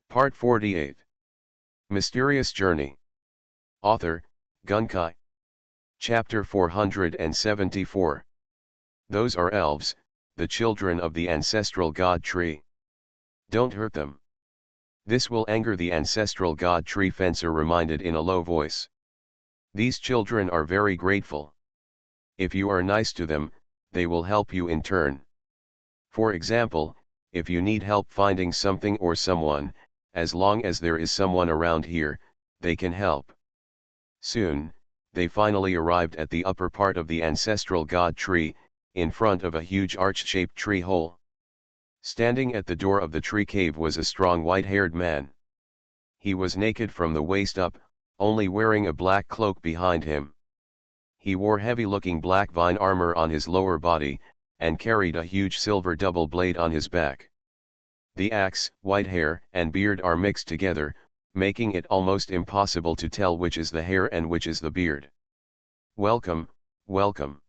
Part 48. Mysterious Journey. Author, Gunkai. Chapter 474. Those are elves, the children of the ancestral god tree. Don't hurt them. This will anger the ancestral god tree fencer reminded in a low voice. These children are very grateful. If you are nice to them, they will help you in turn. For example, if you need help finding something or someone, as long as there is someone around here, they can help. Soon, they finally arrived at the upper part of the ancestral god tree, in front of a huge arch-shaped tree hole. Standing at the door of the tree cave was a strong white-haired man. He was naked from the waist up, only wearing a black cloak behind him. He wore heavy-looking black vine armor on his lower body, and carried a huge silver double blade on his back. The axe, white hair, and beard are mixed together, making it almost impossible to tell which is the hair and which is the beard. Welcome, welcome.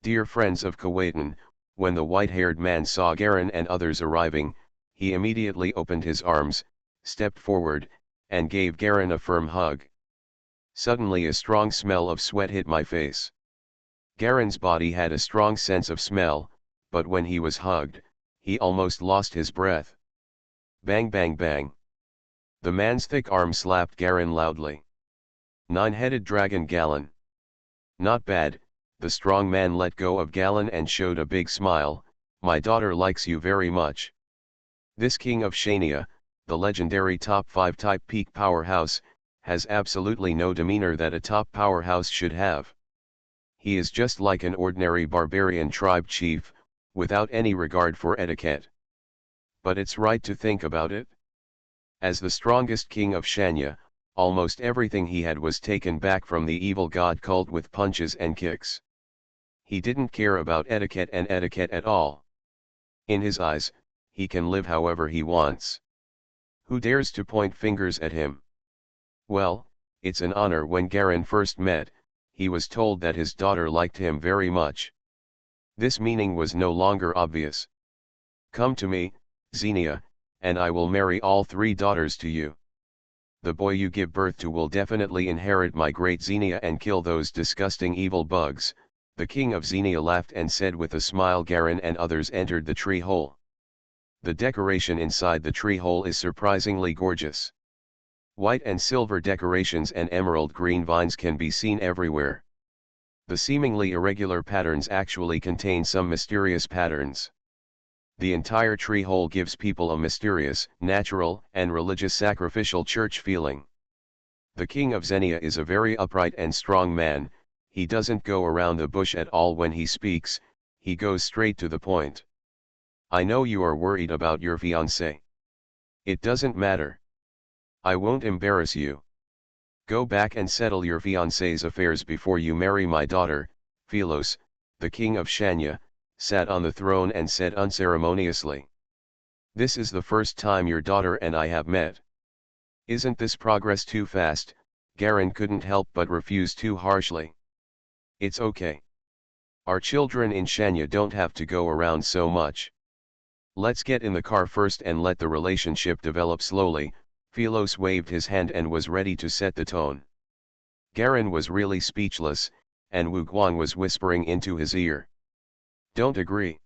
Dear friends of Kuwaitan, when the white-haired man saw Garin and others arriving, he immediately opened his arms, stepped forward, and gave Garin a firm hug. Suddenly a strong smell of sweat hit my face. Garin's body had a strong sense of smell, but when he was hugged, he almost lost his breath. Bang bang bang. The man's thick arm slapped Garin loudly. Nine-headed dragon Galen. Not bad, the strong man let go of Galen and showed a big smile. My daughter likes you very much. This king of Shania, the legendary top 5 type peak powerhouse, has absolutely no demeanor that a top powerhouse should have. He is just like an ordinary barbarian tribe chief, without any regard for etiquette. But it's right to think about it. As the strongest king of Shania, almost everything he had was taken back from the evil god cult with punches and kicks. He didn't care about etiquette at all. In his eyes, he can live however he wants. Who dares to point fingers at him? Well, it's an honor. When Garin first met, he was told that his daughter liked him very much. This meaning was no longer obvious. Come to me, Xenia, and I will marry all 3 daughters to you. The boy you give birth to will definitely inherit my great Xenia and kill those disgusting evil bugs. The king of Xenia laughed and said with a smile. Garin and others entered the tree hole. The decoration inside the tree hole is surprisingly gorgeous. White and silver decorations and emerald green vines can be seen everywhere. The seemingly irregular patterns actually contain some mysterious patterns. The entire tree hole gives people a mysterious, natural, and religious sacrificial church feeling. The king of Xenia is a very upright and strong man. He doesn't go around the bush at all when he speaks, he goes straight to the point. I know you are worried about your fiancé. It doesn't matter. I won't embarrass you. Go back and settle your fiancé's affairs before you marry my daughter. Philos, the king of Shania, sat on the throne and said unceremoniously. This is the first time your daughter and I have met. Isn't this progress too fast? Garin couldn't help but refuse too harshly. It's okay. Our children in Shania don't have to go around so much. Let's get in the car first and let the relationship develop slowly. Philos waved his hand and was ready to set the tone. Garin was really speechless, and Wu Guang was whispering into his ear. Don't agree.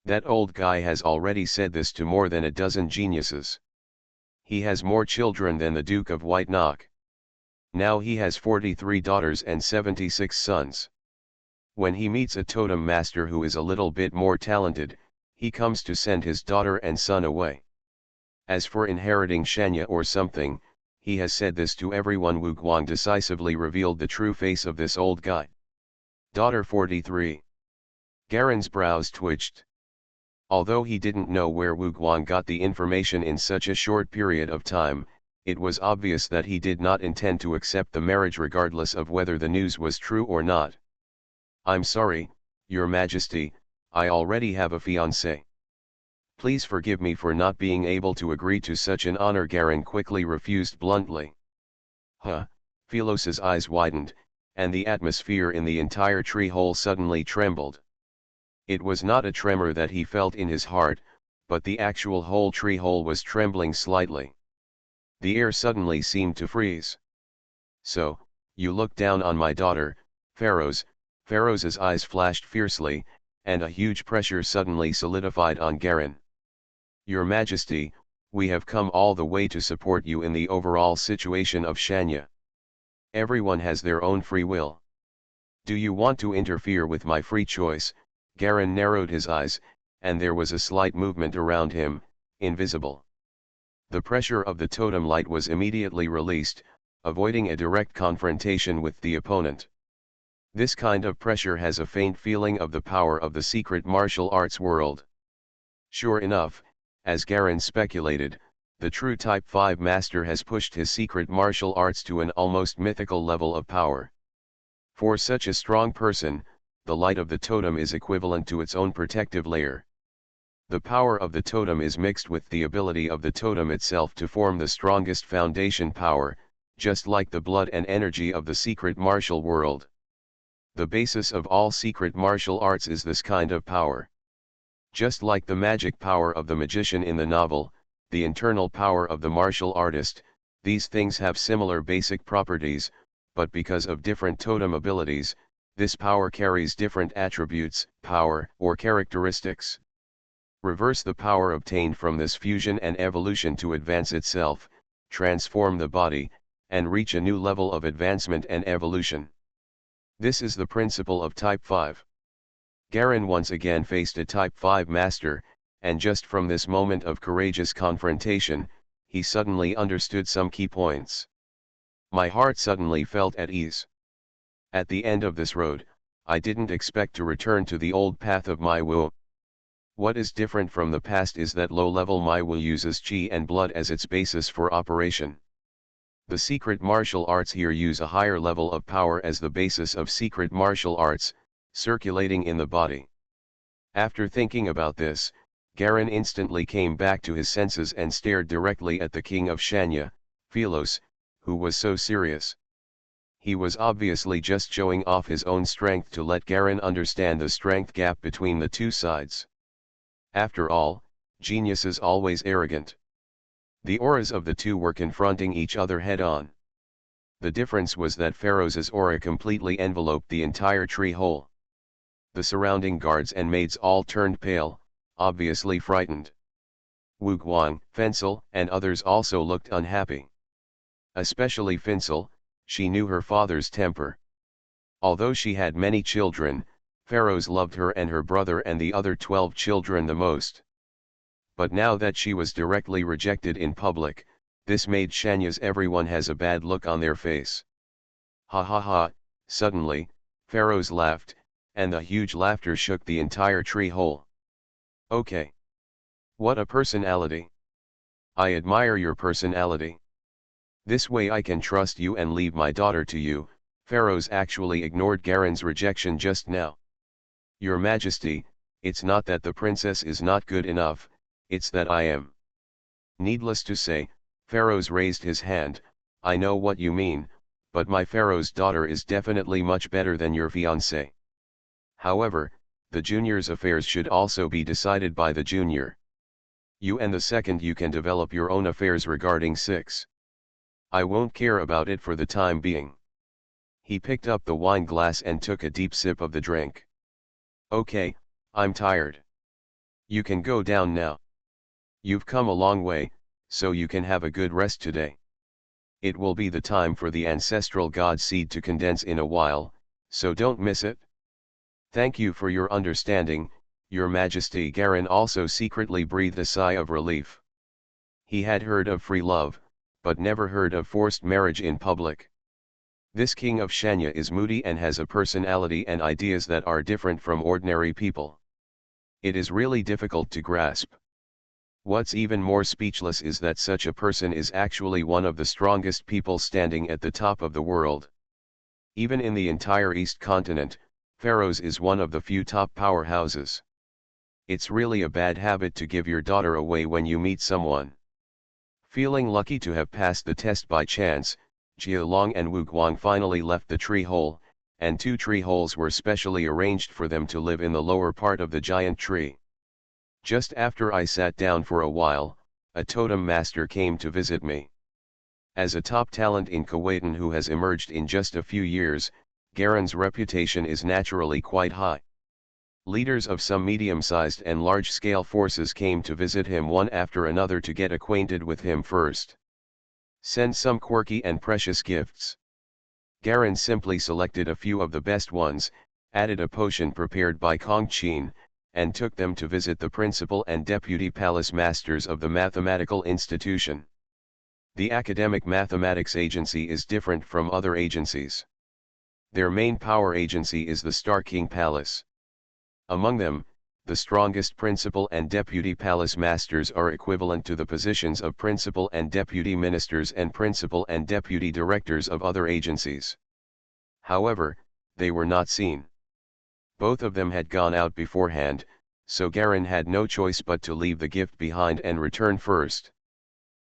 That old guy has already said this to more than a dozen geniuses. He has more children than the Duke of White Knock. Now he has 43 daughters and 76 sons. When he meets a totem master who is a little bit more talented, he comes to send his daughter and son away. As for inheriting Shania or something, he has said this to everyone. Wu Guang decisively revealed the true face of this old guy. Daughter 43. Garin's brows twitched. Although he didn't know where Wu Guang got the information in such a short period of time, it was obvious that he did not intend to accept the marriage regardless of whether the news was true or not. I'm sorry, Your Majesty, I already have a fiancé. Please forgive me for not being able to agree to such an honor. Garin quickly refused bluntly. Huh, Philos's eyes widened, and the atmosphere in the entire tree hole suddenly trembled. It was not a tremor that he felt in his heart, but the actual whole tree hole was trembling slightly. The air suddenly seemed to freeze. "So, you look down on my daughter, Pharaoh's." Pharaoh's eyes flashed fiercely, and a huge pressure suddenly solidified on Garin. "Your Majesty, we have come all the way to support you in the overall situation of Shanya. Everyone has their own free will. Do you want to interfere with my free choice?" Garin narrowed his eyes, and there was a slight movement around him, invisible. The pressure of the totem light was immediately released, avoiding a direct confrontation with the opponent. This kind of pressure has a faint feeling of the power of the secret martial arts world. Sure enough, as Garin speculated, the true Type 5 master has pushed his secret martial arts to an almost mythical level of power. For such a strong person, the light of the totem is equivalent to its own protective layer. The power of the totem is mixed with the ability of the totem itself to form the strongest foundation power, just like the blood and energy of the secret martial world. The basis of all secret martial arts is this kind of power. Just like the magic power of the magician in the novel, the internal power of the martial artist, these things have similar basic properties, but because of different totem abilities, this power carries different attributes, power, or characteristics. Reverse the power obtained from this fusion and evolution to advance itself, transform the body, and reach a new level of advancement and evolution. This is the principle of Type 5. Garin once again faced a Type 5 master, and just from this moment of courageous confrontation, he suddenly understood some key points. My heart suddenly felt at ease. At the end of this road, I didn't expect to return to the old path of my Wu. What is different from the past is that low-level my Wu uses qi and blood as its basis for operation. The secret martial arts here use a higher level of power as the basis of secret martial arts, circulating in the body. After thinking about this, Garin instantly came back to his senses and stared directly at the king of Shanya, Philos, who was so serious. He was obviously just showing off his own strength to let Garin understand the strength gap between the two sides. After all, genius is always arrogant. The auras of the two were confronting each other head-on. The difference was that Pharaoh's aura completely enveloped the entire tree hole. The surrounding guards and maids all turned pale, obviously frightened. Wu Guang, Fensel, and others also looked unhappy. Especially Fensel, she knew her father's temper. Although she had many children, Pharaoh's loved her and her brother and the other 12 children the most. But now that she was directly rejected in public, this made Shanya's everyone has a bad look on their face. Ha ha ha, suddenly, Pharaoh's laughed, and the huge laughter shook the entire tree hole. Okay. What a personality. I admire your personality. This way I can trust you and leave my daughter to you. Pharaoh's actually ignored Garin's rejection just now. Your Majesty, it's not that the princess is not good enough, it's that I am. Needless to say, Pharaoh's raised his hand. I know what you mean, but my Pharaoh's daughter is definitely much better than your fiancé. However, the junior's affairs should also be decided by the junior. You and the second you can develop your own affairs regarding 6. I won't care about it for the time being. He picked up the wine glass and took a deep sip of the drink. Okay, I'm tired. You can go down now. You've come a long way, so you can have a good rest today. It will be the time for the ancestral god seed to condense in a while, so don't miss it. Thank you for your understanding, Your Majesty. Garin also secretly breathed a sigh of relief. He had heard of free love, but never heard of forced marriage in public. This king of Shanya is moody and has a personality and ideas that are different from ordinary people. It is really difficult to grasp. What's even more speechless is that such a person is actually one of the strongest people standing at the top of the world. Even in the entire East continent, Pharaoh's is one of the few top powerhouses. It's really a bad habit to give your daughter away when you meet someone. Feeling lucky to have passed the test by chance, Jia Long and Wu Guang finally left the tree hole, and 2 tree holes were specially arranged for them to live in the lower part of the giant tree. Just after I sat down for a while, a totem master came to visit me. As a top talent in Kuwaitan who has emerged in just a few years, Garen's reputation is naturally quite high. Leaders of some medium-sized and large-scale forces came to visit him one after another to get acquainted with him first. Send some quirky and precious gifts. Garen simply selected a few of the best ones, added a potion prepared by Kong Qin, and took them to visit the principal and deputy palace masters of the mathematical institution. The Academic Mathematics Agency is different from other agencies. Their main power agency is the Star King Palace. Among them, the strongest principal and deputy palace masters are equivalent to the positions of principal and deputy ministers and principal and deputy directors of other agencies. However, they were not seen. Both of them had gone out beforehand, so Garen had no choice but to leave the gift behind and return first.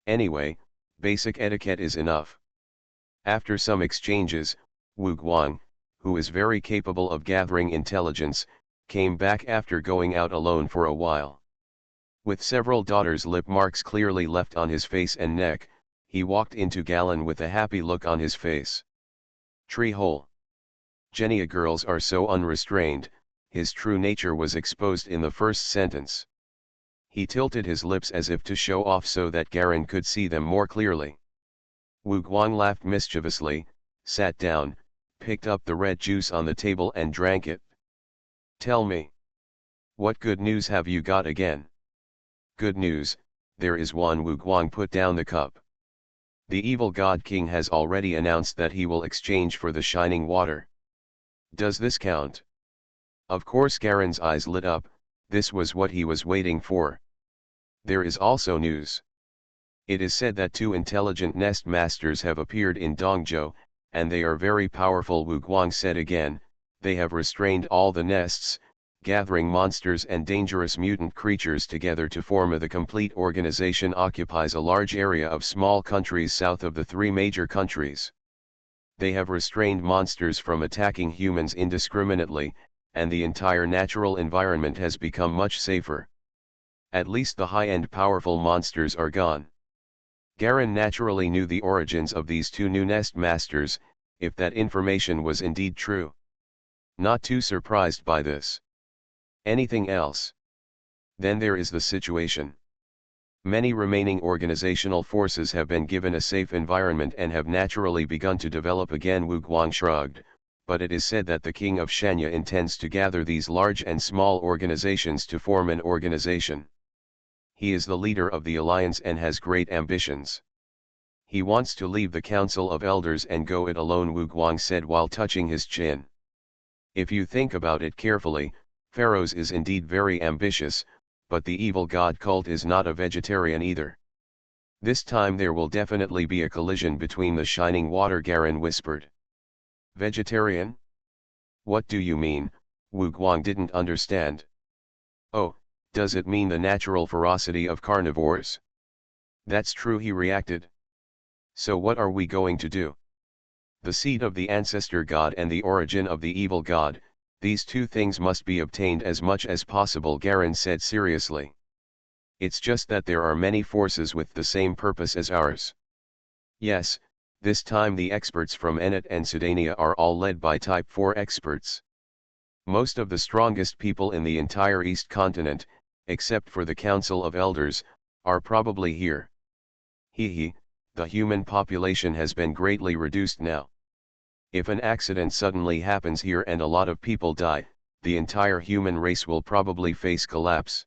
Anyway, basic etiquette is enough. After some exchanges, Wu Guang, who is very capable of gathering intelligence, came back after going out alone for a while. With several daughters' lip marks clearly left on his face and neck, he walked into Galan with a happy look on his face. Tree hole. Genia girls are so unrestrained, his true nature was exposed in the first sentence. He tilted his lips as if to show off so that Garen could see them more clearly. Wu Guang laughed mischievously, sat down, picked up the red juice on the table and drank it. Tell me. What good news have you got again? Good news, there is one. Wu Guang put down the cup. The evil God King has already announced that he will exchange for the shining water. Does this count? Of course Garen's eyes lit up, this was what he was waiting for. There is also news. It is said that 2 intelligent nest masters have appeared in Dongzhou, and they are very powerful. Wu Guang said again, they have restrained all the nests, gathering monsters and dangerous mutant creatures together to form the complete organization occupies a large area of small countries south of the 3 major countries. They have restrained monsters from attacking humans indiscriminately, and the entire natural environment has become much safer. At least the high-end powerful monsters are gone. Garen naturally knew the origins of these 2 new nest masters, if that information was indeed true. Not too surprised by this. Anything else? Then there is the situation. Many remaining organizational forces have been given a safe environment and have naturally begun to develop again. Wu Guang shrugged, but it is said that the king of Shanya intends to gather these large and small organizations to form an organization. He is the leader of the alliance and has great ambitions. He wants to leave the Council of Elders and go it alone, Wu Guang said while touching his chin. If you think about it carefully, Pharaoh's is indeed very ambitious, but the evil god cult is not a vegetarian either. This time there will definitely be a collision between the shining water, Garen whispered. Vegetarian? What do you mean? Wu Guang didn't understand. Oh, does it mean the natural ferocity of carnivores? That's true, he reacted. So what are we going to do? The seed of the ancestor god and the origin of the evil god, these 2 things must be obtained as much as possible, Garen said seriously. It's just that there are many forces with the same purpose as ours. Yes, this time the experts from Ennet and Sudania are all led by Type 4 experts. Most of the strongest people in the entire East continent, except for the Council of Elders, are probably here. Hee, the human population has been greatly reduced now. If an accident suddenly happens here and a lot of people die, the entire human race will probably face collapse.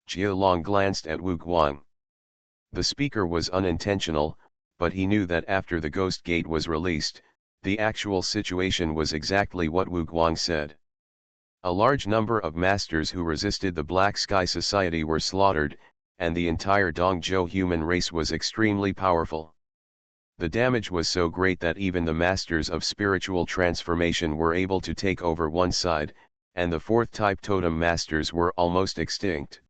Jia Long glanced at Wu Guang. The speaker was unintentional, but he knew that after the Ghost Gate was released, the actual situation was exactly what Wu Guang said. A large number of masters who resisted the Black Sky Society were slaughtered, and the entire Dongzhou human race was extremely powerful. The damage was so great that even the masters of spiritual transformation were able to take over one side, and the 4th type totem masters were almost extinct.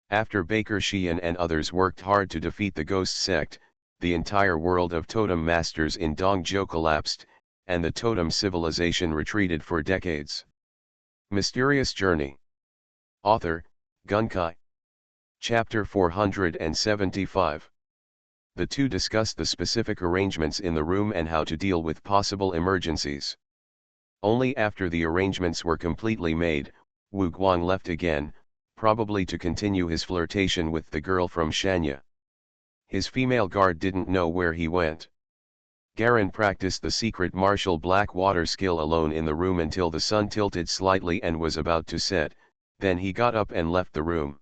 After Baker Xian and others worked hard to defeat the Ghost Sect, the entire world of totem masters in Dongzhou collapsed, and the totem civilization retreated for decades. Mysterious Journey. Author, Gunkai. Chapter 475. The two discussed the specific arrangements in the room and how to deal with possible emergencies. Only after the arrangements were completely made, Wu Guang left again, probably to continue his flirtation with the girl from Shanya. His female guard didn't know where he went. Garen practiced the secret martial black water skill alone in the room until the sun tilted slightly and was about to set, then he got up and left the room.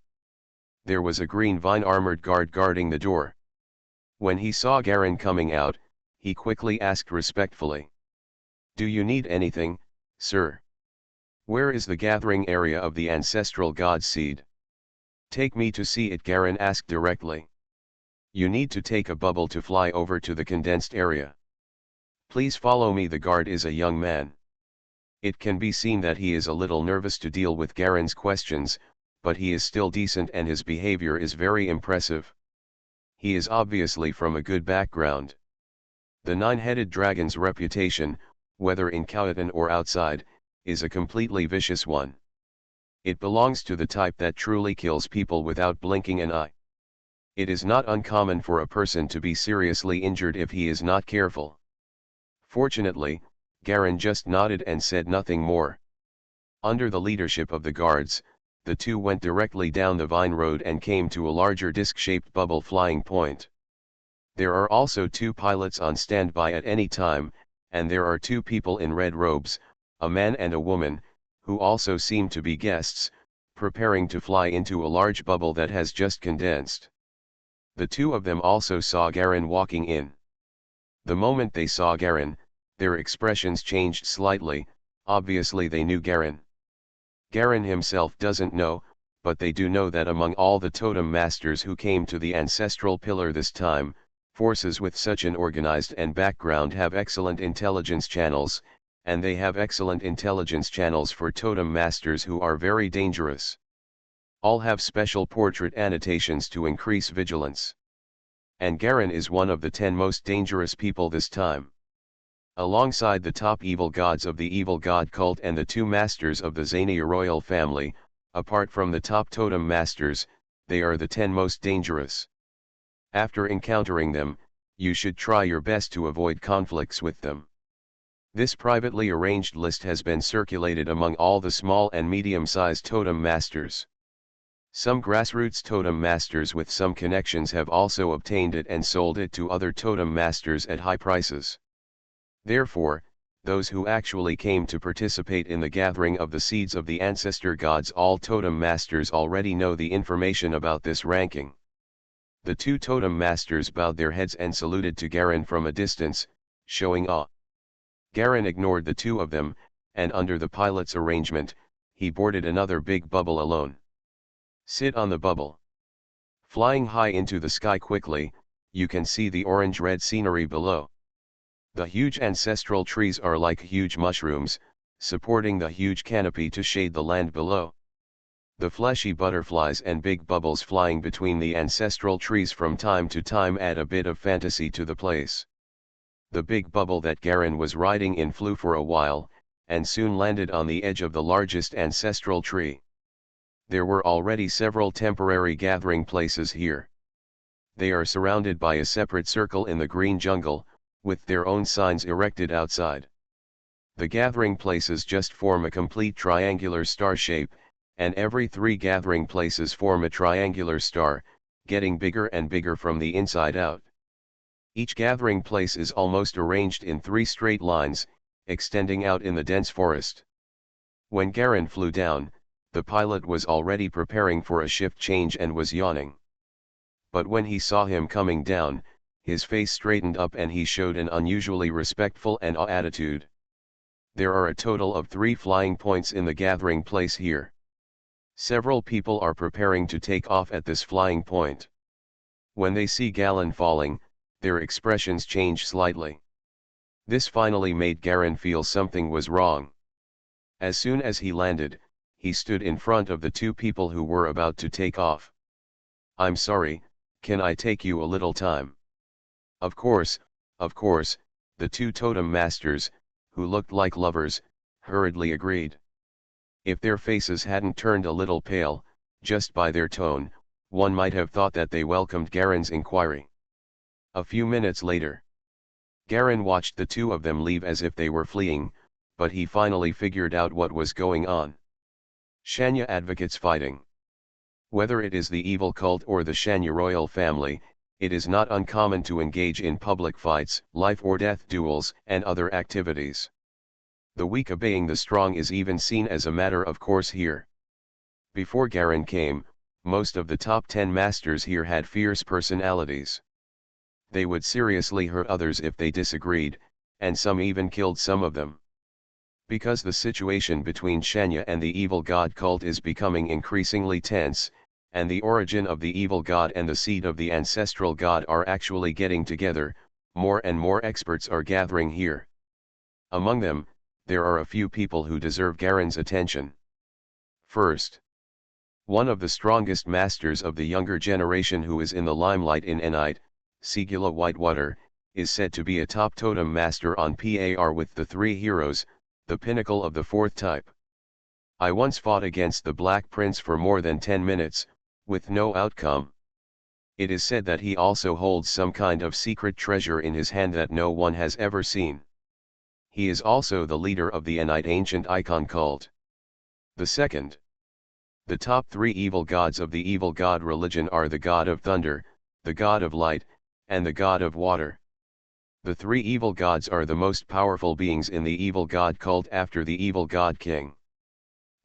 There was a green vine-armored guard guarding the door. When he saw Garen coming out, he quickly asked respectfully, "Do you need anything, sir? Where is the gathering area of the ancestral god seed? Take me to see it," Garen asked directly. "You need to take a bubble to fly over to the condensed area. Please follow me." The guard is a young man. It can be seen that he is a little nervous to deal with Garen's questions, but he is still decent and his behavior is very impressive. He is obviously from a good background. The nine-headed dragon's reputation, whether in Khautan or outside, is a completely vicious one. It belongs to the type that truly kills people without blinking an eye. It is not uncommon for a person to be seriously injured if he is not careful. Fortunately, Garen just nodded and said nothing more. Under the leadership of the guards, the two went directly down the vine road and came to a larger disc-shaped bubble flying point. There are also two pilots on standby at any time, and there are two people in red robes, a man and a woman, who also seem to be guests, preparing to fly into a large bubble that has just condensed. The two of them also saw Garen walking in. The moment they saw Garen, their expressions changed slightly. Obviously they knew Garen. Garen himself doesn't know, but they do know that among all the totem masters who came to the ancestral pillar this time, forces with such an organized and background have excellent intelligence channels, and they have excellent intelligence channels for totem masters who are very dangerous. All have special portrait annotations to increase vigilance. And Garen is one of the 10 most dangerous people this time. Alongside the top evil gods of the evil god cult and the two masters of the Xania royal family, apart from the top totem masters, they are the 10 most dangerous. After encountering them, you should try your best to avoid conflicts with them. This privately arranged list has been circulated among all the small and medium-sized totem masters. Some grassroots totem masters with some connections have also obtained it and sold it to other totem masters at high prices. Therefore, those who actually came to participate in the gathering of the seeds of the ancestor gods, all totem masters already know the information about this ranking. The two totem masters bowed their heads and saluted to Garen from a distance, showing awe. Garen ignored the two of them, and under the pilot's arrangement, he boarded another big bubble alone. Sit on the bubble. Flying high into the sky quickly, you can see the orange-red scenery below. The huge ancestral trees are like huge mushrooms, supporting the huge canopy to shade the land below. The fleshy butterflies and big bubbles flying between the ancestral trees from time to time add a bit of fantasy to the place. The big bubble that Garen was riding in flew for a while, and soon landed on the edge of the largest ancestral tree. There were already several temporary gathering places here. They are surrounded by a separate circle in the green jungle, with their own signs erected outside. The gathering places just form a complete triangular star shape, and every 3 gathering places form a triangular star, getting bigger and bigger from the inside out. Each gathering place is almost arranged in 3 straight lines, extending out in the dense forest. When Garen flew down, the pilot was already preparing for a shift change and was yawning. But when he saw him coming down, his face straightened up and he showed an unusually respectful and awe attitude. There are a total of 3 flying points in the gathering place here. Several people are preparing to take off at this flying point. When they see Galen falling, their expressions change slightly. This finally made Garen feel something was wrong. As soon as he landed, he stood in front of the 2 people who were about to take off. "I'm sorry, can I take you a little time?" Of course, the 2 totem masters, who looked like lovers, hurriedly agreed. If their faces hadn't turned a little pale, Just by their tone, one might have thought that they welcomed Garen's inquiry. A few minutes later, Garen watched the two of them leave as if they were fleeing, but he finally figured out what was going on. Shanya advocates fighting. Whether it is the evil cult or the Shanya royal family, it is not uncommon to engage in public fights, life or death duels, and other activities. The weak obeying the strong is even seen as a matter of course here. Before Garen came, most of the top 10 masters here had fierce personalities. They would seriously hurt others if they disagreed, and some even killed some of them. Because the situation between Shanya and the evil god cult is becoming increasingly tense, and the origin of the evil god and the seed of the ancestral god are actually getting together, more and more experts are gathering here. Among them, there are a few people who deserve Garen's attention. First, one of the strongest masters of the younger generation who is in the limelight in Enite, Sigula Whitewater, is said to be a top totem master on par with the three heroes, the pinnacle of the fourth type. I once fought against the Black Prince for more than 10 minutes, with no outcome. It is said that he also holds some kind of secret treasure in his hand that no one has ever seen. He is also the leader of the Enite ancient icon cult. The second. The top three evil gods of the evil god religion are the god of thunder, the god of light, and the god of water. The three evil gods are the most powerful beings in the evil god cult after the evil god king.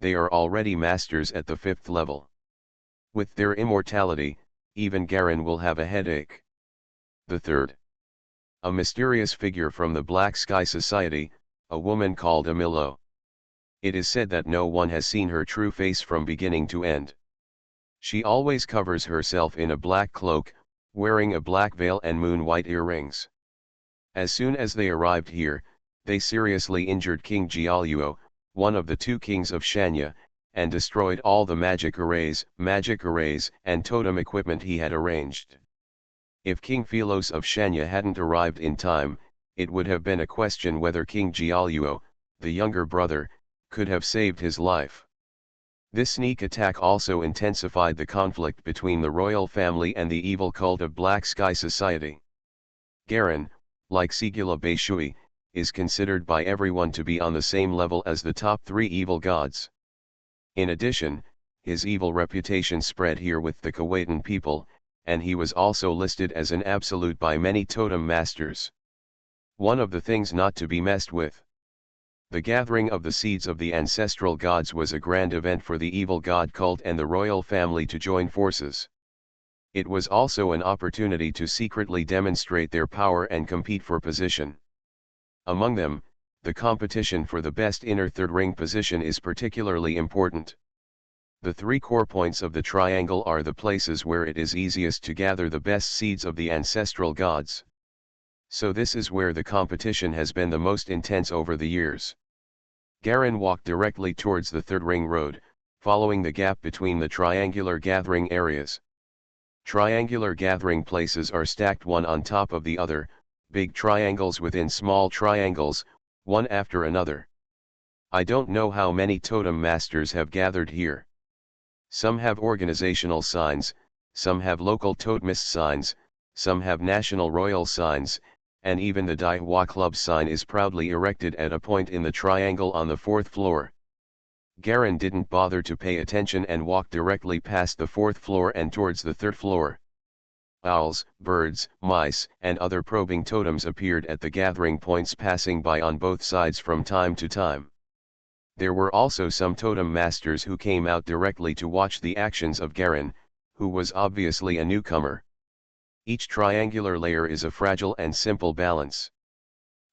They are already masters at the 5th level. With their immortality, even Garen will have a headache. The third. A mysterious figure from the Black Sky Society, a woman called Amilo. It is said that no one has seen her true face from beginning to end. She always covers herself in a black cloak, wearing a black veil and moon-white earrings. As soon as they arrived here, they seriously injured King Jialuo, one of the two kings of Shanya, and destroyed all the magic arrays, and totem equipment he had arranged. If King Philos of Shanya hadn't arrived in time, it would have been a question whether King Jialuo, the younger brother, could have saved his life. This sneak attack also intensified the conflict between the royal family and the evil cult of Black Sky Society. Garen, like Sigula Beishui, is considered by everyone to be on the same level as the top three evil gods. In addition, his evil reputation spread here with the Kuwaitan people, and he was also listed as an absolute by many totem masters. One of the things not to be messed with. The gathering of the seeds of the ancestral gods was a grand event for the evil god cult and the royal family to join forces. It was also an opportunity to secretly demonstrate their power and compete for position. Among them, the competition for the best inner third ring position is particularly important. The three core points of the triangle are the places where it is easiest to gather the best seeds of the ancestral gods. So this is where the competition has been the most intense over the years. Garen walked directly towards the third ring road, following the gap between the triangular gathering areas. Triangular gathering places are stacked one on top of the other, big triangles within small triangles, one after another. I don't know how many totem masters have gathered here. Some have organizational signs, some have local totemist signs, some have national royal signs, and even the Daiwa Club sign is proudly erected at a point in the triangle on the 4th floor. Garen didn't bother to pay attention and walked directly past the 4th floor and towards the 3rd floor. Owls, birds, mice, and other probing totems appeared at the gathering points, passing by on both sides from time to time. There were also some totem masters who came out directly to watch the actions of Garen, who was obviously a newcomer. Each triangular layer is a fragile and simple balance.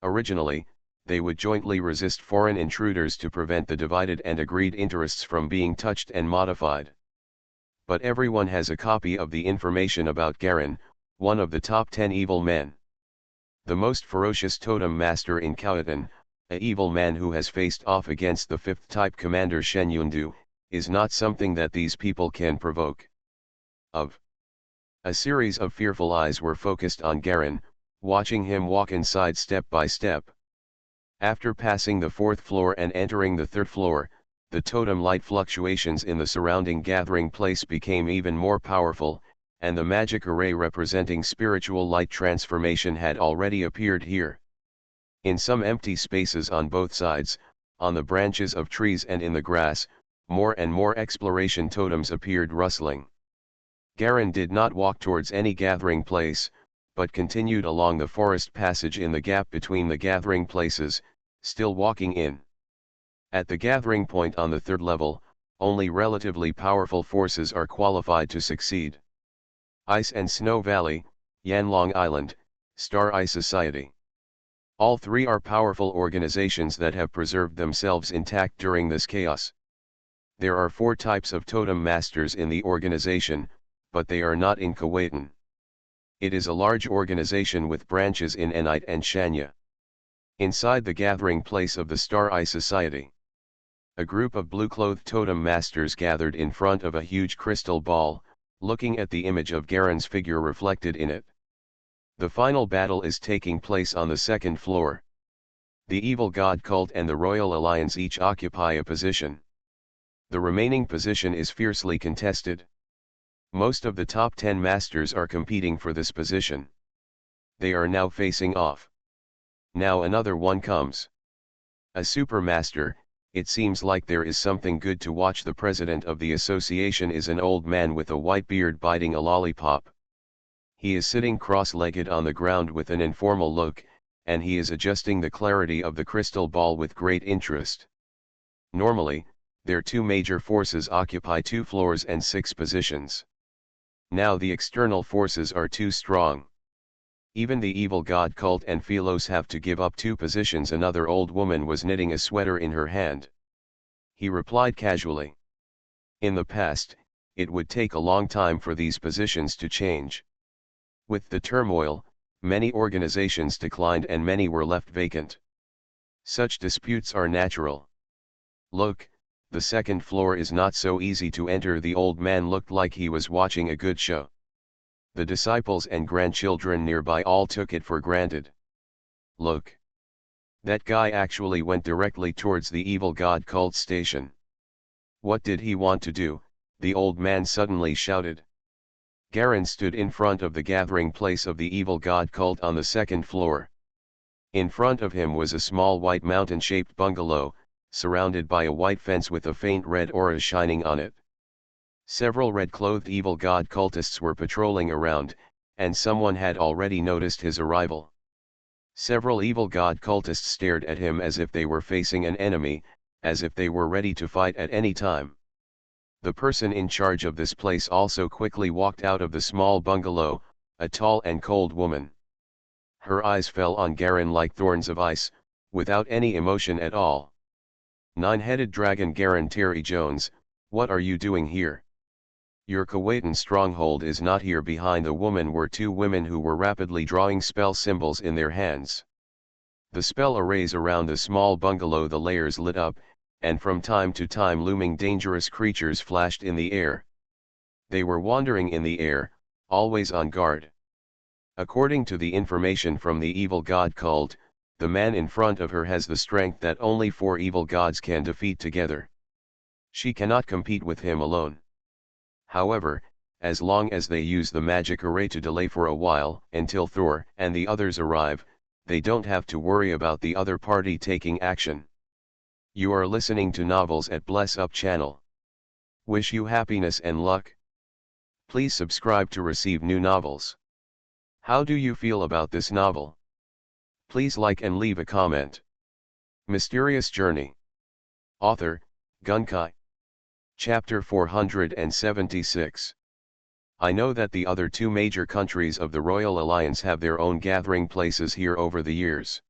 Originally, they would jointly resist foreign intruders to prevent the divided and agreed interests from being touched and modified. But everyone has a copy of the information about Garen, one of the top 10 evil men. The most ferocious totem master in Kuwaitan, a evil man who has faced off against the 5th type commander Shen Yundu, is not something that these people can provoke. A series of fearful eyes were focused on Garen, watching him walk inside step by step. After passing the 4th floor and entering the 3rd floor, the totem light fluctuations in the surrounding gathering place became even more powerful, and the magic array representing spiritual light transformation had already appeared here. In some empty spaces on both sides, on the branches of trees and in the grass, more and more exploration totems appeared rustling. Garen did not walk towards any gathering place, but continued along the forest passage in the gap between the gathering places, still walking in. At the gathering point on the third level, only relatively powerful forces are qualified to succeed. Ice and Snow Valley, Yanlong Island, Star Eye Society. All three are powerful organizations that have preserved themselves intact during this chaos. There are 4 types of totem masters in the organization, but they are not in Kuwaitan. It is a large organization with branches in Enite and Shanya. Inside the gathering place of the Star Eye Society, a group of blue-clothed totem masters gathered in front of a huge crystal ball, looking at the image of Garen's figure reflected in it. The final battle is taking place on the 2nd floor. The Evil God Cult and the Royal Alliance each occupy a position. The remaining position is fiercely contested. Most of the top 10 masters are competing for this position. They are now facing off. Now another one comes. A super master. It seems like there is something good to watch. The president of the association is an old man with a white beard biting a lollipop. He is sitting cross-legged on the ground with an informal look, and he is adjusting the clarity of the crystal ball with great interest. Normally, their 2 major forces occupy 2 floors and 6 positions. Now the external forces are too strong. Even the Evil God Cult and Philos have to give up 2 positions. Another old woman was knitting a sweater in her hand. He replied casually. In the past, it would take a long time for these positions to change. With the turmoil, many organizations declined and many were left vacant. Such disputes are natural. Look, the 2nd floor is not so easy to enter. The old man looked like he was watching a good show. The disciples and grandchildren nearby all took it for granted. Look. That guy actually went directly towards the Evil God Cult station. What did he want to do? The old man suddenly shouted. Garen stood in front of the gathering place of the Evil God Cult on the 2nd floor. In front of him was a small white mountain-shaped bungalow, surrounded by a white fence with a faint red aura shining on it. Several red-clothed Evil God cultists were patrolling around, and someone had already noticed his arrival. Several Evil God cultists stared at him as if they were facing an enemy, as if they were ready to fight at any time. The person in charge of this place also quickly walked out of the small bungalow, a tall and cold woman. Her eyes fell on Garen like thorns of ice, without any emotion at all. Nine-headed dragon Garen Terry Jones, what are you doing here? Your Kuwaitan stronghold is not here. Behind the woman were 2 women who were rapidly drawing spell symbols in their hands. The spell arrays around the small bungalow, the layers lit up, and from time to time looming dangerous creatures flashed in the air. They were wandering in the air, always on guard. According to the information from the Evil God Cult, the man in front of her has the strength that only 4 evil gods can defeat together. She cannot compete with him alone. However, as long as they use the magic array to delay for a while, until Thor and the others arrive, they don't have to worry about the other party taking action. You are listening to Novels at Bless Up channel. Wish you happiness and luck. Please subscribe to receive new novels. How do you feel about this novel? Please like and leave a comment. Mysterious Journey. Author, Gunkai. Chapter 476. I know that the other 2 major countries of the Royal Alliance have their own gathering places here over the years.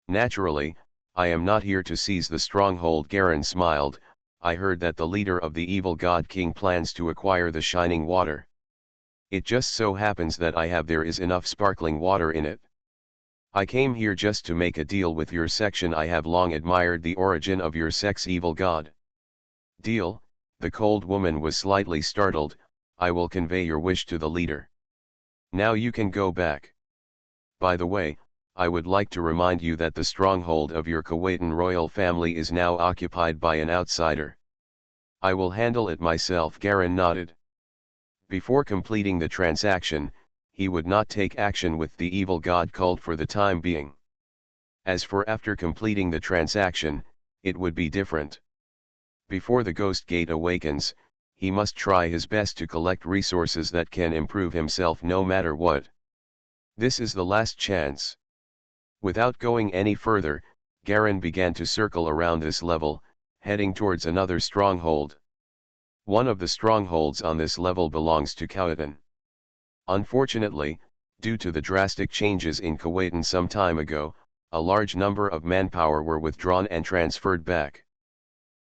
Naturally, I am not here to seize the stronghold. Garen smiled. I heard that the leader of the Evil God King plans to acquire the Shining Water. It just so happens that there is enough sparkling water in it. I came here just to make a deal with your section. I have long admired the origin of your sex, Evil God. Deal? The cold woman was slightly startled. I will convey your wish to the leader. Now you can go back. By the way, I would like to remind you that the stronghold of your Kuwaitan royal family is now occupied by an outsider. I will handle it myself." Garin nodded. Before completing the transaction, he would not take action with the evil god cult for the time being. As for after completing the transaction, it would be different. Before the Ghost Gate awakens, he must try his best to collect resources that can improve himself no matter what. This is the last chance. Without going any further, Garin began to circle around this level, heading towards another stronghold. One of the strongholds on this level belongs to Kuwaitan. Unfortunately, due to the drastic changes in Kuwaitan some time ago, a large number of manpower were withdrawn and transferred back.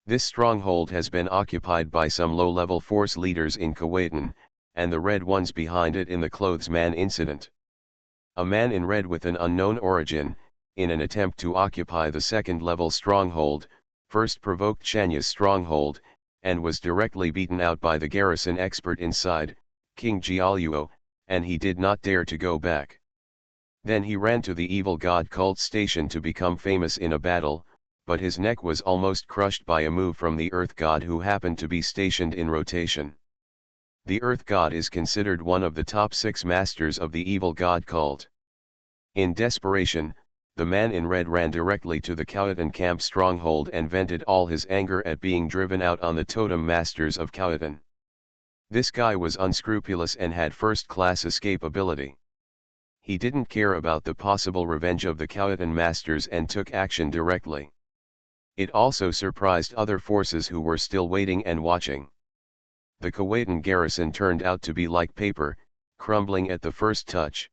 This stronghold has been occupied by some low-level force leaders in Kuwaitan, and the red ones behind it in the Clothes Man incident. A man in red with an unknown origin, in an attempt to occupy the second-level stronghold, first provoked Chanya's stronghold, and was directly beaten out by the garrison expert inside, King Jialuo, and he did not dare to go back. Then he ran to the evil god cult station to become famous in a battle, but his neck was almost crushed by a move from the Earth God who happened to be stationed in rotation. The Earth God is considered one of the top 6 masters of the evil god cult. In desperation, the man in red ran directly to the Kuwaitan camp stronghold and vented all his anger at being driven out on the totem masters of Kuwaitan. This guy was unscrupulous and had first-class escape ability. He didn't care about the possible revenge of the Kuwaitan masters and took action directly. It also surprised other forces who were still waiting and watching. The Kuwaitan garrison turned out to be like paper, crumbling at the first touch.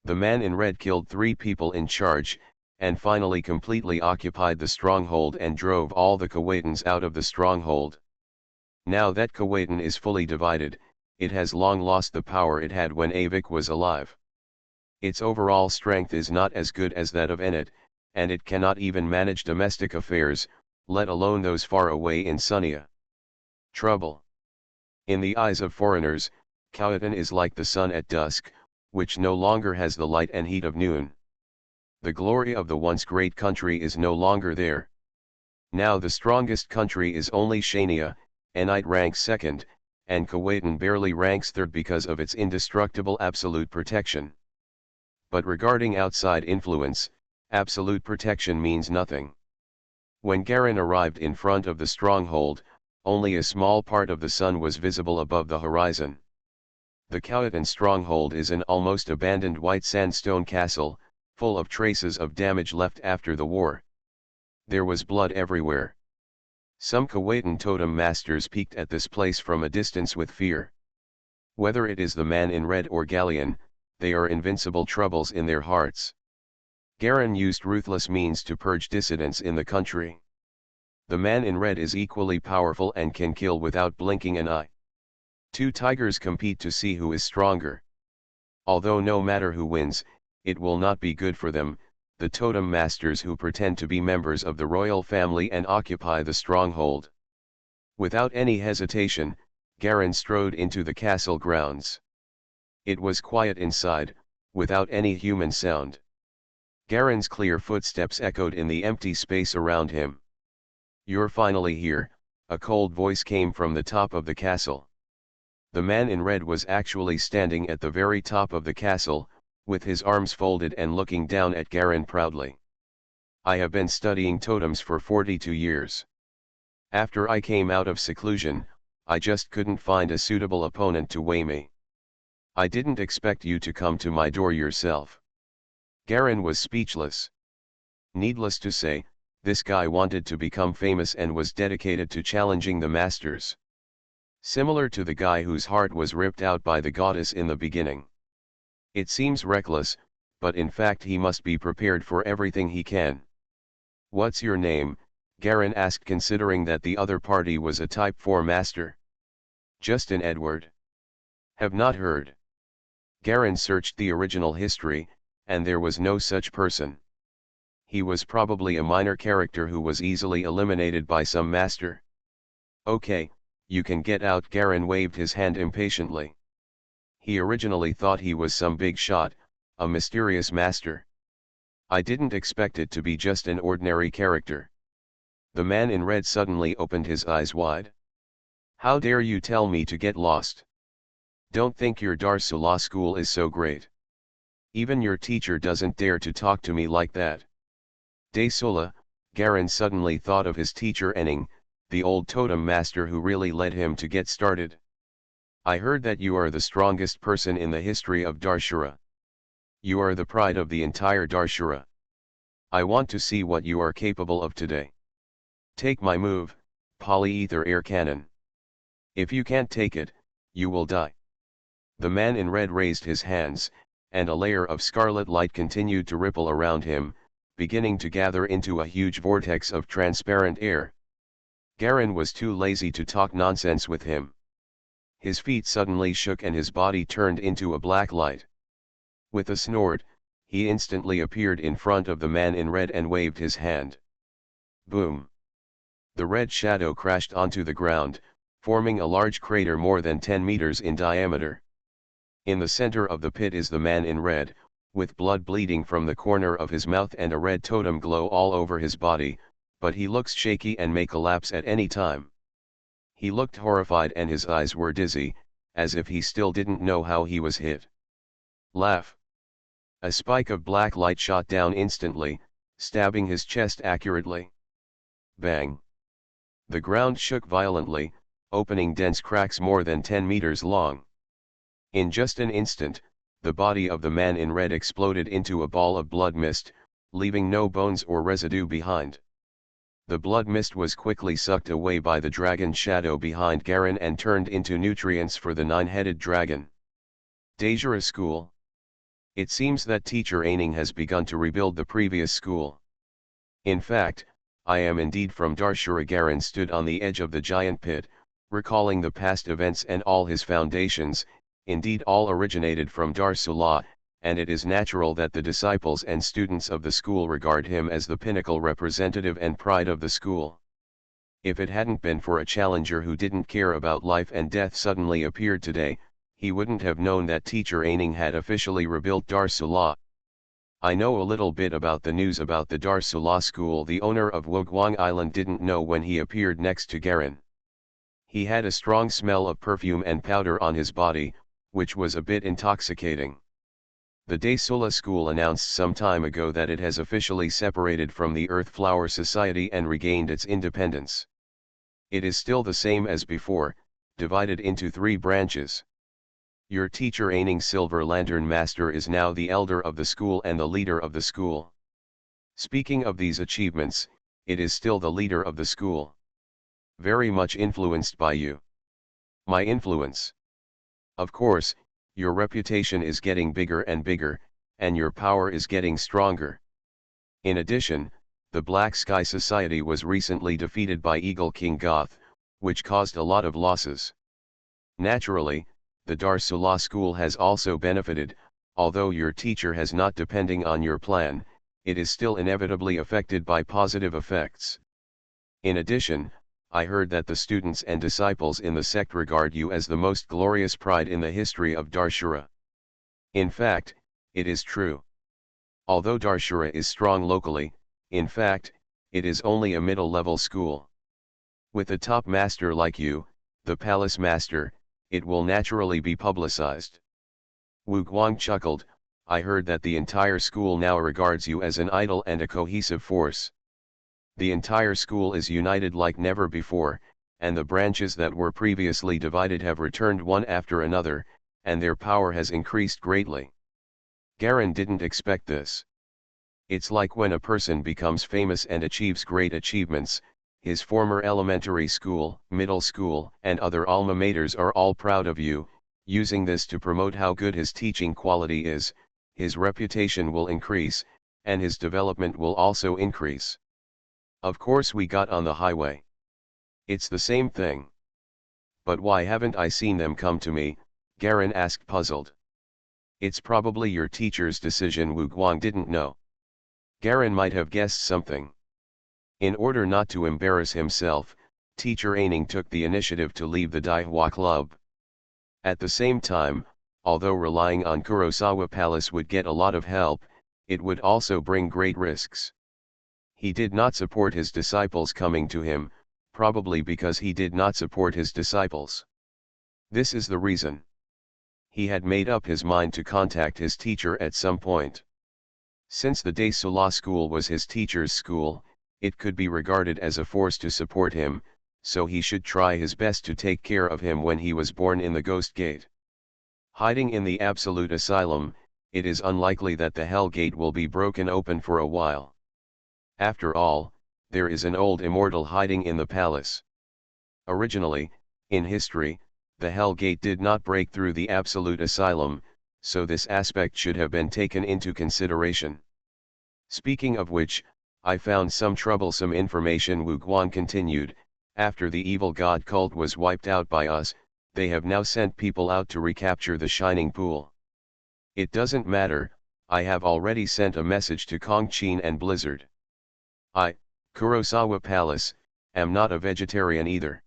The man in red killed 3 people in charge, and finally completely occupied the stronghold and drove all the Kuwaitans out of the stronghold. Now that Kuwaitan is fully divided, it has long lost the power it had when Avik was alive. Its overall strength is not as good as that of Enit, and it cannot even manage domestic affairs, let alone those far away in Sunia. Trouble. In the eyes of foreigners, Kuwaitan is like the sun at dusk, which no longer has the light and heat of noon. The glory of the once great country is no longer there. Now the strongest country is only Shania, Enite ranks 2nd, and Kuwaitan barely ranks 3rd because of its indestructible absolute protection. But regarding outside influence, absolute protection means nothing. When Garin arrived in front of the stronghold, only a small part of the sun was visible above the horizon. The Kuwaitan stronghold is an almost abandoned white sandstone castle, full of traces of damage left after the war. There was blood everywhere. Some Kuwaitan totem masters peeked at this place from a distance with fear. Whether it is the man in red or Galleon, they are invincible troubles in their hearts. Garin used ruthless means to purge dissidents in the country. The man in red is equally powerful and can kill without blinking an eye. 2 tigers compete to see who is stronger. Although no matter who wins, it will not be good for them, the totem masters who pretend to be members of the royal family and occupy the stronghold. Without any hesitation, Garin strode into the castle grounds. It was quiet inside, without any human sound. Garin's clear footsteps echoed in the empty space around him. "You're finally here," a cold voice came from the top of the castle. The man in red was actually standing at the very top of the castle, with his arms folded and looking down at Garin proudly. "I have been studying totems for 42 years. After I came out of seclusion, I just couldn't find a suitable opponent to weigh me. I didn't expect you to come to my door yourself." Garin was speechless. Needless to say, this guy wanted to become famous and was dedicated to challenging the masters. Similar to the guy whose heart was ripped out by the goddess in the beginning. It seems reckless, but in fact he must be prepared for everything he can. "What's your name?" Garin asked, considering that the other party was a Type 4 master. "Justin Edward." "Have not heard." Garin searched the original history, and there was no such person. He was probably a minor character who was easily eliminated by some master. "Okay, you can get out." Garin waved his hand impatiently. He originally thought he was some big shot, a mysterious master. I didn't expect it to be just an ordinary character. The man in red suddenly opened his eyes wide. How dare you tell me to get lost? Don't think your Darsulah school is so great. Even your teacher doesn't dare to talk to me like that. Darsulah, Garen suddenly thought of his teacher Enning, the old totem master who really led him to get started. I heard that you are the strongest person in the history of Darshura. You are the pride of the entire Darshura. I want to see what you are capable of today. Take my move, polyether air cannon. If you can't take it, you will die. The man in red raised his hands, and a layer of scarlet light continued to ripple around him, beginning to gather into a huge vortex of transparent air. Garen was too lazy to talk nonsense with him. His feet suddenly shook and his body turned into a black light. With a snort, he instantly appeared in front of the man in red and waved his hand. Boom! The red shadow crashed onto the ground, forming a large crater more than 10 meters in diameter. In the center of the pit is the man in red, with blood bleeding from the corner of his mouth and a red totem glow all over his body, but he looks shaky and may collapse at any time. He looked horrified and his eyes were dizzy, as if he still didn't know how he was hit. Laugh! A spike of black light shot down instantly, stabbing his chest accurately. Bang! The ground shook violently, opening dense cracks more than 10 meters long. In just an instant, the body of the man in red exploded into a ball of blood mist, leaving no bones or residue behind. The blood mist was quickly sucked away by the dragon shadow behind Garen and turned into nutrients for the nine-headed dragon. Dajura School. It seems that teacher Aining has begun to rebuild the previous school. In fact, I am indeed from Darshura. Garen stood on the edge of the giant pit, recalling the past events and all his foundations. Indeed, all originated from Darsulah, and it is natural that the disciples and students of the school regard him as the pinnacle representative and pride of the school. If it hadn't been for a challenger who didn't care about life and death suddenly appeared today, he wouldn't have known that teacher Aining had officially rebuilt Darsulah. I know a little bit about the news about the Darsulah school. The owner of Woguang Island didn't know when he appeared next to Garen. He had a strong smell of perfume and powder on his body, which was a bit intoxicating. The Darsulah school announced some time ago that it has officially separated from the Earth Flower Society and regained its independence. It is still the same as before, divided into 3 branches. Your teacher Aining Silver Lantern Master is now the elder of the school and the leader of the school. Speaking of these achievements, it is still the leader of the school. Very much influenced by you. My influence. Of course, your reputation is getting bigger and bigger, and your power is getting stronger. In addition, the Black Sky Society was recently defeated by Eagle King Goth, which caused a lot of losses. Naturally, the Darsulah school has also benefited, although your teacher has not depending on your plan, it is still inevitably affected by positive effects. In addition, I heard that the students and disciples in the sect regard you as the most glorious pride in the history of Darshura. In fact, it is true. Although Darshura is strong locally, in fact, it is only a middle-level school. With a top master like you, the palace master, it will naturally be publicized. Wu Guang chuckled, I heard that the entire school now regards you as an idol and a cohesive force. The entire school is united like never before, and the branches that were previously divided have returned one after another, and their power has increased greatly. Garen didn't expect this. It's like when a person becomes famous and achieves great achievements, his former elementary school, middle school, and other alma maters are all proud of you, using this to promote how good his teaching quality is, his reputation will increase, and his development will also increase. Of course we got on the highway. It's the same thing. But why haven't I seen them come to me? Garen asked puzzled. It's probably your teacher's decision. Wu Guang didn't know. Garen might have guessed something. In order not to embarrass himself, teacher Aining took the initiative to leave the Daihua Club. At the same time, although relying on Kurosawa Palace would get a lot of help, it would also bring great risks. He did not support his disciples coming to him, probably because he did not support his disciples. This is the reason. He had made up his mind to contact his teacher at some point. Since the De Sola school was his teacher's school, it could be regarded as a force to support him, so he should try his best to take care of him when he was born in the Ghost Gate. Hiding in the Absolute Asylum, it is unlikely that the Hell Gate will be broken open for a while. After all, there is an old immortal hiding in the palace. Originally, in history, the Hell Gate did not break through the Absolute Asylum, so this aspect should have been taken into consideration. Speaking of which, I found some troublesome information. Wu Guang continued. After the evil god cult was wiped out by us, they have now sent people out to recapture the Shining Pool. It doesn't matter, I have already sent a message to Kongqin and Blizzard. I, Kurosawa Palace, am not a vegetarian either.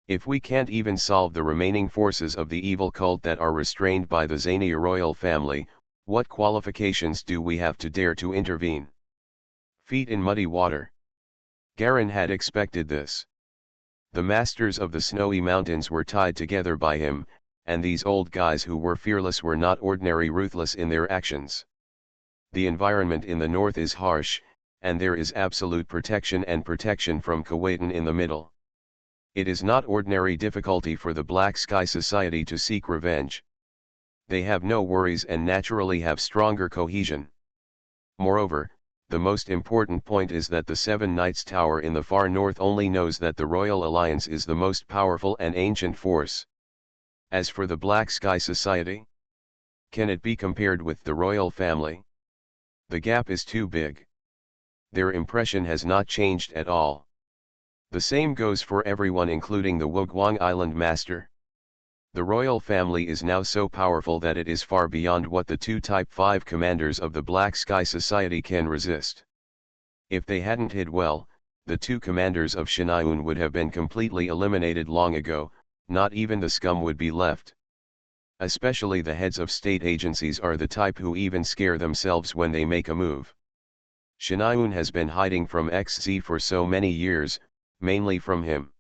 If we can't even solve the remaining forces of the evil cult that are restrained by the Xania royal family, what qualifications do we have to dare to intervene? Feet in muddy water. Garen had expected this. The masters of the snowy mountains were tied together by him, and these old guys who were fearless were not ordinary ruthless in their actions. The environment in the north is harsh, and there is absolute protection and protection from Kuwaitan in the middle. It is not ordinary difficulty for the Black Sky Society to seek revenge. They have no worries and naturally have stronger cohesion. Moreover, the most important point is that the Seven Knights Tower in the far north only knows that the Royal Alliance is the most powerful and ancient force. As for the Black Sky Society, can it be compared with the royal family? The gap is too big. Their impression has not changed at all. The same goes for everyone including the Woguang Island Master. The royal family is now so powerful that it is far beyond what the two Type 5 commanders of the Black Sky Society can resist. If they hadn't hid well, the two commanders of Shinayun would have been completely eliminated long ago, not even the scum would be left. Especially the heads of state agencies are the type who even scare themselves when they make a move. Shinayun has been hiding from XZ for so many years, mainly from him.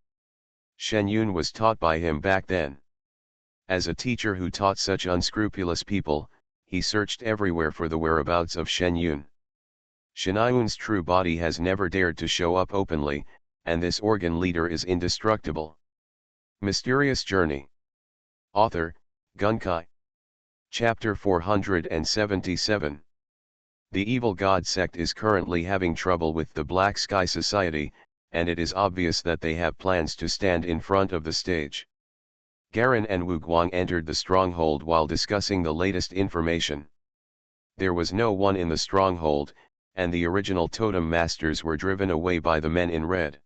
Shenyun was taught by him back then. As a teacher who taught such unscrupulous people, he searched everywhere for the whereabouts of Shenyun. Shinayun's true body has never dared to show up openly, and this organ leader is indestructible. Mysterious Journey. Author, Gunkai. Chapter 477. The evil god sect is currently having trouble with the Black Sky Society, and it is obvious that they have plans to stand in front of the stage. Garen and Wu Guang entered the stronghold while discussing the latest information. There was no one in the stronghold, and the original totem masters were driven away by the men in red.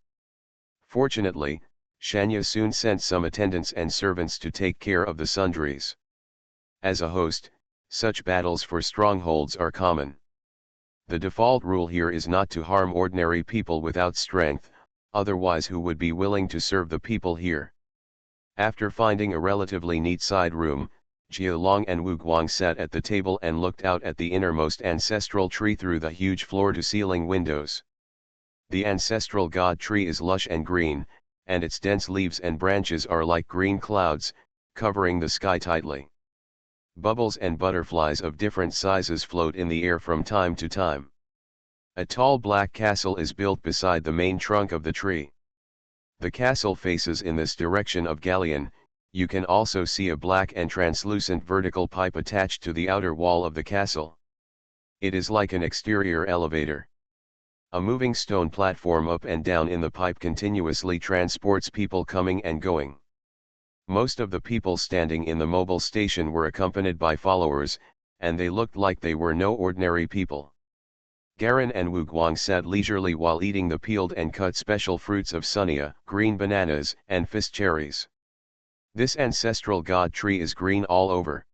Fortunately, Shanya soon sent some attendants and servants to take care of the sundries. As a host, such battles for strongholds are common. The default rule here is not to harm ordinary people without strength, otherwise who would be willing to serve the people here? After finding a relatively neat side room, Jia Long and Wu Guang sat at the table and looked out at the innermost ancestral tree through the huge floor-to-ceiling windows. The ancestral god tree is lush and green, and its dense leaves and branches are like green clouds, covering the sky tightly. Bubbles and butterflies of different sizes float in the air from time to time. A tall black castle is built beside the main trunk of the tree. The castle faces in this direction of Galleon. You can also see a black and translucent vertical pipe attached to the outer wall of the castle. It is like an exterior elevator. A moving stone platform up and down in the pipe continuously transports people coming and going. Most of the people standing in the mobile station were accompanied by followers, and they looked like they were no ordinary people. Garen and Wu Guang sat leisurely while eating the peeled and cut special fruits of Sunia, green bananas, and fist cherries. This ancestral god tree is green all over.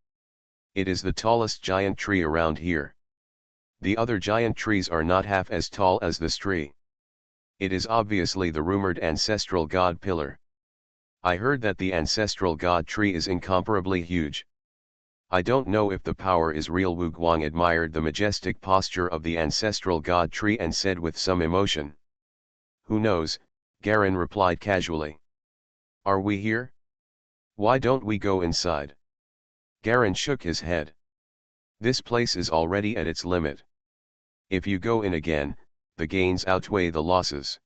It is the tallest giant tree around here. The other giant trees are not half as tall as this tree. It is obviously the rumored ancestral god pillar. I heard that the ancestral god tree is incomparably huge. I don't know if the power is real. Wu Guang admired the majestic posture of the ancestral god tree and said with some emotion. Who knows, Garen replied casually. Are we here? Why don't we go inside? Garen shook his head. This place is already at its limit. If you go in again, the gains outweigh the losses.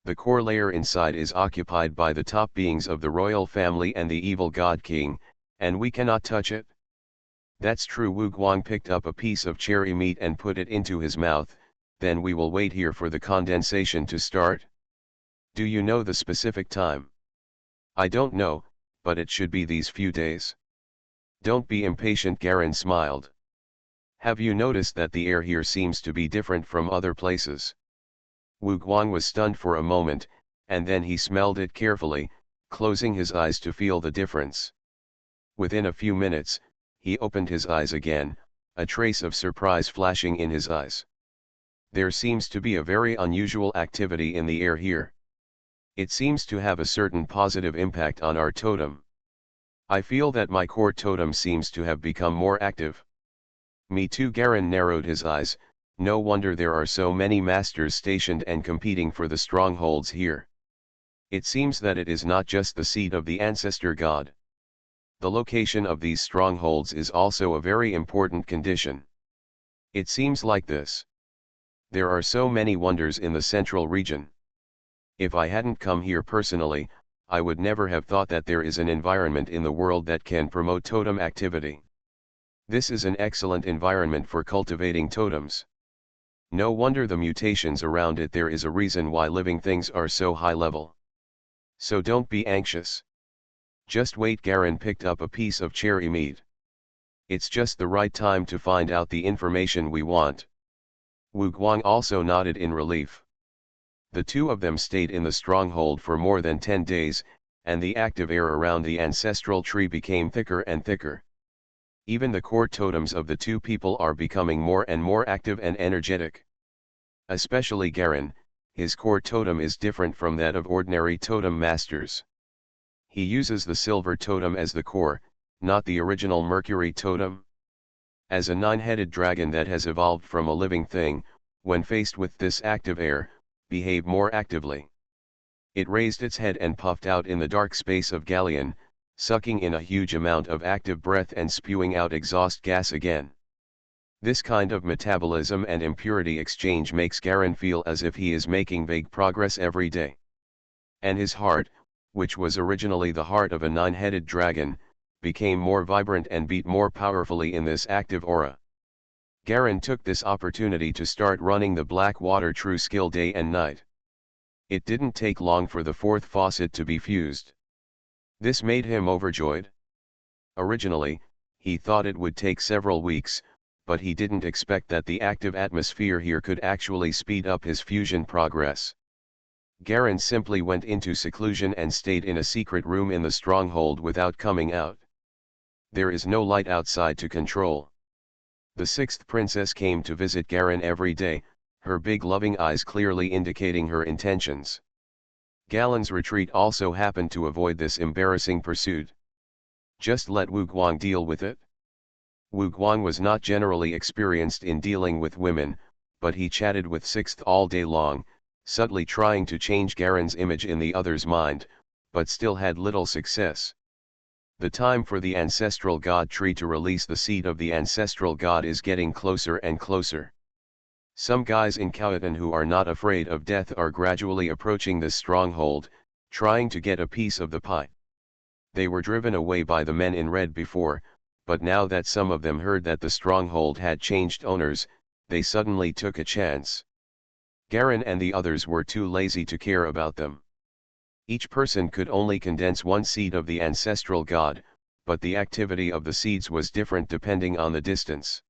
The core layer inside is occupied by the top beings of the royal family and the evil god king, and we cannot touch it. That's true. Wu Guang picked up a piece of cherry meat and put it into his mouth. Then we will wait here for the condensation to start. Do you know the specific time? I don't know, but it should be these few days. Don't be impatient, Garen smiled. Have you noticed that the air here seems to be different from other places? Wu Guang was stunned for a moment, and then he smelled it carefully, closing his eyes to feel the difference. Within a few minutes, he opened his eyes again, a trace of surprise flashing in his eyes. There seems to be a very unusual activity in the air here. It seems to have a certain positive impact on our totem. I feel that my core totem seems to have become more active. Me too. Garen narrowed his eyes. No wonder there are so many masters stationed and competing for the strongholds here. It seems that it is not just the seat of the ancestor god. The location of these strongholds is also a very important condition. It seems like this. There are so many wonders in the central region. If I hadn't come here personally, I would never have thought that there is an environment in the world that can promote totem activity. This is an excellent environment for cultivating totems. No wonder the mutations around it. There is a reason why living things are so high level. So don't be anxious. Just wait. Garen picked up a piece of cherry meat. It's just the right time to find out the information we want. Wu Guang also nodded in relief. The two of them stayed in the stronghold for more than 10 days, and the active air around the ancestral tree became thicker and thicker. Even the core totems of the two people are becoming more and more active and energetic. Especially Garen, his core totem is different from that of ordinary totem masters. He uses the silver totem as the core, not the original Mercury totem. As a 9-headed dragon that has evolved from a living thing, when faced with this active air, behaved more actively. It raised its head and puffed out in the dark space of Galleon, sucking in a huge amount of active breath and spewing out exhaust gas again. This kind of metabolism and impurity exchange makes Garen feel as if he is making vague progress every day. And his heart, which was originally the heart of a 9-headed dragon, became more vibrant and beat more powerfully in this active aura. Garen took this opportunity to start running the Blackwater True skill day and night. It didn't take long for the 4th faucet to be fused. This made him overjoyed. Originally, he thought it would take several weeks, but he didn't expect that the active atmosphere here could actually speed up his fusion progress. Garen simply went into seclusion and stayed in a secret room in the stronghold without coming out. There is no light outside to control. The 6th princess came to visit Garen every day, her big loving eyes clearly indicating her intentions. Galen's retreat also happened to avoid this embarrassing pursuit. Just let Wu Guang deal with it. Wu Guang was not generally experienced in dealing with women, but he chatted with 6th all day long, subtly trying to change Garen's image in the other's mind, but still had little success. The time for the ancestral god tree to release the seed of the ancestral god is getting closer and closer. Some guys in Khautan who are not afraid of death are gradually approaching this stronghold, trying to get a piece of the pie. They were driven away by the men in red before, but now that some of them heard that the stronghold had changed owners, they suddenly took a chance. Garen and the others were too lazy to care about them. Each person could only condense one seed of the ancestral god, but the activity of the seeds was different depending on the distance.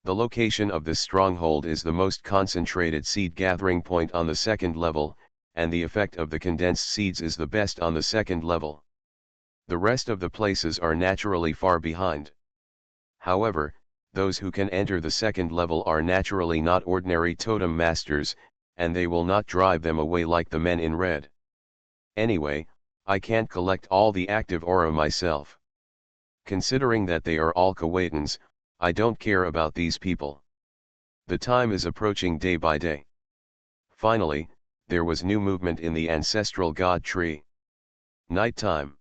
The location of this stronghold is the most concentrated seed gathering point on the 2nd level, and the effect of the condensed seeds is the best on the 2nd level. The rest of the places are naturally far behind. However, those who can enter the 2nd level are naturally not ordinary totem masters, and they will not drive them away like the men in red. Anyway, I can't collect all the active aura myself. Considering that they are all Kuwaitans, I don't care about these people. The time is approaching day by day. Finally, there was new movement in the ancestral god tree. Night time.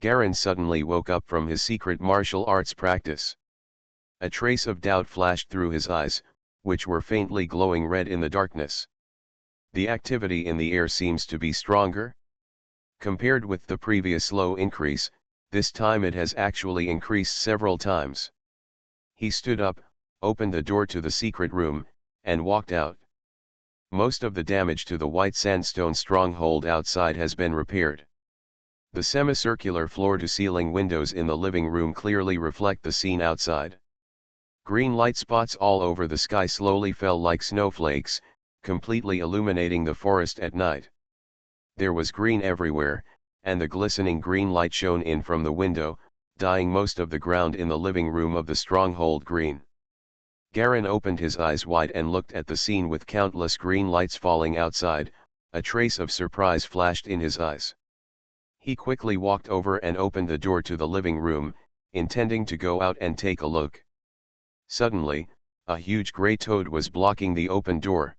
Garen suddenly woke up from his secret martial arts practice. A trace of doubt flashed through his eyes, which were faintly glowing red in the darkness. The activity in the air seems to be stronger. Compared with the previous slow increase, this time it has actually increased several times. He stood up, opened the door to the secret room, and walked out. Most of the damage to the white sandstone stronghold outside has been repaired. The semicircular floor-to-ceiling windows in the living room clearly reflect the scene outside. Green light spots all over the sky slowly fell like snowflakes, completely illuminating the forest at night. There was green everywhere, and the glistening green light shone in from the window, dyeing most of the ground in the living room of the stronghold green. Garen opened his eyes wide and looked at the scene with countless green lights falling outside. A trace of surprise flashed in his eyes. He quickly walked over and opened the door to the living room, intending to go out and take a look. Suddenly, a huge grey toad was blocking the open door.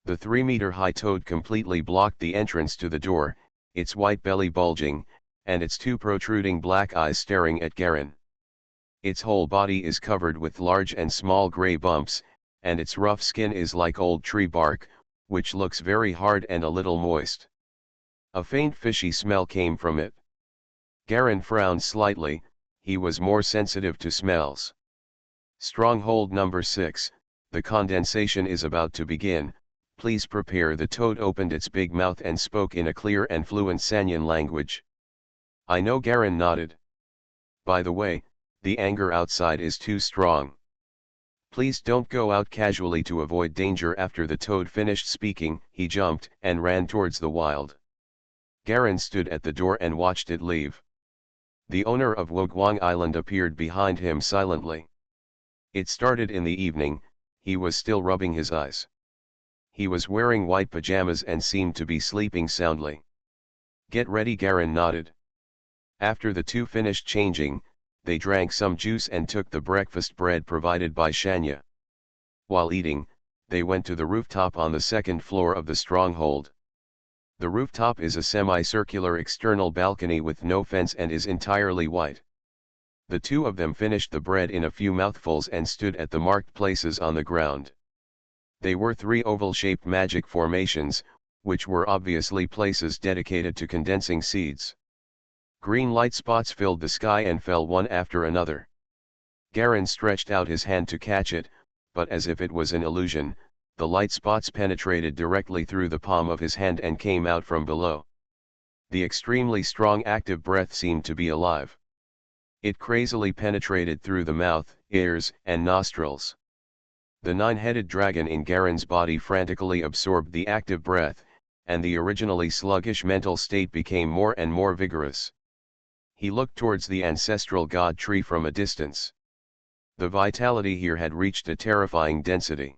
The 3-meter-high toad completely blocked the entrance to the door, its white belly bulging, and its two protruding black eyes staring at Garen. Its whole body is covered with large and small grey bumps, and its rough skin is like old tree bark, which looks very hard and a little moist. A faint fishy smell came from it. Garen frowned slightly, he was more sensitive to smells. Stronghold number 6, the condensation is about to begin, please prepare. The toad opened its big mouth and spoke in a clear and fluent Sanyan language. I know. Garen nodded. By the way, the anger outside is too strong. Please don't go out casually to avoid danger. After the toad finished speaking, he jumped and ran towards the wild. Garen stood at the door and watched it leave. The owner of Woguang Island appeared behind him silently. It started in the evening, he was still rubbing his eyes. He was wearing white pajamas and seemed to be sleeping soundly. Get ready. Garen nodded. After the two finished changing, they drank some juice and took the breakfast bread provided by Shanya. While eating, they went to the rooftop on the second floor of the stronghold. The rooftop is a semicircular external balcony with no fence and is entirely white. The two of them finished the bread in a few mouthfuls and stood at the marked places on the ground. They were 3 oval-shaped magic formations, which were obviously places dedicated to condensing seeds. Green light spots filled the sky and fell one after another. Garen stretched out his hand to catch it, but as if it was an illusion, the light spots penetrated directly through the palm of his hand and came out from below. The extremely strong active breath seemed to be alive. It crazily penetrated through the mouth, ears, and nostrils. The 9-headed dragon in Garen's body frantically absorbed the active breath, and the originally sluggish mental state became more and more vigorous. He looked towards the ancestral god tree from a distance. The vitality here had reached a terrifying density.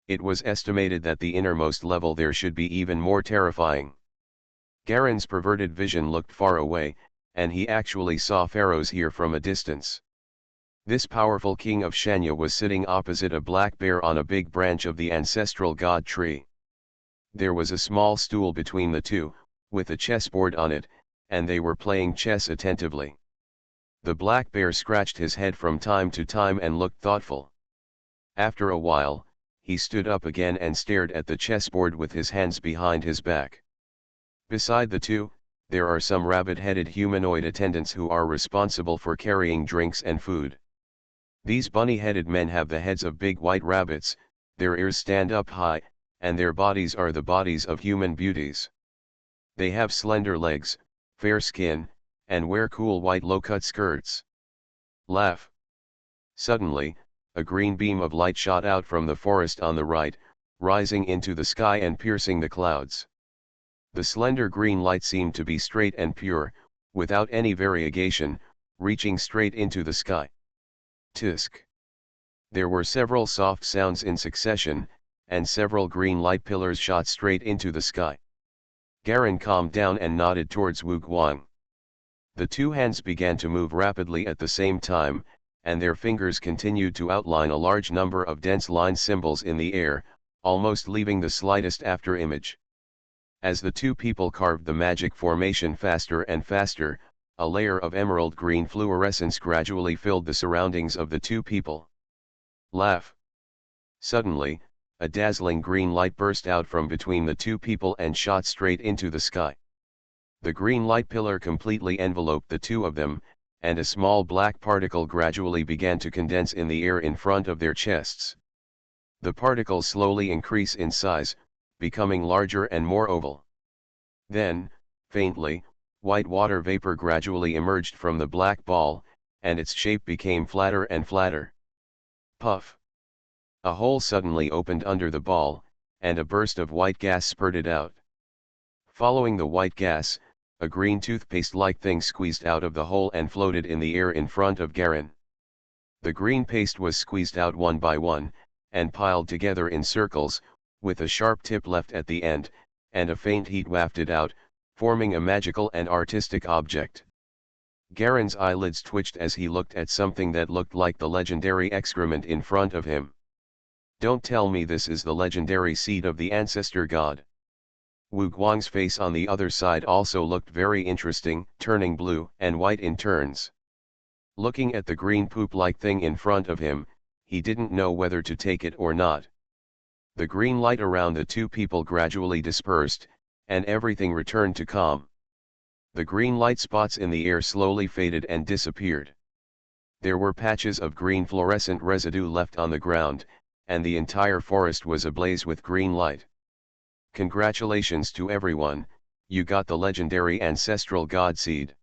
It was estimated that the innermost level there should be even more terrifying. Garen's perverted vision looked far away, and he actually saw pharaohs here from a distance. This powerful king of Shanya was sitting opposite a black bear on a big branch of the ancestral god tree. There was a small stool between the two, with a chessboard on it, and they were playing chess attentively. The black bear scratched his head from time to time and looked thoughtful. After a while, he stood up again and stared at the chessboard with his hands behind his back. Beside the two, there are some rabbit-headed humanoid attendants who are responsible for carrying drinks and food. These bunny-headed men have the heads of big white rabbits, their ears stand up high, and their bodies are the bodies of human beauties. They have slender legs, fair skin, and wear cool white low-cut skirts. Laugh. Suddenly, a green beam of light shot out from the forest on the right, rising into the sky and piercing the clouds. The slender green light seemed to be straight and pure, without any variegation, reaching straight into the sky. Tisk. There were several soft sounds in succession, and several green light pillars shot straight into the sky. Garen calmed down and nodded towards Wu Guang. The two hands began to move rapidly at the same time, and their fingers continued to outline a large number of dense line symbols in the air, almost leaving the slightest after image. As the two people carved the magic formation faster and faster, a layer of emerald green fluorescence gradually filled the surroundings of the two people. Laugh. Suddenly, a dazzling green light burst out from between the two people and shot straight into the sky. The green light pillar completely enveloped the two of them, and a small black particle gradually began to condense in the air in front of their chests. The particles slowly increase in size, becoming larger and more oval. Then, faintly, white water vapor gradually emerged from the black ball, and its shape became flatter and flatter. Puff! A hole suddenly opened under the ball, and a burst of white gas spurted out. Following the white gas, a green toothpaste-like thing squeezed out of the hole and floated in the air in front of Garen. The green paste was squeezed out one by one, and piled together in circles, with a sharp tip left at the end, and a faint heat wafted out, forming a magical and artistic object. Garen's eyelids twitched as he looked at something that looked like the legendary excrement in front of him. Don't tell me this is the legendary seed of the ancestor god. Wu Guang's face on the other side also looked very interesting, turning blue and white in turns. Looking at the green poop-like thing in front of him, he didn't know whether to take it or not. The green light around the two people gradually dispersed, and everything returned to calm. The green light spots in the air slowly faded and disappeared. There were patches of green fluorescent residue left on the ground, and the entire forest was ablaze with green light. Congratulations to everyone, you got the legendary ancestral god seed.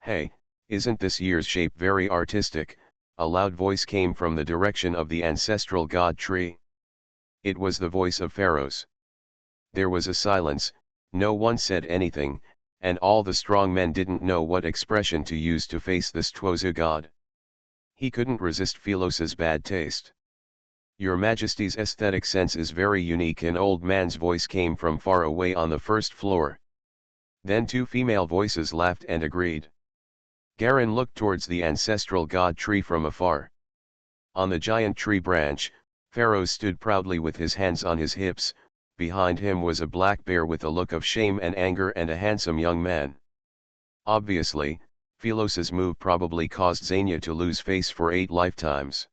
Hey, isn't this year's shape very artistic? A loud voice came from the direction of the ancestral god tree. It was the voice of Pharaohs. There was a silence, no one said anything, and all the strong men didn't know what expression to use to face this Twoza god. He couldn't resist Philos's bad taste. Your Majesty's aesthetic sense is very unique. An old man's voice came from far away on the first floor. Then two female voices laughed and agreed. Garen looked towards the ancestral god tree from afar. On the giant tree branch, Pharaoh stood proudly with his hands on his hips. Behind him was a black bear with a look of shame and anger and a handsome young man. Obviously, Philos's move probably caused Xenia to lose face for 8 lifetimes.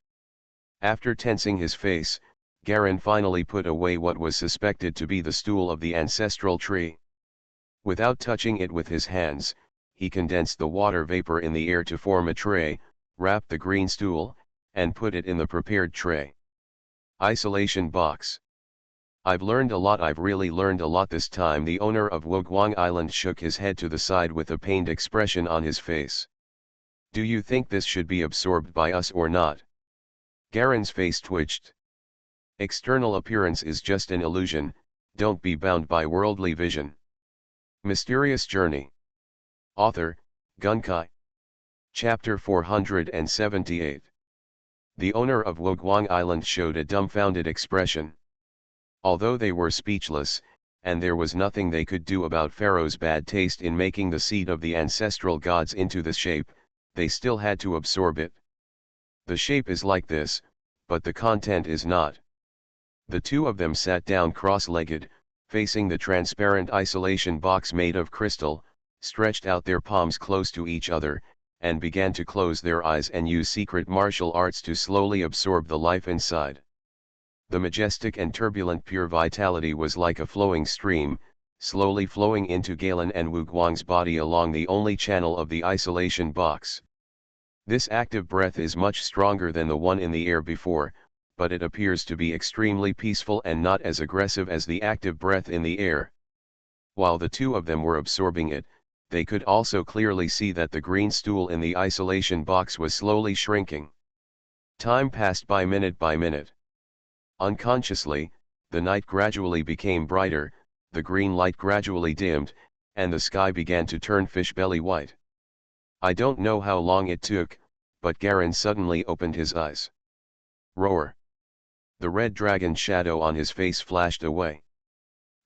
After tensing his face, Garen finally put away what was suspected to be the stool of the ancestral tree. Without touching it with his hands, he condensed the water vapor in the air to form a tray, wrapped the green stool, and put it in the prepared tray. Isolation box. I've learned a lot. I've really learned a lot this time. The owner of Woguang Island shook his head to the side with a pained expression on his face. Do you think this should be absorbed by us or not? Garen's face twitched. External appearance is just an illusion, don't be bound by worldly vision. Mysterious Journey. Author, Gunkai. Chapter 478. The owner of Woguang Island showed a dumbfounded expression. Although they were speechless, and there was nothing they could do about Pharaoh's bad taste in making the seed of the ancestral gods into the shape, they still had to absorb it. The shape is like this, but the content is not. The two of them sat down cross-legged, facing the transparent isolation box made of crystal, stretched out their palms close to each other, and began to close their eyes and use secret martial arts to slowly absorb the life inside. The majestic and turbulent pure vitality was like a flowing stream, slowly flowing into Galen and Woguang's body along the only channel of the isolation box. This active breath is much stronger than the one in the air before, but it appears to be extremely peaceful and not as aggressive as the active breath in the air. While the two of them were absorbing it, they could also clearly see that the green stool in the isolation box was slowly shrinking. Time passed by minute. Unconsciously, the night gradually became brighter, the green light gradually dimmed, and the sky began to turn fish-belly white. I don't know how long it took, but Garen suddenly opened his eyes. Roar! The red dragon shadow on his face flashed away.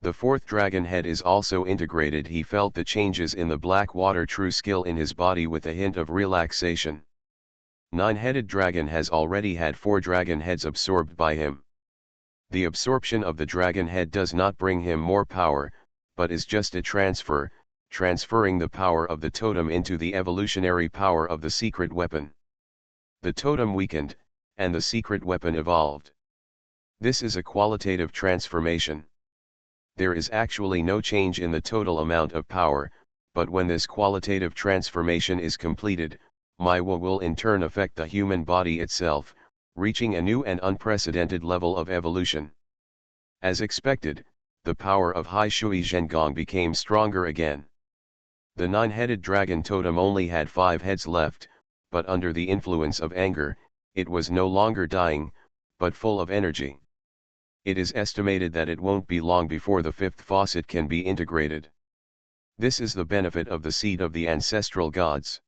The fourth dragon head is also integrated. He felt the changes in the black water true skill in his body with a hint of relaxation. Nine-headed dragon has already had 4 dragon heads absorbed by him. The absorption of the dragon head does not bring him more power, but is just a transfer, transferring the power of the totem into the evolutionary power of the secret weapon. The totem weakened, and the secret weapon evolved. This is a qualitative transformation. There is actually no change in the total amount of power, but when this qualitative transformation is completed, my will in turn affect the human body itself, reaching a new and unprecedented level of evolution. As expected, the power of Hai Shui Zhengong became stronger again. The 9-headed dragon totem only had 5 heads left, but under the influence of anger, it was no longer dying, but full of energy. It is estimated that it won't be long before the 5th faucet can be integrated. This is the benefit of the seed of the ancestral gods.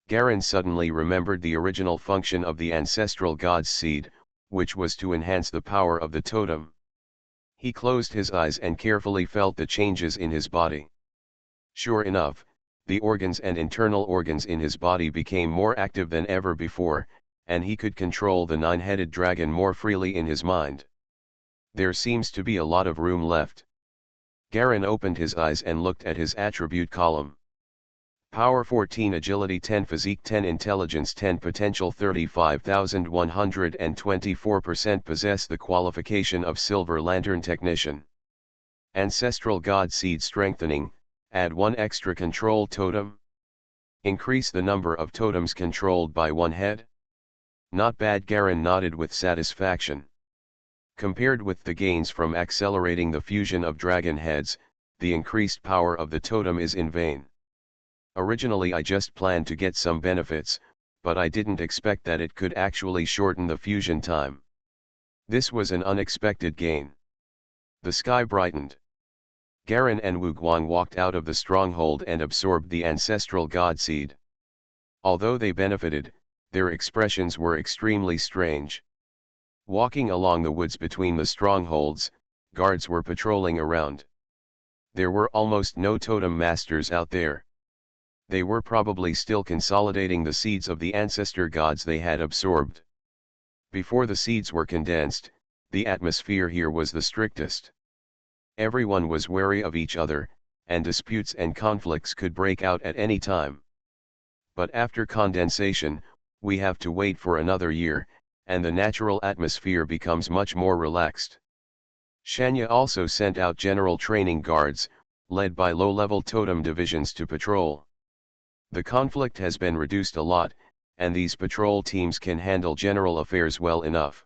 Garen suddenly remembered the original function of the ancestral god's seed, which was to enhance the power of the totem. He closed his eyes and carefully felt the changes in his body. Sure enough, the organs and internal organs in his body became more active than ever before, and he could control the 9-headed dragon more freely in his mind. There seems to be a lot of room left. Garen opened his eyes and looked at his attribute column. Power 14, Agility 10, Physique 10, Intelligence 10, Potential 35,124%. Possess the qualification of Silver Lantern Technician. Ancestral God Seed Strengthening, add 1 extra control totem. Increase the number of totems controlled by 1 head. Not bad. Garen nodded with satisfaction. Compared with the gains from accelerating the fusion of dragon heads, the increased power of the totem is in vain. Originally I just planned to get some benefits, but I didn't expect that it could actually shorten the fusion time. This was an unexpected gain. The sky brightened. Garen and Wu Guang walked out of the stronghold and absorbed the ancestral god seed. Although they benefited, their expressions were extremely strange. Walking along the woods between the strongholds, guards were patrolling around. There were almost no totem masters out there. They were probably still consolidating the seeds of the ancestor gods they had absorbed. Before the seeds were condensed, the atmosphere here was the strictest. Everyone was wary of each other, and disputes and conflicts could break out at any time. But after condensation, we have to wait for another year, and the natural atmosphere becomes much more relaxed. Shanya also sent out general training guards, led by low-level totem divisions to patrol. The conflict has been reduced a lot, and these patrol teams can handle general affairs well enough.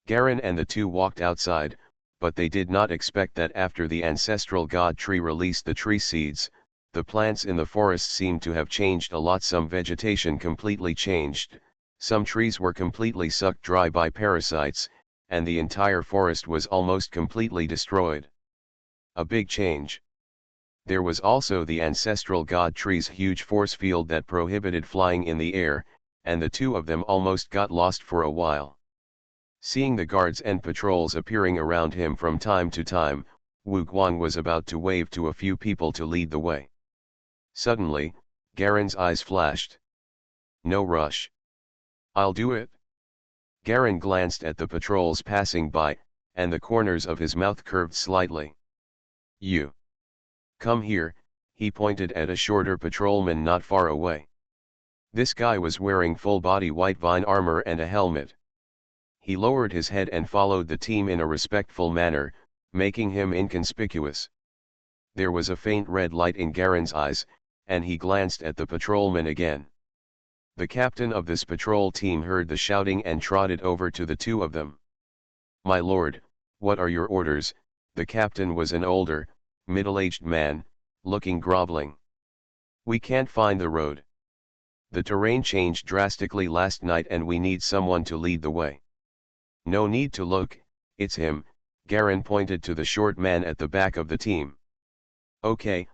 Garen and the two walked outside, but they did not expect that after the ancestral god tree released the tree seeds, the plants in the forest seemed to have changed a lot. Some vegetation completely changed, some trees were completely sucked dry by parasites, and the entire forest was almost completely destroyed. A big change. There was also the ancestral god tree's huge force field that prohibited flying in the air, and the two of them almost got lost for a while. Seeing the guards and patrols appearing around him from time to time, Wu Guang was about to wave to a few people to lead the way. Suddenly, Garen's eyes flashed. No rush. I'll do it. Garen glanced at the patrols passing by, and the corners of his mouth curved slightly. You. Come here, he pointed at a shorter patrolman not far away. This guy was wearing full-body white vine armor and a helmet. He lowered his head and followed the team in a respectful manner, making him inconspicuous. There was a faint red light in Garen's eyes, and he glanced at the patrolman again. The captain of this patrol team heard the shouting and trotted over to the two of them. My lord, what are your orders? The captain was an older, middle-aged man, looking groveling. We can't find the road. The terrain changed drastically last night and we need someone to lead the way. No need to look, it's him, Garen pointed to the short man at the back of the team. Okay,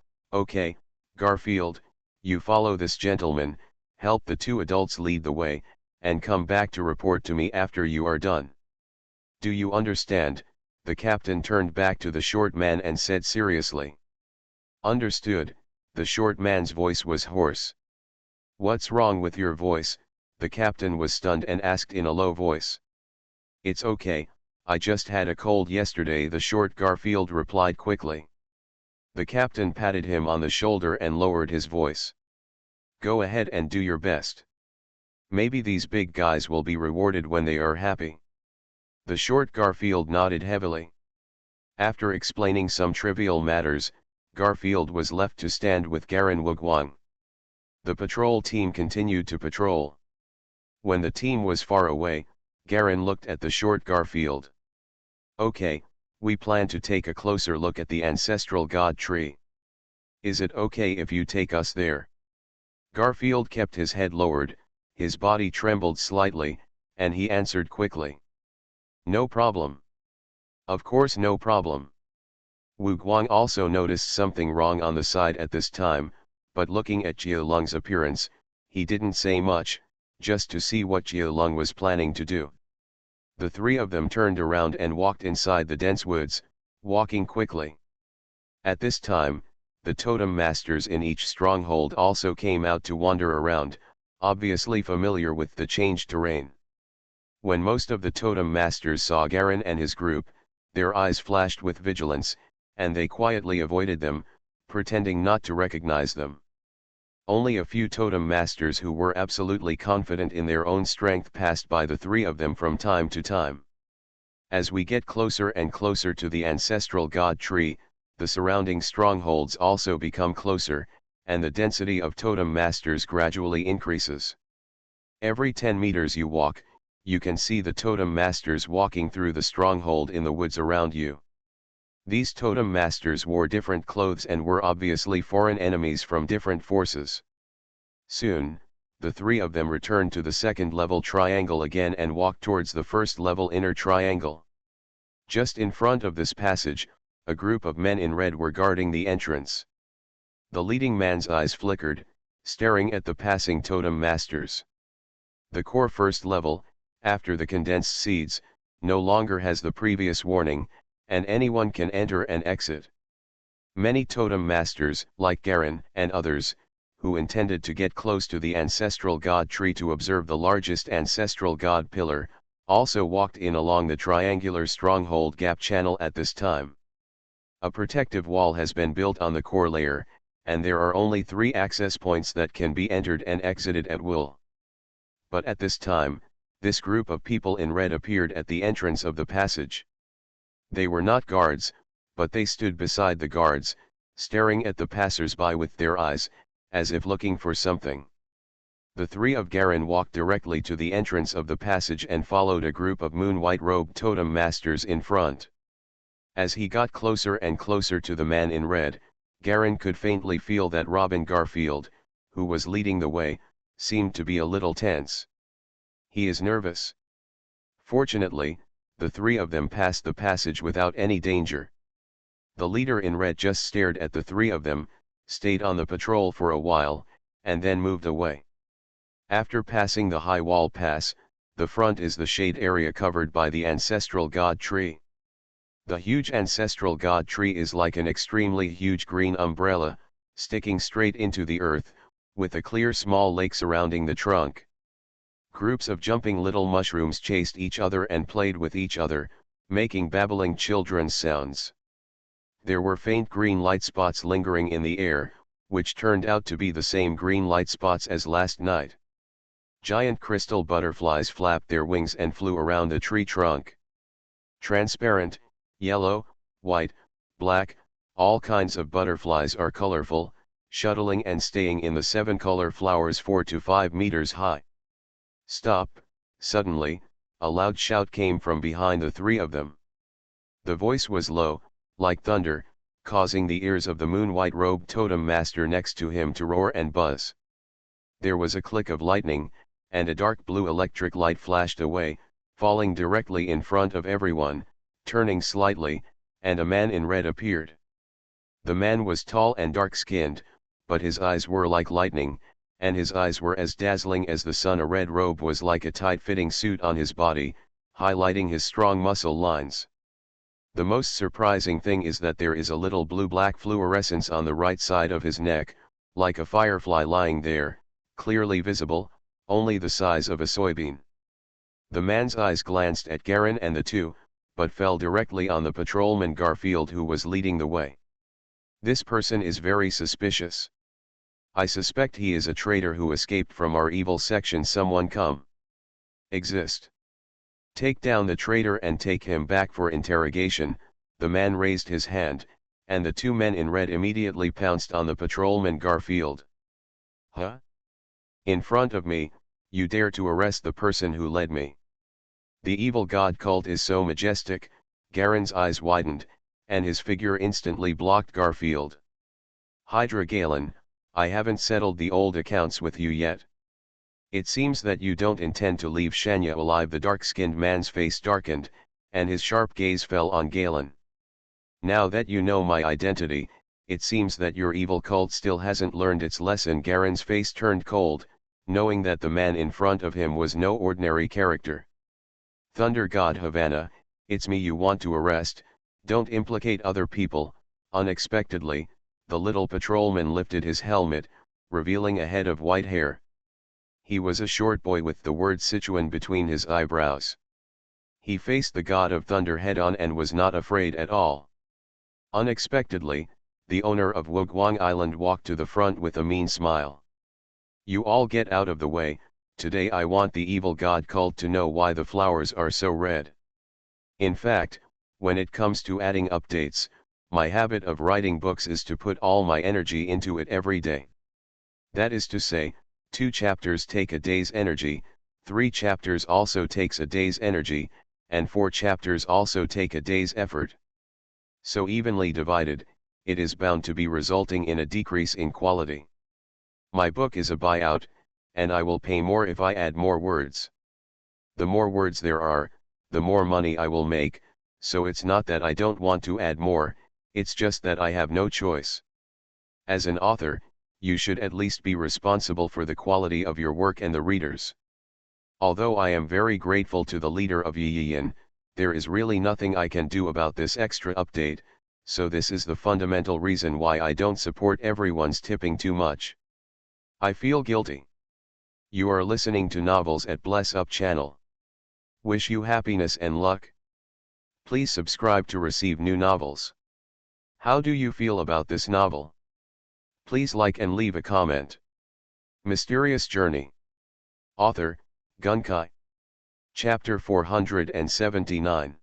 Garfield, you follow this gentleman, help the two adults lead the way, and come back to report to me after you are done. Do you understand? The captain turned back to the short man and said seriously. Understood. The short man's voice was hoarse. What's wrong with your voice? The captain was stunned and asked in a low voice. It's okay, I just had a cold yesterday, the short Garfield replied quickly. The captain patted him on the shoulder and lowered his voice. Go ahead and do your best. Maybe these big guys will be rewarded when they are happy. The short Garfield nodded heavily. After explaining some trivial matters, Garfield was left to stand with Garen Wugwang. The patrol team continued to patrol. When the team was far away, Garen looked at the short Garfield. Okay, we plan to take a closer look at the ancestral god tree. Is it okay if you take us there? Garfield kept his head lowered, his body trembled slightly, and he answered quickly. No problem. Of course, no problem. Wu Guang also noticed something wrong on the side at this time, but looking at Jia Lung's appearance, he didn't say much, just to see what Jia Lung was planning to do. The three of them turned around and walked inside the dense woods, walking quickly. At this time, the totem masters in each stronghold also came out to wander around, obviously familiar with the changed terrain. When most of the totem masters saw Garen and his group, their eyes flashed with vigilance, and they quietly avoided them, pretending not to recognize them. Only a few totem masters who were absolutely confident in their own strength passed by the three of them from time to time. As we get closer and closer to the ancestral god tree, the surrounding strongholds also become closer, and the density of totem masters gradually increases. Every 10 meters you walk, you can see the totem masters walking through the stronghold in the woods around you. These totem masters wore different clothes and were obviously foreign enemies from different forces. Soon, the three of them returned to the second-level triangle again and walked towards the first-level inner triangle. Just in front of this passage, a group of men in red were guarding the entrance. The leading man's eyes flickered, staring at the passing totem masters. The core first level, after the condensed seeds, no longer has the previous warning, and anyone can enter and exit. Many totem masters, like Garen and others, who intended to get close to the ancestral god tree to observe the largest ancestral god pillar, also walked in along the triangular stronghold gap channel at this time. A protective wall has been built on the core layer, and there are only 3 access points that can be entered and exited at will. But at this time, this group of people in red appeared at the entrance of the passage. They were not guards, but they stood beside the guards, staring at the passers-by with their eyes, as if looking for something. The three of Garen walked directly to the entrance of the passage and followed a group of moon-white-robed totem masters in front. As he got closer and closer to the man in red, Garen could faintly feel that Robin Garfield, who was leading the way, seemed to be a little tense. He is nervous. Fortunately, the three of them passed the passage without any danger. The leader in red just stared at the three of them, stayed on the patrol for a while, and then moved away. After passing the high wall pass, the front is the shade area covered by the ancestral god tree. The huge ancestral god tree is like an extremely huge green umbrella, sticking straight into the earth, with a clear small lake surrounding the trunk. Groups of jumping little mushrooms chased each other and played with each other, making babbling children's sounds. There were faint green light spots lingering in the air, which turned out to be the same green light spots as last night. Giant crystal butterflies flapped their wings and flew around the tree trunk. Transparent, yellow, white, black, all kinds of butterflies are colorful, shuttling and staying in the 7-color flowers 4 to 5 meters high. Stop! Suddenly, a loud shout came from behind the three of them. The voice was low, like thunder, causing the ears of the moon-white-robed totem master next to him to roar and buzz. There was a click of lightning, and a dark blue electric light flashed away, falling directly in front of everyone, turning slightly, and a man in red appeared. The man was tall and dark-skinned, but his eyes were like lightning, and his eyes were as dazzling as the sun. A red robe was like a tight-fitting suit on his body, highlighting his strong muscle lines. The most surprising thing is that there is a little blue-black fluorescence on the right side of his neck, like a firefly lying there, clearly visible, only the size of a soybean. The man's eyes glanced at Garen and the two, but fell directly on the patrolman Garfield who was leading the way. This person is very suspicious. I suspect he is a traitor who escaped from our evil section. Someone come. Exist. Take down the traitor and take him back for interrogation. The man raised his hand, and the two men in red immediately pounced on the patrolman Garfield. Huh? In front of me, you dare to arrest the person who led me. The evil god cult is so majestic. Garen's eyes widened, and his figure instantly blocked Garfield. Hydra Galen, I haven't settled the old accounts with you yet. It seems that you don't intend to leave Shania alive. The dark-skinned man's face darkened, and his sharp gaze fell on Galen. Now that you know my identity, it seems that your evil cult still hasn't learned its lesson. Garen's face turned cold, knowing that the man in front of him was no ordinary character. Thunder God Havana, it's me you want to arrest. Don't implicate other people. Unexpectedly, the little patrolman lifted his helmet, revealing a head of white hair. He was a short boy with the word Sichuan between his eyebrows. He faced the god of thunder head-on and was not afraid at all. Unexpectedly, the owner of Wugwang Island walked to the front with a mean smile. You all get out of the way. Today I want the evil god cult to know why the flowers are so red. In fact, when it comes to adding updates, my habit of writing books is to put all my energy into it every day. That is to say, 2 chapters take a day's energy, 3 chapters also takes a day's energy, and 4 chapters also take a day's effort. So evenly divided, it is bound to be resulting in a decrease in quality. My book is a buyout, and I will pay more if I add more words. The more words there are, the more money I will make, so it's not that I don't want to add more, it's just that I have no choice. As an author, you should at least be responsible for the quality of your work and the readers. Although I am very grateful to the leader of Yiyin, there is really nothing I can do about this extra update, so this is the fundamental reason why I don't support everyone's tipping too much. I feel guilty. You are listening to Novels at Bless Up channel. Wish you happiness and luck. Please subscribe to receive new novels. How do you feel about this novel? Please like and leave a comment. Mysterious Journey. Author, Gunkai. Chapter 479.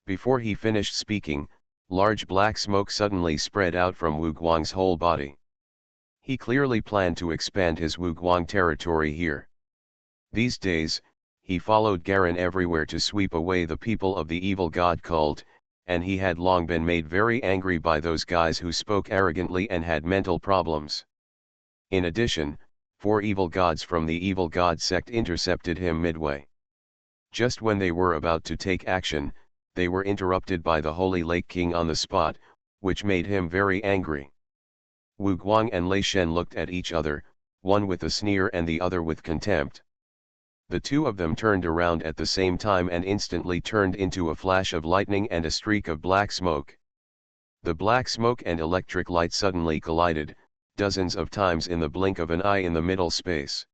Before he finished speaking, large black smoke suddenly spread out from Wugwang's whole body. He clearly planned to expand his Wugwang territory here. These days, he followed Garen everywhere to sweep away the people of the evil god cult, and he had long been made very angry by those guys who spoke arrogantly and had mental problems. In addition, 4 evil gods from the evil god sect intercepted him midway. Just when they were about to take action, they were interrupted by the Holy Lake King on the spot, which made him very angry. Wugwang and Lei Shen looked at each other, one with a sneer and the other with contempt. The two of them turned around at the same time and instantly turned into a flash of lightning and a streak of black smoke. The black smoke and electric light suddenly collided, dozens of times in the blink of an eye in the middle space.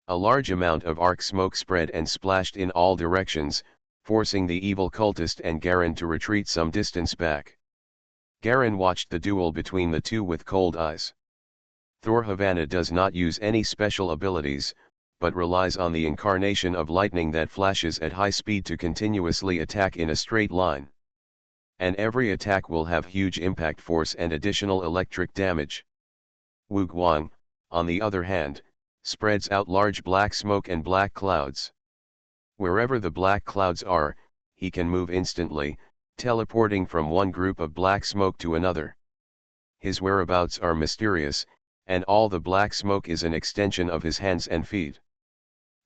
A large amount of arc smoke spread and splashed in all directions, forcing the evil cultist and Garen to retreat some distance back. Garen watched the duel between the two with cold eyes. Thor Havana does not use any special abilities, but relies on the incarnation of lightning that flashes at high speed to continuously attack in a straight line. And every attack will have huge impact force and additional electric damage. Wugwang, on the other hand, spreads out large black smoke and black clouds. Wherever the black clouds are, he can move instantly, teleporting from one group of black smoke to another. His whereabouts are mysterious, and all the black smoke is an extension of his hands and feet.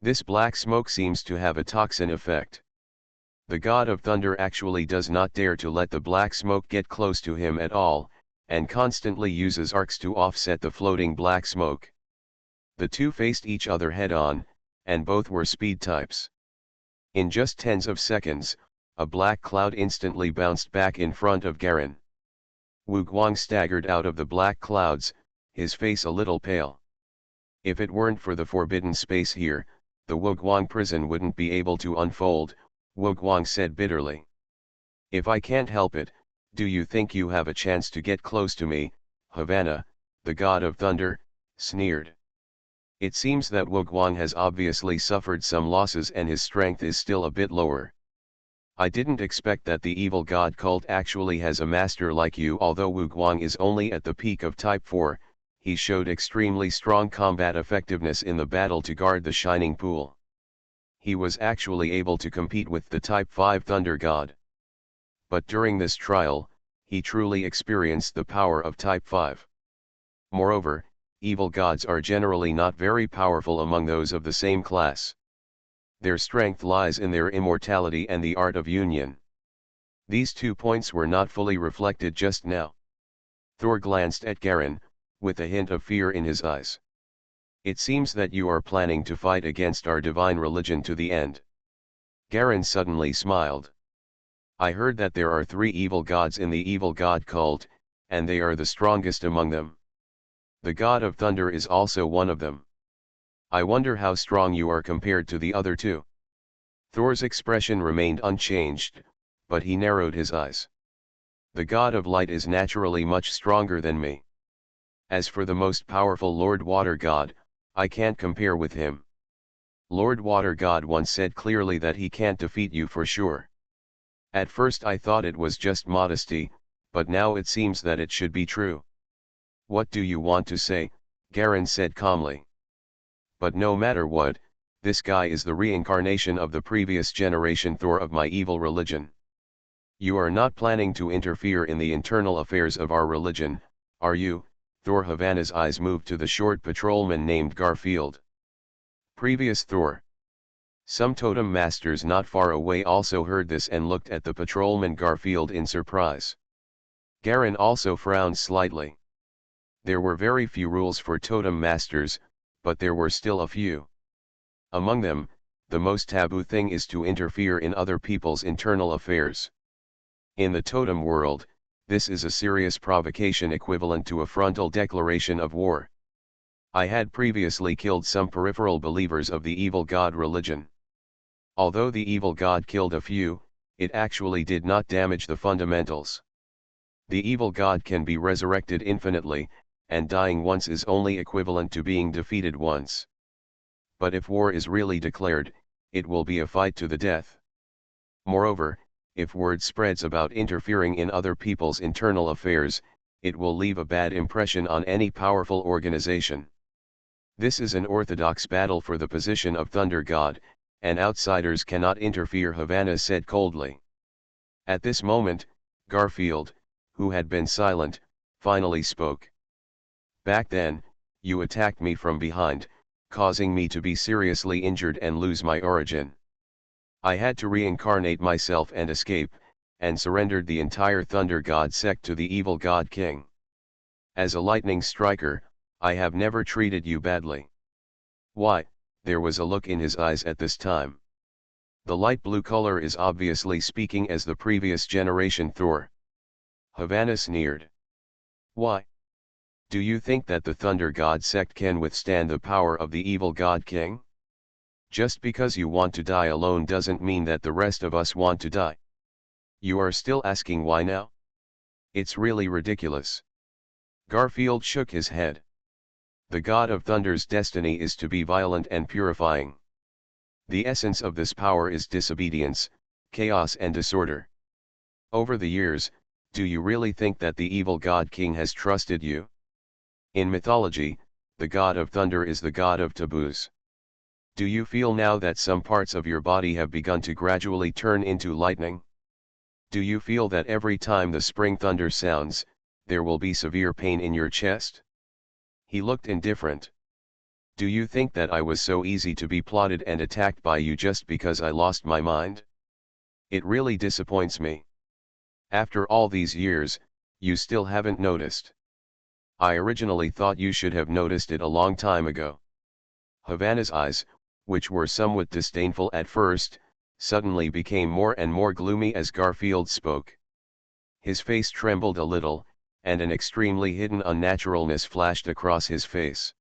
This black smoke seems to have a toxin effect. The god of thunder actually does not dare to let the black smoke get close to him at all, and constantly uses arcs to offset the floating black smoke. The two faced each other head-on, and both were speed types. In just tens of seconds, A black cloud instantly bounced back in front of Garen. Wu Guang staggered out of the black clouds, his face a little pale. If it weren't for the forbidden space here, the Wu Guang prison wouldn't be able to unfold, Wu Guang said bitterly. If I can't help it, do you think you have a chance to get close to me, Havana, the god of thunder, sneered. It seems that Wu Guang has obviously suffered some losses and his strength is still a bit lower. I didn't expect that the evil god cult actually has a master like you. Although Wu Guang is only at the peak of Type 4, he showed extremely strong combat effectiveness in the battle to guard the Shining Pool. He was actually able to compete with the Type 5 Thunder God. But during this trial, he truly experienced the power of Type 5. Moreover, evil gods are generally not very powerful among those of the same class. Their strength lies in their immortality and the art of union. These 2 points were not fully reflected just now. Thor glanced at Garen, with a hint of fear in his eyes. It seems that you are planning to fight against our divine religion to the end. Garen suddenly smiled. I heard that there are 3 evil gods in the evil god cult, and they are the strongest among them. The god of thunder is also one of them. I wonder how strong you are compared to the other 2. Thor's expression remained unchanged, but he narrowed his eyes. The god of light is naturally much stronger than me. As for the most powerful Lord Water God, I can't compare with him. Lord Water God once said clearly that he can't defeat you for sure. At first I thought it was just modesty, but now it seems that it should be true. What do you want to say? Garen said calmly. But no matter what, this guy is the reincarnation of the previous generation Thor of my evil religion. You are not planning to interfere in the internal affairs of our religion, are you? Thor. Havana's eyes moved to the short patrolman named Garfield. Previous Thor. Some totem masters not far away also heard this and looked at the patrolman Garfield in surprise. Garen also frowned slightly. There were very few rules for totem masters, but there were still a few. Among them, the most taboo thing is to interfere in other people's internal affairs. In the totem world, this is a serious provocation equivalent to a frontal declaration of war. I had previously killed some peripheral believers of the evil god religion. Although the evil god killed a few, it actually did not damage the fundamentals. The evil god can be resurrected infinitely, and dying once is only equivalent to being defeated once. But if war is really declared, it will be a fight to the death. Moreover, if word spreads about interfering in other people's internal affairs, it will leave a bad impression on any powerful organization. This is an orthodox battle for the position of Thunder God, and outsiders cannot interfere, Havana said coldly. At this moment, Garfield, who had been silent, finally spoke. Back then, you attacked me from behind, causing me to be seriously injured and lose my origin. I had to reincarnate myself and escape, and surrendered the entire Thunder God sect to the evil God King. As a lightning striker, I have never treated you badly. Why? There was a look in his eyes at this time. The light blue color is obviously speaking as the previous generation Thor. Havana sneered. Why? Do you think that the Thunder God sect can withstand the power of the evil God King? Just because you want to die alone doesn't mean that the rest of us want to die. You are still asking why now? It's really ridiculous. Garfield shook his head. The God of Thunder's destiny is to be violent and purifying. The essence of this power is disobedience, chaos and disorder. Over the years, do you really think that the evil God King has trusted you? In mythology, the God of Thunder is the God of taboos. Do you feel now that some parts of your body have begun to gradually turn into lightning? Do you feel that every time the spring thunder sounds, there will be severe pain in your chest? He looked indifferent. Do you think that I was so easy to be plotted and attacked by you just because I lost my mind? It really disappoints me. After all these years, you still haven't noticed. I originally thought you should have noticed it a long time ago. Havana's eyes, which were somewhat disdainful at first, suddenly became more and more gloomy as Garfield spoke. His face trembled a little, and an extremely hidden unnaturalness flashed across his face.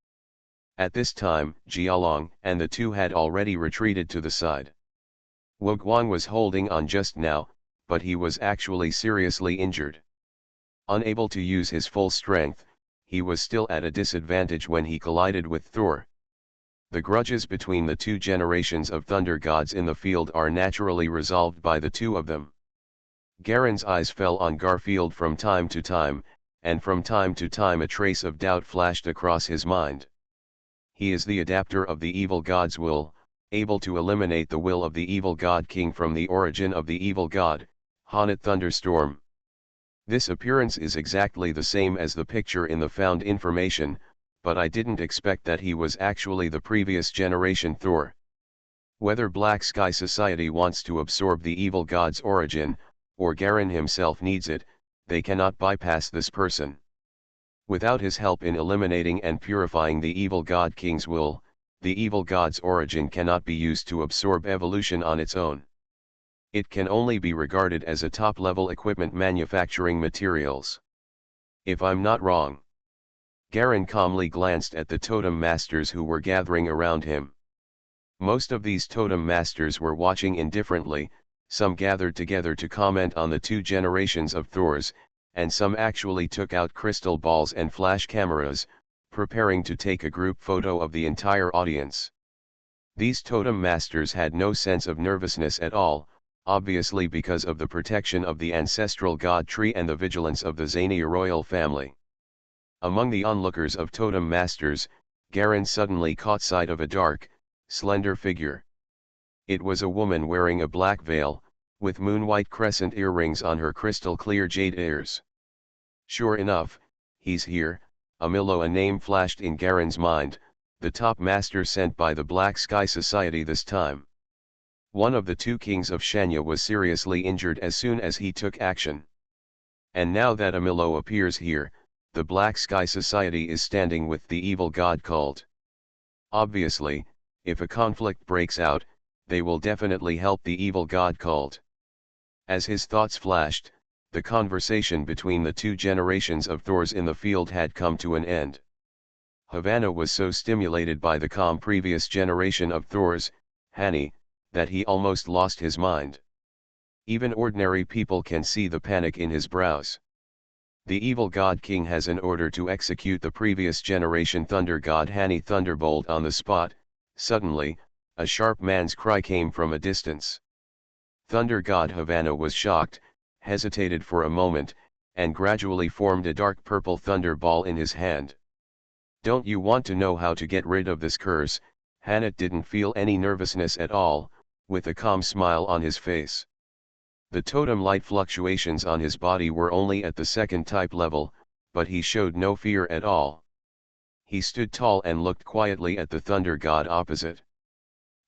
At this time, Jialong and the two had already retreated to the side. Woguang was holding on just now, but he was actually seriously injured. Unable to use his full strength, he was still at a disadvantage when he collided with Thor. The grudges between the two generations of thunder gods in the field are naturally resolved by the two of them. Garen's eyes fell on Garfield from time to time, and from time to time a trace of doubt flashed across his mind. He is the adapter of the evil god's will, able to eliminate the will of the evil god king from the origin of the evil god, Hanat Thunderstorm. This appearance is exactly the same as the picture in the found information, but I didn't expect that he was actually the previous generation Thor. Whether Black Sky Society wants to absorb the evil god's origin, or Garen himself needs it, they cannot bypass this person. Without his help in eliminating and purifying the evil god king's will, the evil god's origin cannot be used to absorb evolution on its own. It can only be regarded as a top-level equipment manufacturing materials. If I'm not wrong. Garen calmly glanced at the totem masters who were gathering around him. Most of these totem masters were watching indifferently, some gathered together to comment on the two generations of Thors, and some actually took out crystal balls and flash cameras, preparing to take a group photo of the entire audience. These totem masters had no sense of nervousness at all, obviously because of the protection of the ancestral god tree and the vigilance of the Zania royal family. Among the onlookers of totem masters, Garen suddenly caught sight of a dark, slender figure. It was a woman wearing a black veil, with moon-white crescent earrings on her crystal-clear jade ears. Sure enough, he's here, Amilo. A name flashed in Garen's mind, the top master sent by the Black Sky Society this time. One of the two kings of Shanya was seriously injured as soon as he took action. And now that Amilo appears here, the Black Sky Society is standing with the evil god cult. Obviously, if a conflict breaks out, they will definitely help the evil god cult. As his thoughts flashed, the conversation between the two generations of Thors in the field had come to an end. Havana was so stimulated by the calm previous generation of Thors, Hani, that he almost lost his mind. Even ordinary people can see the panic in his brows. The evil god king has an order to execute the previous generation thunder god Hani Thunderbolt on the spot. Suddenly, a sharp man's cry came from a distance. Thunder god Havana was shocked, hesitated for a moment, and gradually formed a dark purple thunder ball in his hand. Don't you want to know how to get rid of this curse? Hanat didn't feel any nervousness at all, with a calm smile on his face. The totem light fluctuations on his body were only at the second type level, but he showed no fear at all. He stood tall and looked quietly at the thunder god opposite.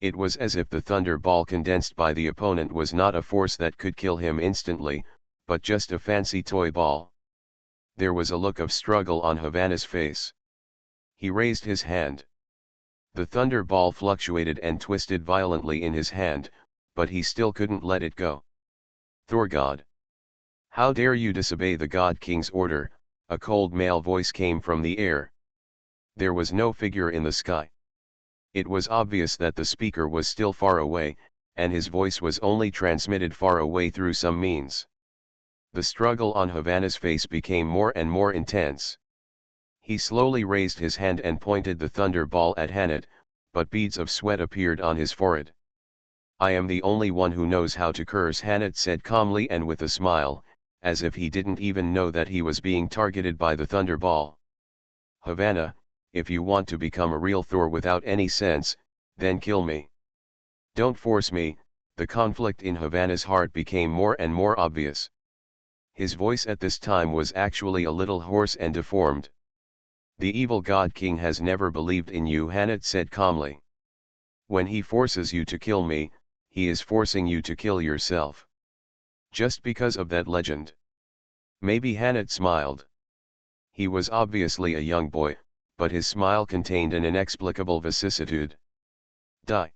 It was as if the thunder ball condensed by the opponent was not a force that could kill him instantly, but just a fancy toy ball. There was a look of struggle on Havana's face. He raised his hand. The thunder ball fluctuated and twisted violently in his hand, but he still couldn't let it go. Thor God! How dare you disobey the God King's order? A cold male voice came from the air. There was no figure in the sky. It was obvious that the speaker was still far away, and his voice was only transmitted far away through some means. The struggle on Havana's face became more and more intense. He slowly raised his hand and pointed the thunder ball at Hanat, but beads of sweat appeared on his forehead. I am the only one who knows how to curse, Hanat said calmly and with a smile, as if he didn't even know that he was being targeted by the thunder ball. Havana, if you want to become a real Thor without any sense, then kill me. Don't force me. The conflict in Havana's heart became more and more obvious. His voice at this time was actually a little hoarse and deformed. The evil God King has never believed in you, Hanat said calmly. When he forces you to kill me, he is forcing you to kill yourself. Just because of that legend. Maybe. Hanat smiled. He was obviously a young boy, but his smile contained an inexplicable vicissitude. Die.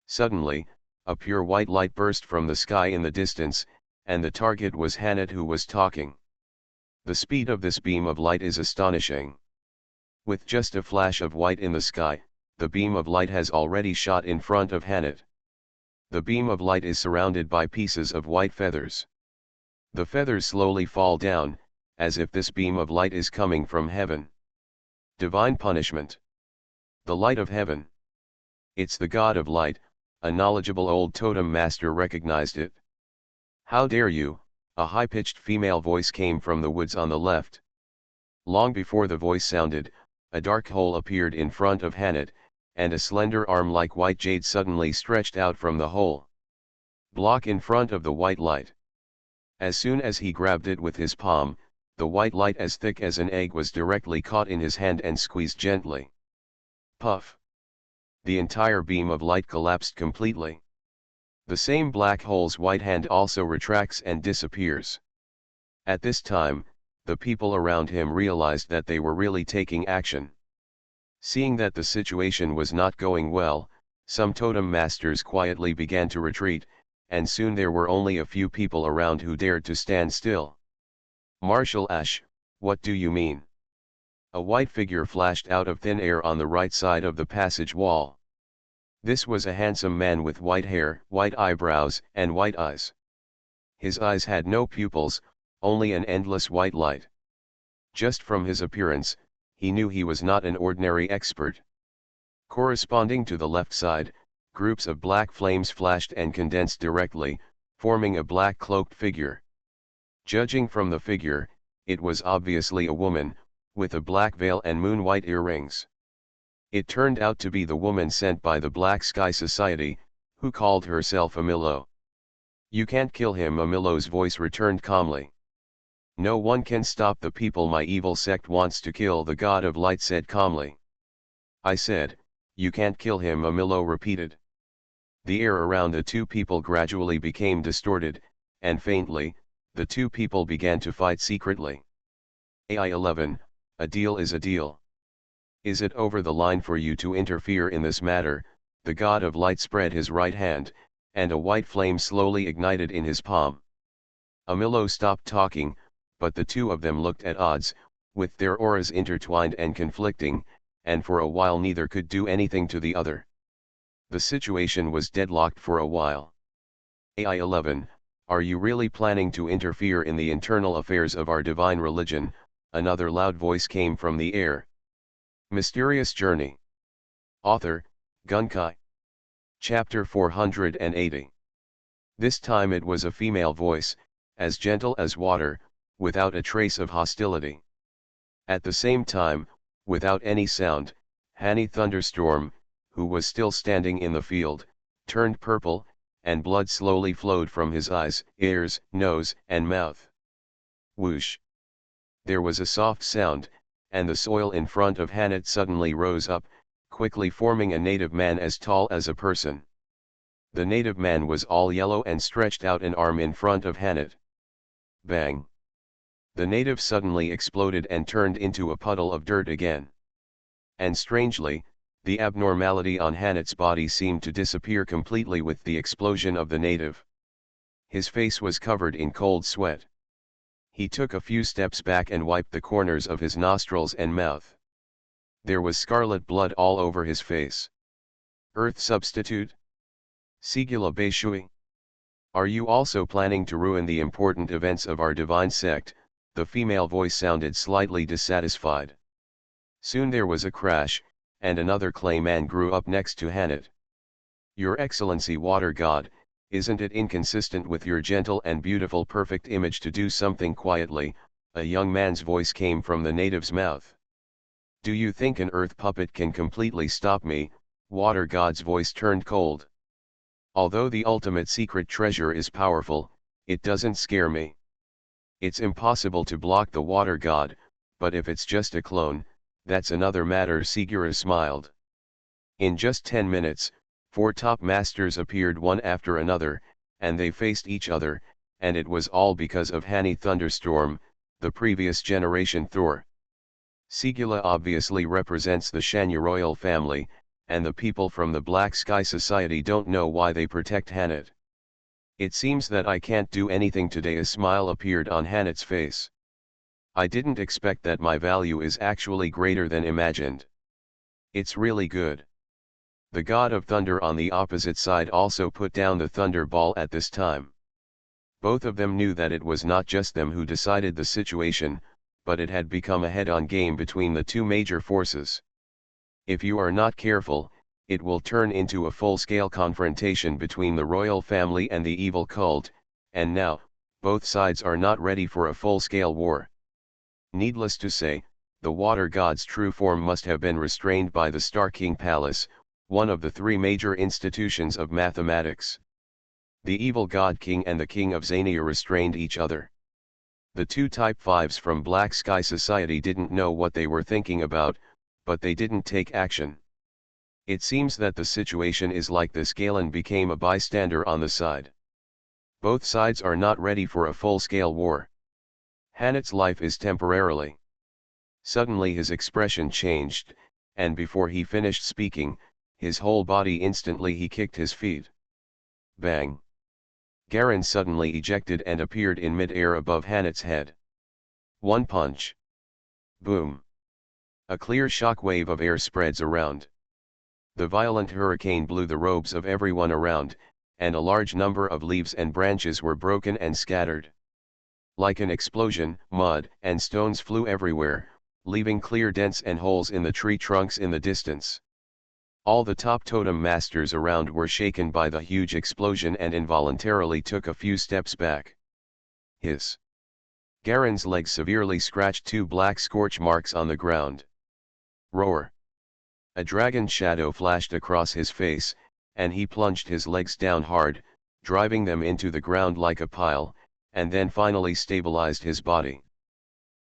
Suddenly, A pure white light burst from the sky in the distance, and the target was Hanat, who was talking. The speed of this beam of light is astonishing. With just a flash of white in the sky, the beam of light has already shot in front of Hanat. The beam of light is surrounded by pieces of white feathers. The feathers slowly fall down, as if this beam of light is coming from heaven. Divine punishment. The light of heaven. It's the God of light. A knowledgeable old totem master recognized it. How dare you? A high-pitched female voice came from the woods on the left. Long before the voice sounded, a dark hole appeared in front of Hanat, and a slender arm like white jade suddenly stretched out from the hole. Block in front of the white light. As soon as he grabbed it with his palm, the white light as thick as an egg was directly caught in his hand and squeezed gently. Puff! The entire beam of light collapsed completely. The same black hole's white hand also retracts and disappears. At this time, the people around him realized that they were really taking action. Seeing that the situation was not going well, some totem masters quietly began to retreat, and soon there were only a few people around who dared to stand still. Marshal Ash, what do you mean? A white figure flashed out of thin air on the right side of the passage wall. This was a handsome man with white hair, white eyebrows, and white eyes. His eyes had no pupils, only an endless white light. Just from his appearance, he knew he was not an ordinary expert. Corresponding to the left side, groups of black flames flashed and condensed directly, forming a black cloaked figure. Judging from the figure, it was obviously a woman, with a black veil and moon-white earrings. It turned out to be the woman sent by the Black Sky Society, who called herself Amilo. You can't kill him, Amilo's voice returned calmly. No one can stop the people my evil sect wants to kill, the God of Light said calmly. I said, you can't kill him, Amilo repeated. The air around the two people gradually became distorted, and faintly, the two people began to fight secretly. AI-11, a deal is a deal. Is it over the line for you to interfere in this matter? The God of Light spread his right hand, and a white flame slowly ignited in his palm. Amilo stopped talking, but the two of them looked at odds, with their auras intertwined and conflicting, and for a while neither could do anything to the other. The situation was deadlocked for a while. AI-11, are you really planning to interfere in the internal affairs of our divine religion? Another loud voice came from the air. Mysterious Journey. Author, Gunkai. Chapter 480. This time it was a female voice, as gentle as water, without a trace of hostility. At the same time, without any sound, Hani Thunderstorm, who was still standing in the field, turned purple, and blood slowly flowed from his eyes, ears, nose, and mouth. Whoosh! There was a soft sound, and the soil in front of Hanat suddenly rose up, quickly forming a native man as tall as a person. The native man was all yellow and stretched out an arm in front of Hanat. Bang! The native suddenly exploded and turned into a puddle of dirt again. And strangely, the abnormality on Hanat's body seemed to disappear completely with the explosion of the native. His face was covered in cold sweat. He took a few steps back and wiped the corners of his nostrils and mouth. There was scarlet blood all over his face. Earth substitute? Sigula Beishui? Are you also planning to ruin the important events of our divine sect? The female voice sounded slightly dissatisfied. Soon there was a crash, and another clay man grew up next to Hanat. Your Excellency Water God, isn't it inconsistent with your gentle and beautiful perfect image to do something quietly? A young man's voice came from the native's mouth. Do you think an earth puppet can completely stop me? Water God's voice turned cold. Although the ultimate secret treasure is powerful, it doesn't scare me. It's impossible to block the Water God, but if it's just a clone, that's another matter. Sigura smiled. In just 10 minutes, 4 top masters appeared one after another, and they faced each other, and it was all because of Hani Thunderstorm, the previous generation Thor. Sigula obviously represents the Shanyu royal family, and the people from the Black Sky Society don't know why they protect Hanat. It seems that I can't do anything today. A smile appeared on Hanat's face. I didn't expect that my value is actually greater than imagined. It's really good. The god of thunder on the opposite side also put down the thunder ball at this time. Both of them knew that it was not just them who decided the situation, but it had become a head-on game between the two major forces. If you are not careful, it will turn into a full-scale confrontation between the royal family and the evil cult, and now, both sides are not ready for a full-scale war. Needless to say, the water god's true form must have been restrained by the Star King Palace, one of the three major institutions of mathematics. The evil god king and the king of Xania restrained each other. The two Type 5s from Black Sky Society didn't know what they were thinking about, but they didn't take action. It seems that the situation is like this. Galen became a bystander on the side. Both sides are not ready for a full-scale war. Hanat's life is temporarily. Suddenly his expression changed, and before he finished speaking, his whole body instantly he kicked his feet. Bang! Garen suddenly ejected and appeared in mid-air above Hanat's head. One punch. Boom! A clear shock wave of air spreads around. The violent hurricane blew the robes of everyone around, and a large number of leaves and branches were broken and scattered. Like an explosion, mud and stones flew everywhere, leaving clear dents and holes in the tree trunks in the distance. All the top totem masters around were shaken by the huge explosion and involuntarily took a few steps back. Hiss! Garen's leg severely scratched 2 black scorch marks on the ground. Roar! A dragon shadow flashed across his face, and he plunged his legs down hard, driving them into the ground like a pile, and then finally stabilized his body.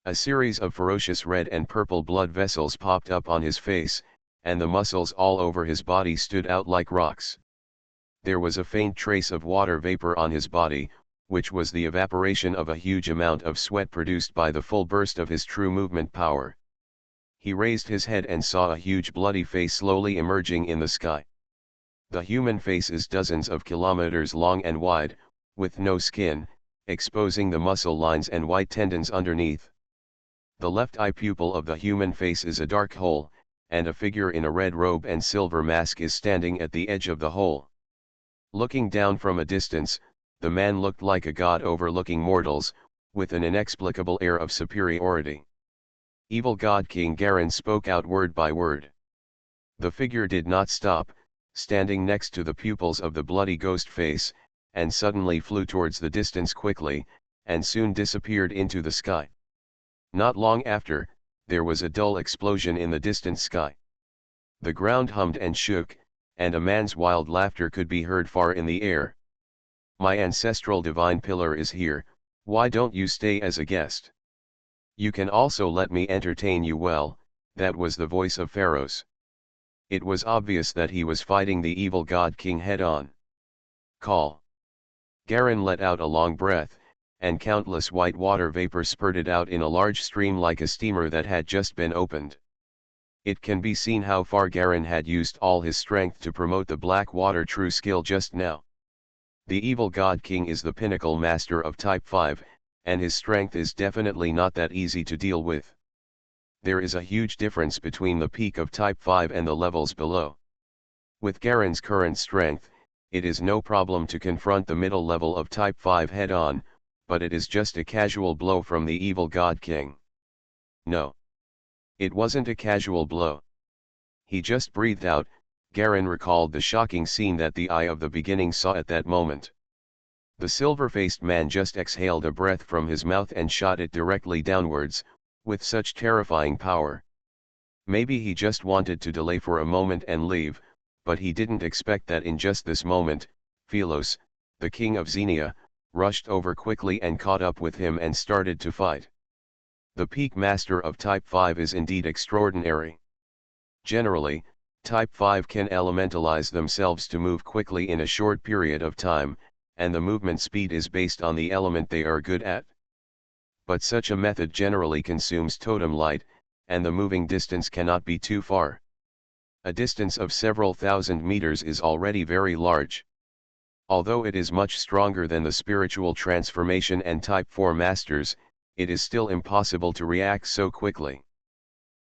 A series of ferocious red and purple blood vessels popped up on his face, and the muscles all over his body stood out like rocks. There was a faint trace of water vapor on his body, which was the evaporation of a huge amount of sweat produced by the full burst of his true movement power. He raised his head and saw a huge bloody face slowly emerging in the sky. The human face is dozens of kilometers long and wide, with no skin, exposing the muscle lines and white tendons underneath. The left eye pupil of the human face is a dark hole, and a figure in a red robe and silver mask is standing at the edge of the hole. Looking down from a distance, the man looked like a god overlooking mortals, with an inexplicable air of superiority. Evil God King Garen spoke out word by word. The figure did not stop, standing next to the pupils of the bloody ghost face, and suddenly flew towards the distance quickly, and soon disappeared into the sky. Not long after, there was a dull explosion in the distant sky. The ground hummed and shook, and a man's wild laughter could be heard far in the air. My ancestral divine pillar is here, why don't you stay as a guest? You can also let me entertain you well. That was the voice of Pharaohs. It was obvious that he was fighting the evil god king head-on. Call. Garen let out a long breath, and countless white water vapor spurted out in a large stream like a steamer that had just been opened. It can be seen how far Garen had used all his strength to promote the black water true skill just now. The evil god king is the pinnacle master of Type 5, and his strength is definitely not that easy to deal with. There is a huge difference between the peak of Type 5 and the levels below. With Garen's current strength, it is no problem to confront the middle level of Type 5 head-on, but it is just a casual blow from the evil God King. No. It wasn't a casual blow. He just breathed out. Garen recalled the shocking scene that the eye of the beginning saw at that moment. The silver-faced man just exhaled a breath from his mouth and shot it directly downwards, with such terrifying power. Maybe he just wanted to delay for a moment and leave, but he didn't expect that in just this moment, Philos, the king of Xenia, rushed over quickly and caught up with him and started to fight. The peak master of Type 5 is indeed extraordinary. Generally, Type 5 can elementalize themselves to move quickly in a short period of time, and the movement speed is based on the element they are good at. But such a method generally consumes totem light, and the moving distance cannot be too far. A distance of several thousand meters is already very large. Although it is much stronger than the spiritual transformation and Type 4 masters, it is still impossible to react so quickly.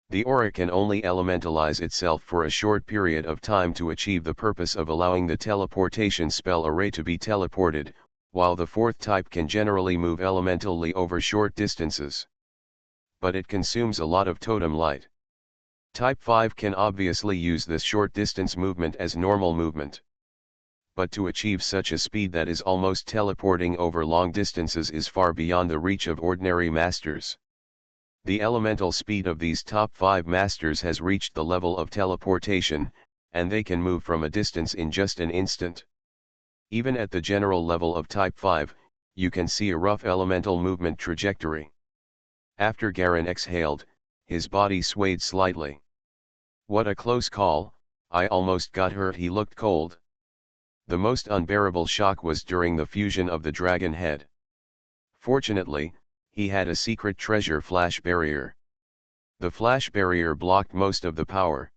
The aura can only elementalize itself for a short period of time to achieve the purpose of allowing the teleportation spell array to be teleported, while the fourth type can generally move elementally over short distances. But it consumes a lot of totem light. Type 5 can obviously use this short distance movement as normal movement. But to achieve such a speed that is almost teleporting over long distances is far beyond the reach of ordinary masters. The elemental speed of these top 5 masters has reached the level of teleportation, and they can move from a distance in just an instant. Even at the general level of Type 5, you can see a rough elemental movement trajectory. After Garen exhaled, his body swayed slightly. What a close call, I almost got hurt. He looked cold. The most unbearable shock was during the fusion of the dragon head. Fortunately, he had a secret treasure flash barrier. The flash barrier blocked most of the power.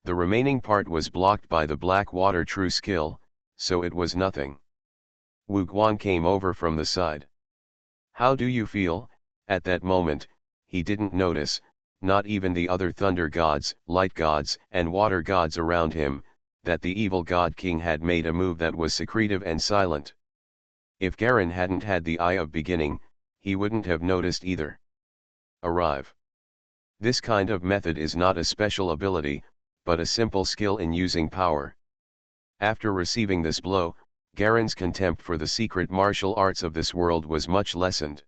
The remaining part was blocked by the black water true skill, so it was nothing. Wu Guang came over from the side. How do you feel? At that moment, he didn't notice, not even the other thunder gods, light gods, and water gods around him, that the evil god king had made a move that was secretive and silent. If Garen hadn't had the Eye of Beginning, he wouldn't have noticed either. Arrive. This kind of method is not a special ability, but a simple skill in using power. After receiving this blow, Garen's contempt for the secret martial arts of this world was much lessened.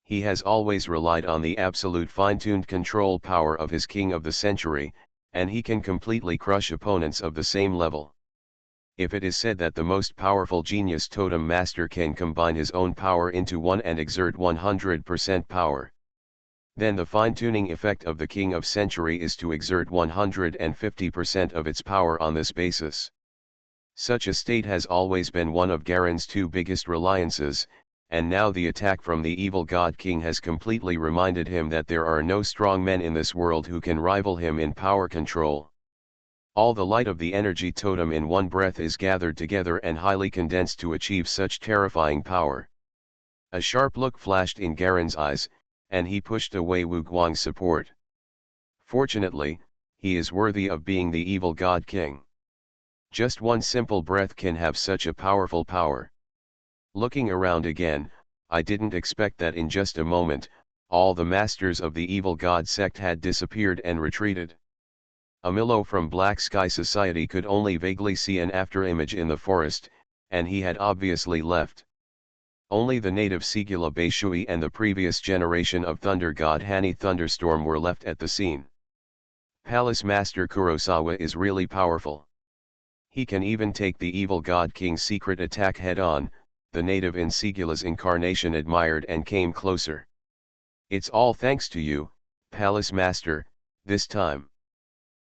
He has always relied on the absolute fine-tuned control power of his King of the Century, and he can completely crush opponents of the same level. If it is said that the most powerful genius totem master can combine his own power into one and exert 100% power, then the fine-tuning effect of the King of Century is to exert 150% of its power on this basis. Such a state has always been one of Garen's two biggest reliances, and now the attack from the evil God King has completely reminded him that there are no strong men in this world who can rival him in power control. All the light of the energy totem in one breath is gathered together and highly condensed to achieve such terrifying power. A sharp look flashed in Garen's eyes, and he pushed away Wu Guang's support. Fortunately, he is worthy of being the evil God King. Just one simple breath can have such a powerful power. Looking around again, I didn't expect that in just a moment, all the masters of the evil god sect had disappeared and retreated. Amilo from Black Sky Society could only vaguely see an afterimage in the forest, and he had obviously left. Only the native Sigula Beishui and the previous generation of Thunder God Hani Thunderstorm were left at the scene. Palace Master Kurosawa is really powerful. He can even take the evil God King's secret attack head-on. The native in Sigula's incarnation admired and came closer. It's all thanks to you, Palace Master, this time.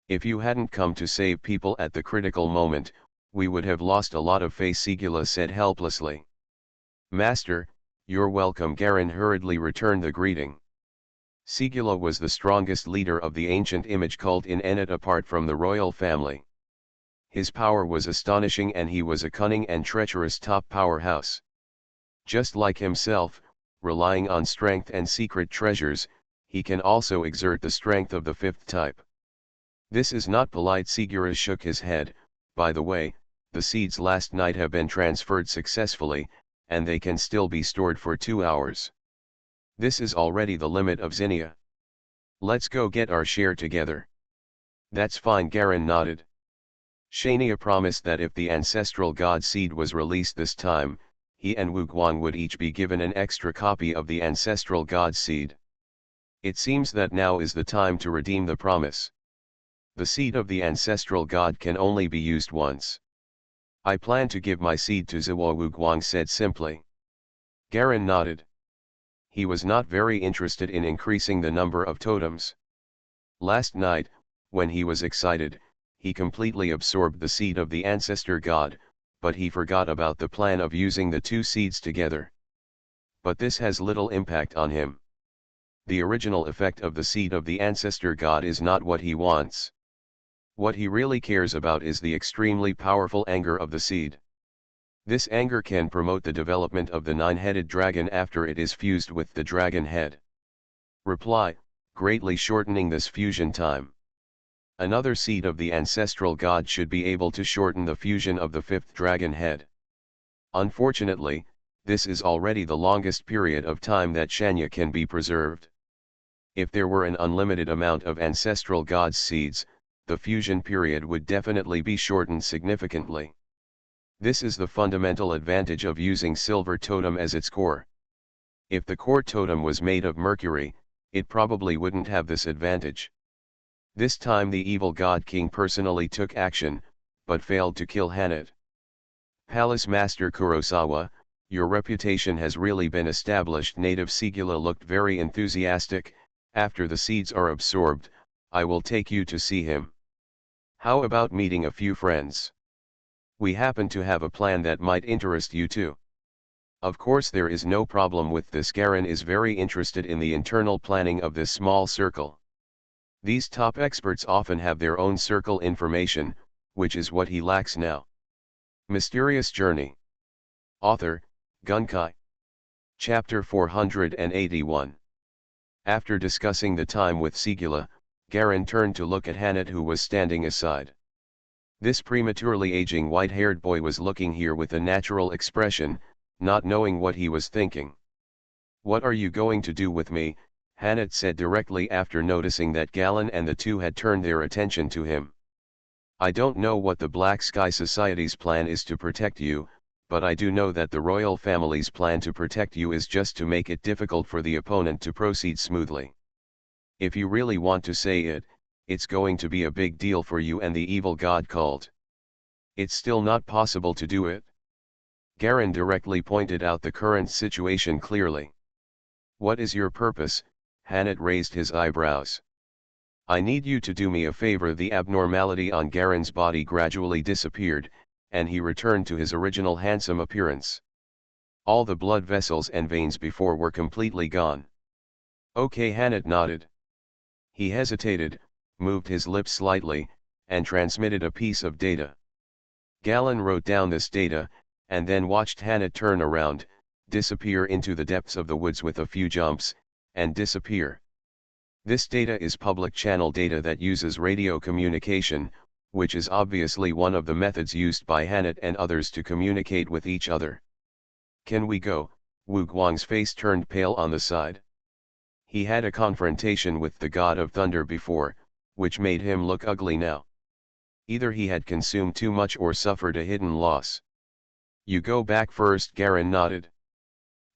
If you hadn't come to save people at the critical moment, we would have lost a lot of face, Sigula said helplessly. Master, you're welcome. Garen hurriedly returned the greeting. Sigula was the strongest leader of the ancient image cult in Ennet apart from the royal family. His power was astonishing and he was a cunning and treacherous top powerhouse. Just like himself, relying on strength and secret treasures, he can also exert the strength of the fifth type. This is not polite. Sigura shook his head. By the way, the seeds last night have been transferred successfully, and they can still be stored for 2 hours. This is already the limit of Zinnia. Let's go get our share together. That's fine. Garen nodded. Shania promised that if the ancestral god seed was released this time, he and Wu Guang would each be given an extra copy of the ancestral god seed. It seems that now is the time to redeem the promise. The seed of the ancestral god can only be used once. I plan to give my seed to Ziwa, Wu Guang said simply. Garen nodded. He was not very interested in increasing the number of totems. Last night, when he was excited, he completely absorbed the seed of the ancestor god, but he forgot about the plan of using the two seeds together. But this has little impact on him. The original effect of the seed of the ancestor god is not what he wants. What he really cares about is the extremely powerful anger of the seed. This anger can promote the development of the nine-headed dragon after it is fused with the dragon head. Reply, greatly shortening this fusion time. Another seed of the ancestral god should be able to shorten the fusion of the fifth dragon head. Unfortunately, this is already the longest period of time that Shanya can be preserved. If there were an unlimited amount of ancestral god's seeds, the fusion period would definitely be shortened significantly. This is the fundamental advantage of using silver totem as its core. If the core totem was made of mercury, it probably wouldn't have this advantage. This time the evil god king personally took action, but failed to kill Hanat. Palace Master Kurosawa, your reputation has really been established. Native Sigila looked very enthusiastic. After the seeds are absorbed, I will take you to see him. How about meeting a few friends? We happen to have a plan that might interest you too. Of course there is no problem with this. Garen is very interested in the internal planning of this small circle. These top experts often have their own circle information, which is what he lacks now. Mysterious Journey. Author, Gunkai. Chapter 481. After discussing the time with Sigila, Garen turned to look at Hanat, who was standing aside. This prematurely aging white-haired boy was looking here with a natural expression, not knowing what he was thinking. "What are you going to do with me?" Hanat said directly after noticing that Galen and the two had turned their attention to him. "I don't know what the Black Sky Society's plan is to protect you, but I do know that the royal family's plan to protect you is just to make it difficult for the opponent to proceed smoothly. If you really want to say it, it's going to be a big deal for you and the evil god cult. It's still not possible to do it." Garen directly pointed out the current situation clearly. "What is your purpose?" Hanat raised his eyebrows. "I need you to do me a favor." The abnormality on Garen's body gradually disappeared, and he returned to his original handsome appearance. All the blood vessels and veins before were completely gone. "Okay." Hanat nodded. He hesitated, moved his lips slightly, and transmitted a piece of data. Galen wrote down this data, and then watched Hanat turn around, disappear into the depths of the woods with a few jumps, and disappear. This data is public channel data that uses radio communication, which is obviously one of the methods used by Hanat and others to communicate with each other. "Can we go?" Wu Guang's face turned pale on the side. He had a confrontation with the god of thunder before, which made him look ugly now. Either he had consumed too much or suffered a hidden loss. "You go back first." Garen nodded.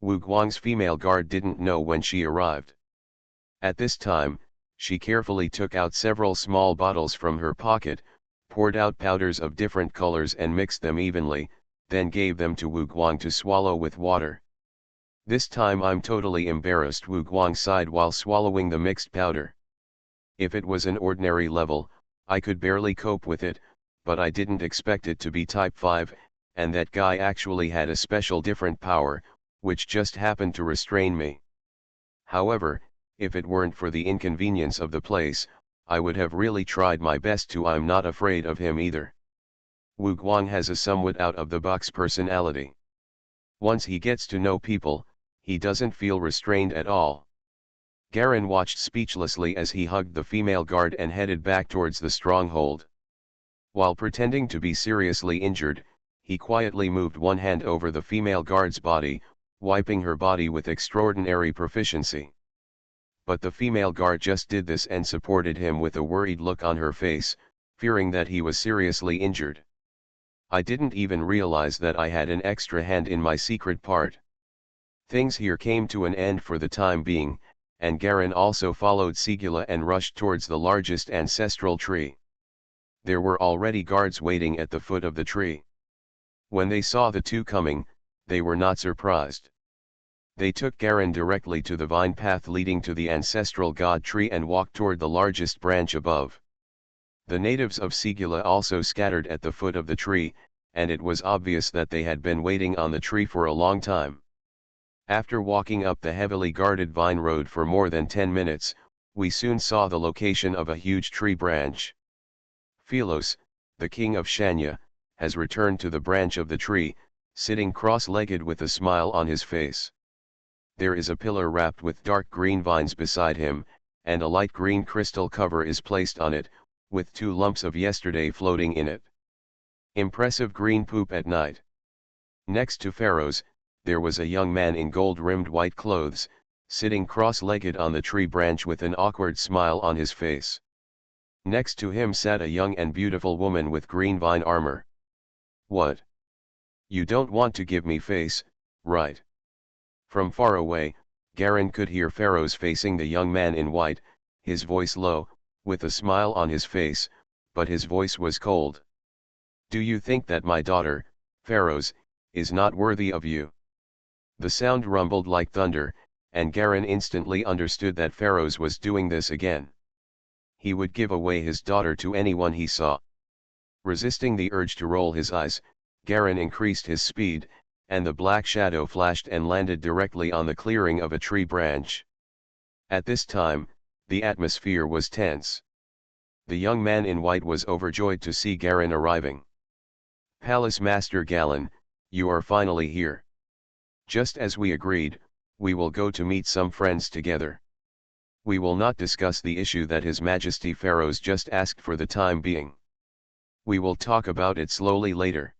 Wu Guang's female guard didn't know when she arrived. At this time, she carefully took out several small bottles from her pocket, poured out powders of different colors and mixed them evenly, then gave them to Wu Guang to swallow with water. "This time I'm totally embarrassed." Wu Guang sighed while swallowing the mixed powder. "If it was an ordinary level, I could barely cope with it, but I didn't expect it to be type 5, and that guy actually had a special different power, which just happened to restrain me. However, if it weren't for the inconvenience of the place, I would have really tried my best to. I'm not afraid of him either." Wu Guang has a somewhat out-of-the-box personality. Once he gets to know people, he doesn't feel restrained at all. Garen watched speechlessly as he hugged the female guard and headed back towards the stronghold. While pretending to be seriously injured, he quietly moved one hand over the female guard's body, wiping her body with extraordinary proficiency. But the female guard just did this and supported him with a worried look on her face, fearing that he was seriously injured. "I didn't even realize that I had an extra hand in my secret part." Things here came to an end for the time being, and Garen also followed Sigila and rushed towards the largest ancestral tree. There were already guards waiting at the foot of the tree. When they saw the two coming, they were not surprised. They took Garen directly to the vine path leading to the ancestral god tree and walked toward the largest branch above. The natives of Sigila also scattered at the foot of the tree, and it was obvious that they had been waiting on the tree for a long time. After walking up the heavily guarded vine road for more than 10 minutes, we soon saw the location of a huge tree branch. Philos, the king of Shanya, has returned to the branch of the tree, sitting cross-legged with a smile on his face. There is a pillar wrapped with dark green vines beside him, and a light green crystal cover is placed on it, with 2 lumps of yesterday floating in it. Impressive green poop at night. Next to Pharaoh's, there was a young man in gold-rimmed white clothes, sitting cross-legged on the tree branch with an awkward smile on his face. Next to him sat a young and beautiful woman with green vine armor. What? You don't want to give me face, right? From far away, Garin could hear Pharaoh's facing the young man in white, his voice low, with a smile on his face, but his voice was cold. Do you think that my daughter, Pharaoh's, is not worthy of you? The sound rumbled like thunder, and Garin instantly understood that Pharaoh's was doing this again. He would give away his daughter to anyone he saw. Resisting the urge to roll his eyes, Garin increased his speed, and the black shadow flashed and landed directly on the clearing of a tree branch. At this time, the atmosphere was tense. The young man in white was overjoyed to see Garin arriving. Palace Master Galen, you are finally here. Just as we agreed, we will go to meet some friends together. We will not discuss the issue that His Majesty Pharaoh's just asked for the time being. We will talk about it slowly later.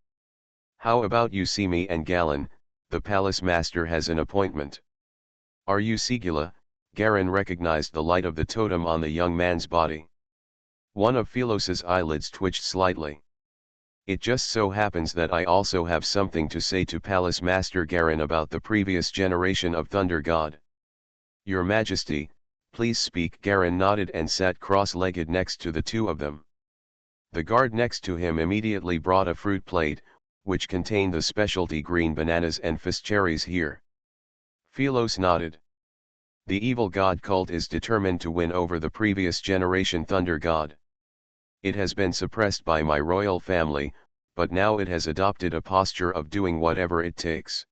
How about you see me and Galen? The palace master has an appointment. Are you Sigila? Garin recognized the light of the totem on the young man's body. One of Philos's eyelids twitched slightly. It just so happens that I also have something to say to Palace Master Garin about the previous generation of Thunder God. Your Majesty, please speak. Garin nodded and sat cross-legged next to the two of them. The guard next to him immediately brought a fruit plate, which contained the specialty green bananas and fish cherries here. Philos nodded. The evil god cult is determined to win over the previous generation Thunder God. It has been suppressed by my royal family, but now it has adopted a posture of doing whatever it takes.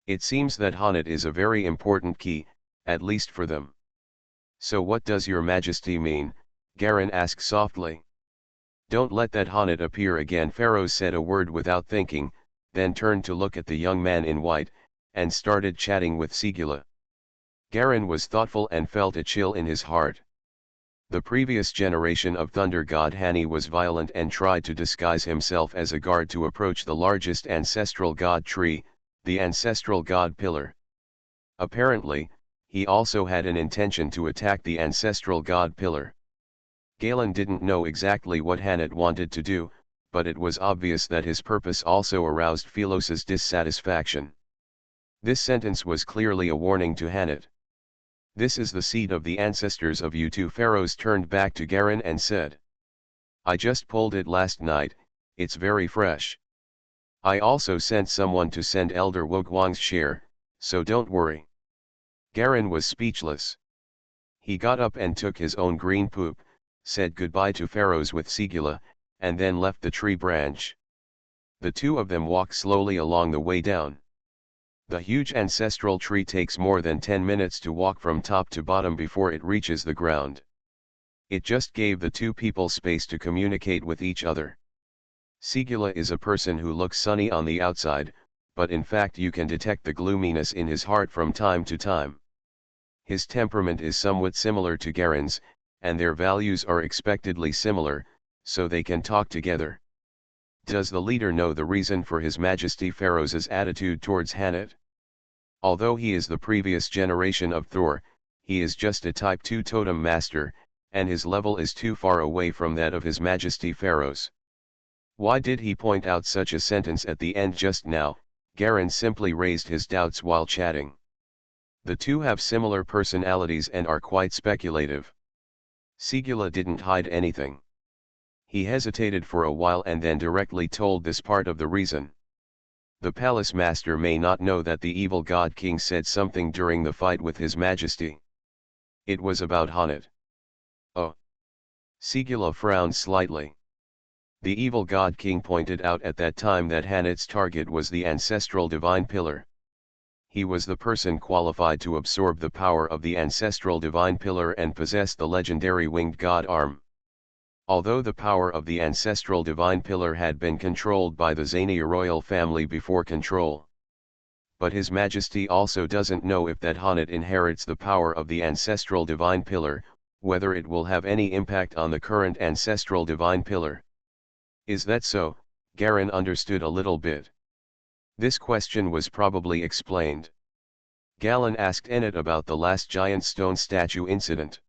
It seems that Hanat is a very important key, at least for them. So what does your Majesty mean? Garin asked softly. Don't let that Hanat appear again. Pharaoh said a word without thinking, then turned to look at the young man in white, and started chatting with Sigila. Garin was thoughtful and felt a chill in his heart. The previous generation of Thunder God Hani was violent and tried to disguise himself as a guard to approach the largest ancestral god tree, the ancestral god pillar. Apparently, he also had an intention to attack the ancestral god pillar. Galen didn't know exactly what Hanat wanted to do, but it was obvious that his purpose also aroused Philos's dissatisfaction. This sentence was clearly a warning to Hanat. This is the seed of the ancestors of you two. Pharaohs turned back to Garin and said. I just pulled it last night, it's very fresh. I also sent someone to send Elder Wogwang's share, so don't worry. Garin was speechless. He got up and took his own green poop, said goodbye to Pharaohs with Sigila, and then left the tree branch. The two of them walked slowly along the way down. The huge ancestral tree takes more than 10 minutes to walk from top to bottom before it reaches the ground. It just gave the two people space to communicate with each other. Sigila is a person who looks sunny on the outside, but in fact you can detect the gloominess in his heart from time to time. His temperament is somewhat similar to Garin's, and their values are expectedly similar, so they can talk together. Does the leader know the reason for His Majesty Pharaoh's attitude towards Hanat? Although he is the previous generation of Thor, he is just a Type 2 totem master, and his level is too far away from that of His Majesty Pharaoh's. Why did he point out such a sentence at the end just now? Garin simply raised his doubts while chatting. The two have similar personalities and are quite speculative. Sigila didn't hide anything. He hesitated for a while and then directly told this part of the reason. The palace master may not know that the evil god king said something during the fight with His Majesty. It was about Hanat. Oh. Sigila frowned slightly. The evil god king pointed out at that time that Hanat's target was the ancestral divine pillar. He was the person qualified to absorb the power of the ancestral divine pillar and possess the legendary winged god arm. Although the power of the ancestral divine pillar had been controlled by the Xania royal family before control. But His Majesty also doesn't know if that Hanat inherits the power of the ancestral divine pillar, whether it will have any impact on the current ancestral divine pillar. Is that so? Garen understood a little bit. This question was probably explained. Galen asked Ennet about the last giant stone statue incident.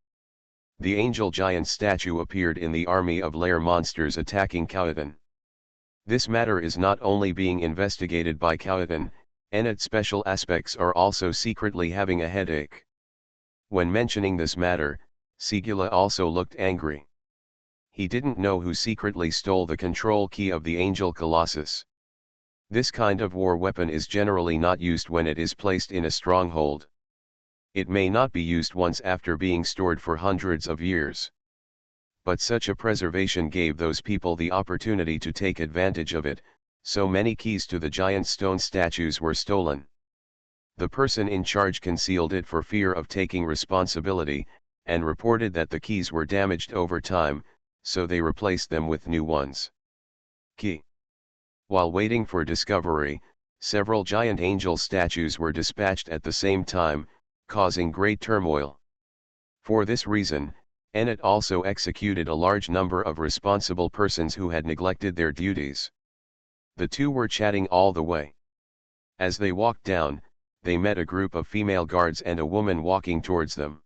The angel giant statue appeared in the army of lair monsters attacking Cowatan. This matter is not only being investigated by Cowatan, Ennet's special aspects are also secretly having a headache. When mentioning this matter, Sigula also looked angry. He didn't know who secretly stole the control key of the angel Colossus. This kind of war weapon is generally not used when it is placed in a stronghold. It may not be used once after being stored for hundreds of years. But such a preservation gave those people the opportunity to take advantage of it, so many keys to the giant stone statues were stolen. The person in charge concealed it for fear of taking responsibility, and reported that the keys were damaged over time, so they replaced them with new ones. Key. While waiting for discovery, several giant angel statues were dispatched at the same time, causing great turmoil. For this reason, Ennet also executed a large number of responsible persons who had neglected their duties. The two were chatting all the way. As they walked down, they met a group of female guards and a woman walking towards them.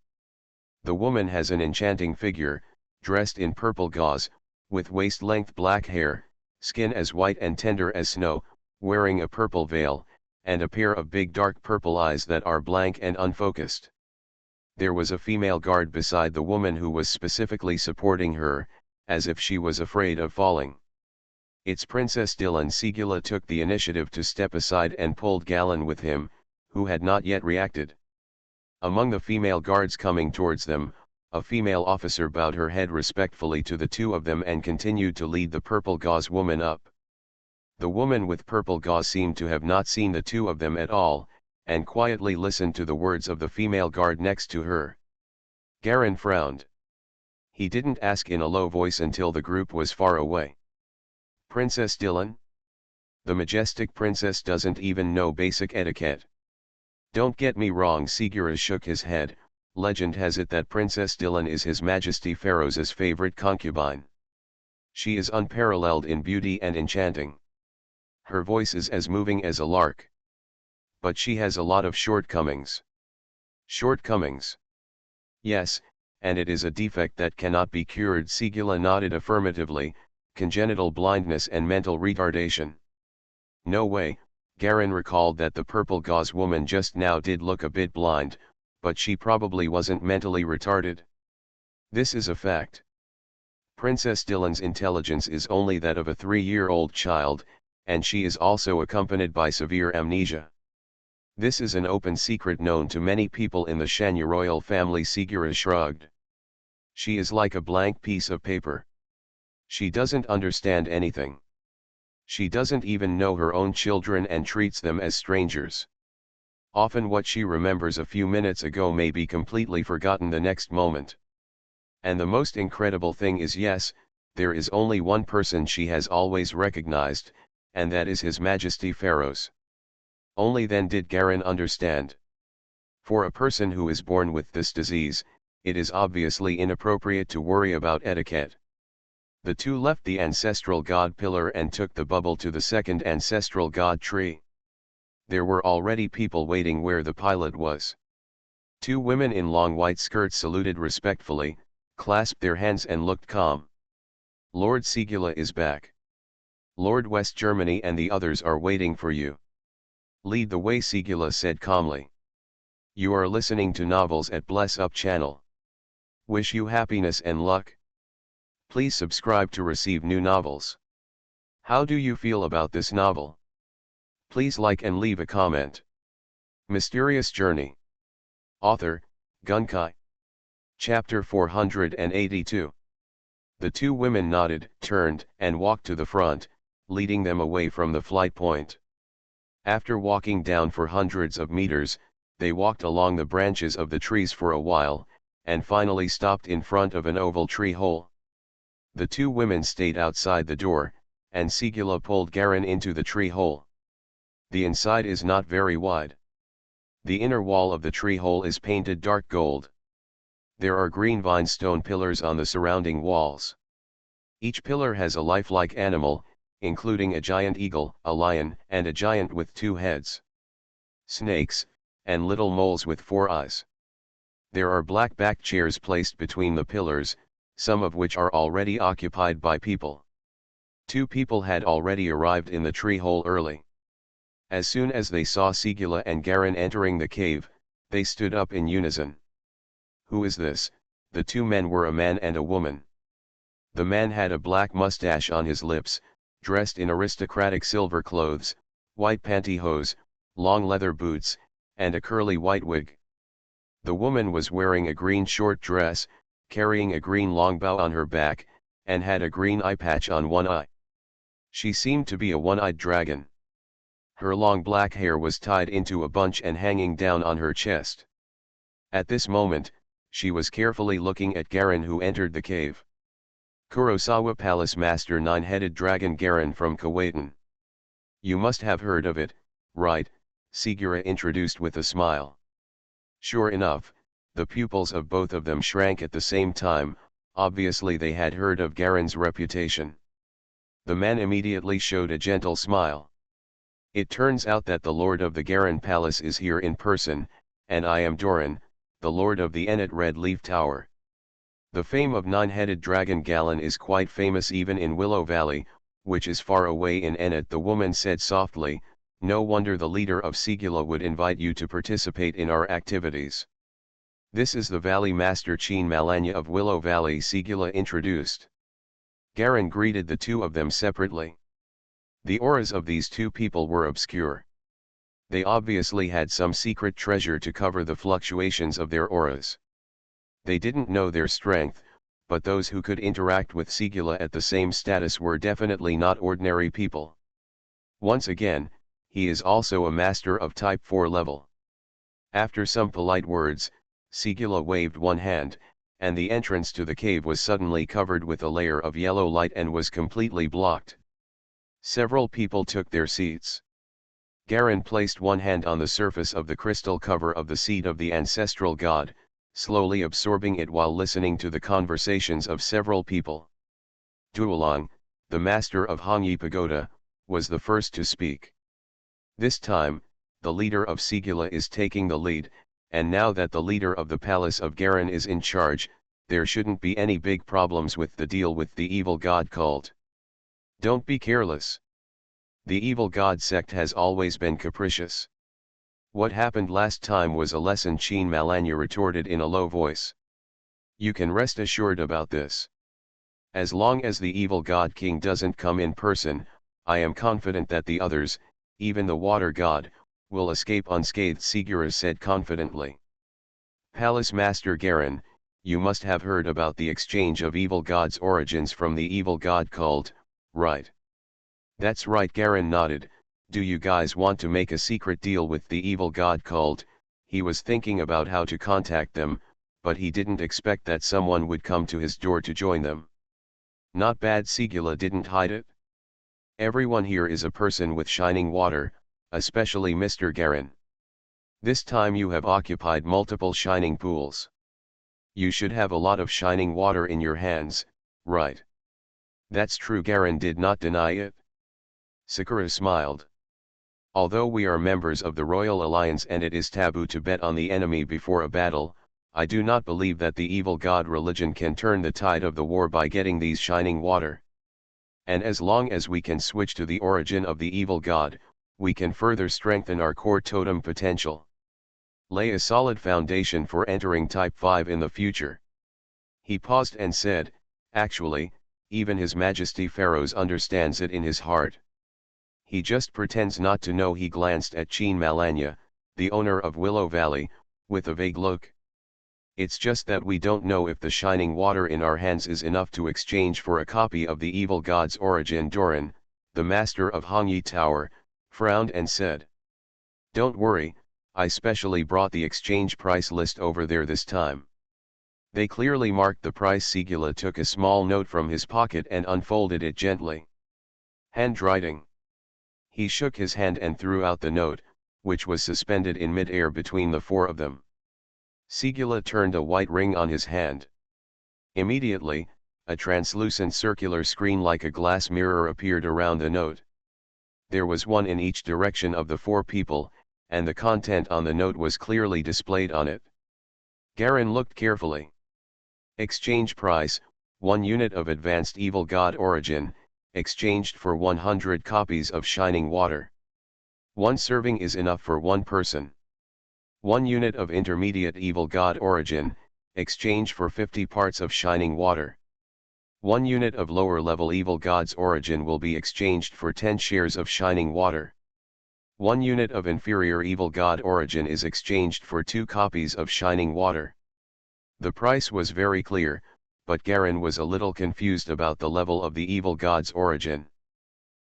The woman has an enchanting figure, dressed in purple gauze, with waist-length black hair, skin as white and tender as snow, wearing a purple veil, and a pair of big dark purple eyes that are blank and unfocused. There was a female guard beside the woman who was specifically supporting her, as if she was afraid of falling. It's Princess Dylan. Sigula took the initiative to step aside and pulled Galen with him, who had not yet reacted. Among the female guards coming towards them, a female officer bowed her head respectfully to the two of them and continued to lead the purple gauze woman up. The woman with purple gauze seemed to have not seen the two of them at all, and quietly listened to the words of the female guard next to her. Garen frowned. He didn't ask in a low voice until the group was far away. Princess Dylan? The majestic princess doesn't even know basic etiquette. Don't get me wrong, Sigura shook his head. Legend has it that Princess Dylan is His Majesty Pharaoh's favorite concubine. She is unparalleled in beauty and enchanting. Her voice is as moving as a lark. But she has a lot of shortcomings. Shortcomings? Yes, and it is a defect that cannot be cured. Sigula nodded affirmatively, congenital blindness and mental retardation. No way. Garen recalled that the purple gauze woman just now did look a bit blind, but she probably wasn't mentally retarded. This is a fact. Princess Dylan's intelligence is only that of a 3-year-old child, and she is also accompanied by severe amnesia. This is an open secret known to many people in the Shanya royal family. Sigura shrugged. She is like a blank piece of paper. She doesn't understand anything. She doesn't even know her own children and treats them as strangers. Often what she remembers a few minutes ago may be completely forgotten the next moment. And the most incredible thing is, yes, there is only one person she has always recognized, and that is His Majesty Pharaoh's. Only then did Garen understand. For a person who is born with this disease, it is obviously inappropriate to worry about etiquette. The two left the ancestral god pillar and took the bubble to the second ancestral god tree. There were already people waiting where the pilot was. Two women in long white skirts saluted respectfully, clasped their hands and looked calm. Lord Sigula is back. Lord West Germany and the others are waiting for you. Lead the way, Sigula said calmly. You are listening to Novels at Bless Up channel. Wish you happiness and luck. Please subscribe to receive new novels. How do you feel about this novel? Please like and leave a comment. Mysterious Journey. Author, Gunkai. Chapter 482. The two women nodded, turned, and walked to the front, leading them away from the flight point. After walking down for hundreds of meters, they walked along the branches of the trees for a while, and finally stopped in front of an oval tree hole. The two women stayed outside the door, and Sigula pulled Garin into the tree hole. The inside is not very wide. The inner wall of the tree hole is painted dark gold. There are green vine stone pillars on the surrounding walls. Each pillar has a lifelike animal, including a giant eagle, a lion, and a giant with 2 heads. Snakes, and little moles with 4 eyes. There are black back chairs placed between the pillars, some of which are already occupied by people. 2 people had already arrived in the tree hole early. As soon as they saw Sigula and Garin entering the cave, they stood up in unison. Who is this? The 2 men were a man and a woman. The man had a black mustache on his lips, dressed in aristocratic silver clothes, white pantyhose, long leather boots, and a curly white wig. The woman was wearing a green short dress, carrying a green longbow on her back, and had a green eye patch on one eye. She seemed to be a one-eyed dragon. Her long black hair was tied into a bunch and hanging down on her chest. At this moment, she was carefully looking at Garin, who entered the cave. Kurosawa Palace Master Nine-Headed Dragon Garin from Kuwaitan. You must have heard of it, right? Sigura introduced with a smile. Sure enough, the pupils of both of them shrank at the same time. Obviously they had heard of Garin's reputation. The man immediately showed a gentle smile. It turns out that the Lord of the Garin Palace is here in person, and I am Doran, the Lord of the Ennet Red Leaf Tower. The fame of Nine-Headed Dragon Galen is quite famous even in Willow Valley, which is far away in Ennet. The woman said softly, no wonder the leader of Sigula would invite you to participate in our activities. This is the Valley Master Cheen Malanya of Willow Valley, Sigula introduced. Garin greeted the 2 of them separately. The auras of these 2 people were obscure. They obviously had some secret treasure to cover the fluctuations of their auras. They didn't know their strength, but those who could interact with Sigula at the same status were definitely not ordinary people. Once again, he is also a master of Type 4 level. After some polite words, Sigula waved one hand, and the entrance to the cave was suddenly covered with a layer of yellow light and was completely blocked. Several people took their seats. Garin placed one hand on the surface of the crystal cover of the seat of the ancestral god, slowly absorbing it while listening to the conversations of several people. Duolong, the master of Hongyi Pagoda, was the first to speak. This time, the leader of Sigula is taking the lead, and now that the leader of the palace of Garin is in charge, there shouldn't be any big problems with the deal with the evil god cult. Don't be careless. The evil god sect has always been capricious. What happened last time was a lesson, Cheen Malanya retorted in a low voice. You can rest assured about this. As long as the evil god king doesn't come in person, I am confident that the others, even the water god, will escape unscathed, Sigura said confidently. Palace Master Garin, you must have heard about the exchange of evil gods' origins from the evil god cult, right? That's right, Garin nodded. Do you guys want to make a secret deal with the evil god cult? He was thinking about how to contact them, but he didn't expect that someone would come to his door to join them. Not bad, Sigula didn't hide it. Everyone here is a person with shining water, especially Mr. Garin. This time you have occupied multiple shining pools. You should have a lot of shining water in your hands, right? That's true, Garin did not deny it. Sakura smiled. Although we are members of the Royal Alliance and it is taboo to bet on the enemy before a battle, I do not believe that the evil god religion can turn the tide of the war by getting these shining water. And as long as we can switch to the origin of the evil god, we can further strengthen our core totem potential. Lay a solid foundation for entering Type 5 in the future. He paused and said, actually, even His Majesty Pharaohs understands it in his heart. He just pretends not to know. He glanced at Cheen Malanya, the owner of Willow Valley, with a vague look. It's just that we don't know if the shining water in our hands is enough to exchange for a copy of the evil god's origin. Doran, the master of Hongyi Tower, frowned and said, don't worry, I specially brought the exchange price list over there this time. They clearly marked the price. Sigila took a small note from his pocket and unfolded it gently. Handwriting. He shook his hand and threw out the note, which was suspended in mid-air between the four of them. Sigila turned a white ring on his hand. Immediately, a translucent circular screen like a glass mirror appeared around the note. There was one in each direction of the four people, and the content on the note was clearly displayed on it. Garen looked carefully. Exchange price, 1 unit of advanced evil god origin, exchanged for 100 copies of shining water. 1 serving is enough for 1 person. 1 unit of intermediate evil god origin, exchange for 50 parts of shining water. 1 unit of lower level evil god's origin will be exchanged for 10 shares of shining water. 1 unit of inferior evil god origin is exchanged for 2 copies of shining water. The price was very clear, but Garen was a little confused about the level of the evil god's origin.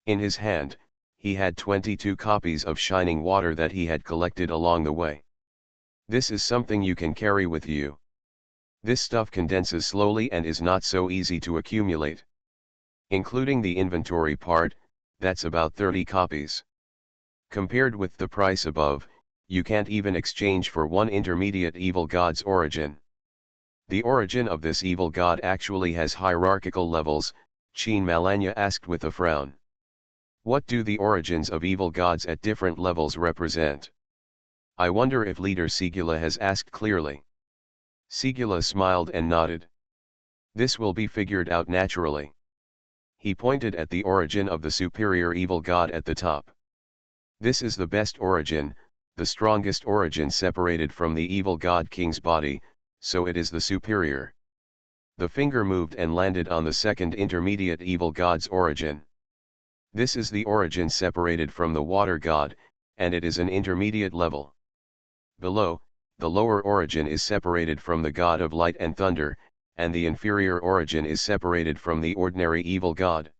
In his hand, he had 22 copies of shining water that he had collected along the way. This is something you can carry with you. This stuff condenses slowly and is not so easy to accumulate. Including the inventory part, that's about 30 copies. Compared with the price above, you can't even exchange for 1 intermediate evil god's origin. The origin of this evil god actually has hierarchical levels, Chin Malanya asked with a frown. What do the origins of evil gods at different levels represent? I wonder if leader Sigila has asked clearly. Sigila smiled and nodded. This will be figured out naturally. He pointed at the origin of the superior evil god at the top. This is the best origin, the strongest origin separated from the evil god king's body, so it is the superior. The finger moved and landed on the second intermediate evil god's origin. This is the origin separated from the water god, and it is an intermediate level. Below, the lower origin is separated from the god of light and thunder, and the inferior origin is separated from the ordinary evil god.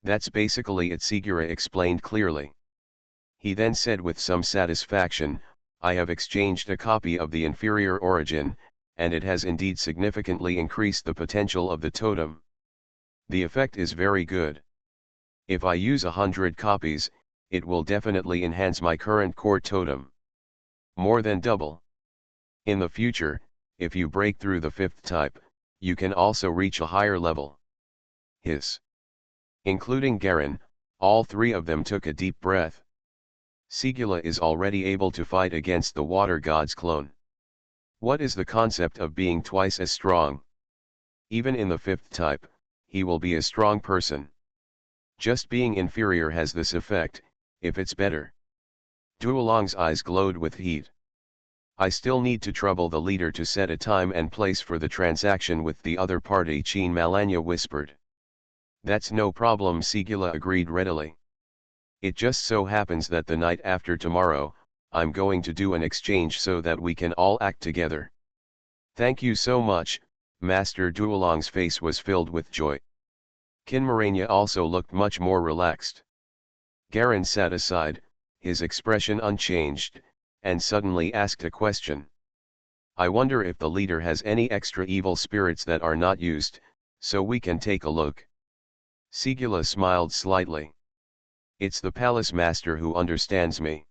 That's basically it, Sigura explained clearly. He then said with some satisfaction, I have exchanged a copy of the inferior origin, and it has indeed significantly increased the potential of the totem. The effect is very good. If I use 100 copies, it will definitely enhance my current core totem. More than double. In the future, if you break through the 5th type, you can also reach a higher level. Hiss. Including Garen, all 3 of them took a deep breath. Sigila is already able to fight against the water god's clone. What is the concept of being twice as strong? Even in the 5th type, he will be a strong person. Just being inferior has this effect, if it's better. Duolong's eyes glowed with heat. I still need to trouble the leader to set a time and place for the transaction with the other party, Chin Malanya whispered. That's no problem, Sigila agreed readily. It just so happens that the night after tomorrow, I'm going to do an exchange so that we can all act together. Thank you so much, Master. Duolong's face was filled with joy. Kinmarania also looked much more relaxed. Garen sat aside, his expression unchanged, and suddenly asked a question. I wonder if the leader has any extra evil spirits that are not used, so we can take a look. Sigila smiled slightly. It's the palace master who understands me.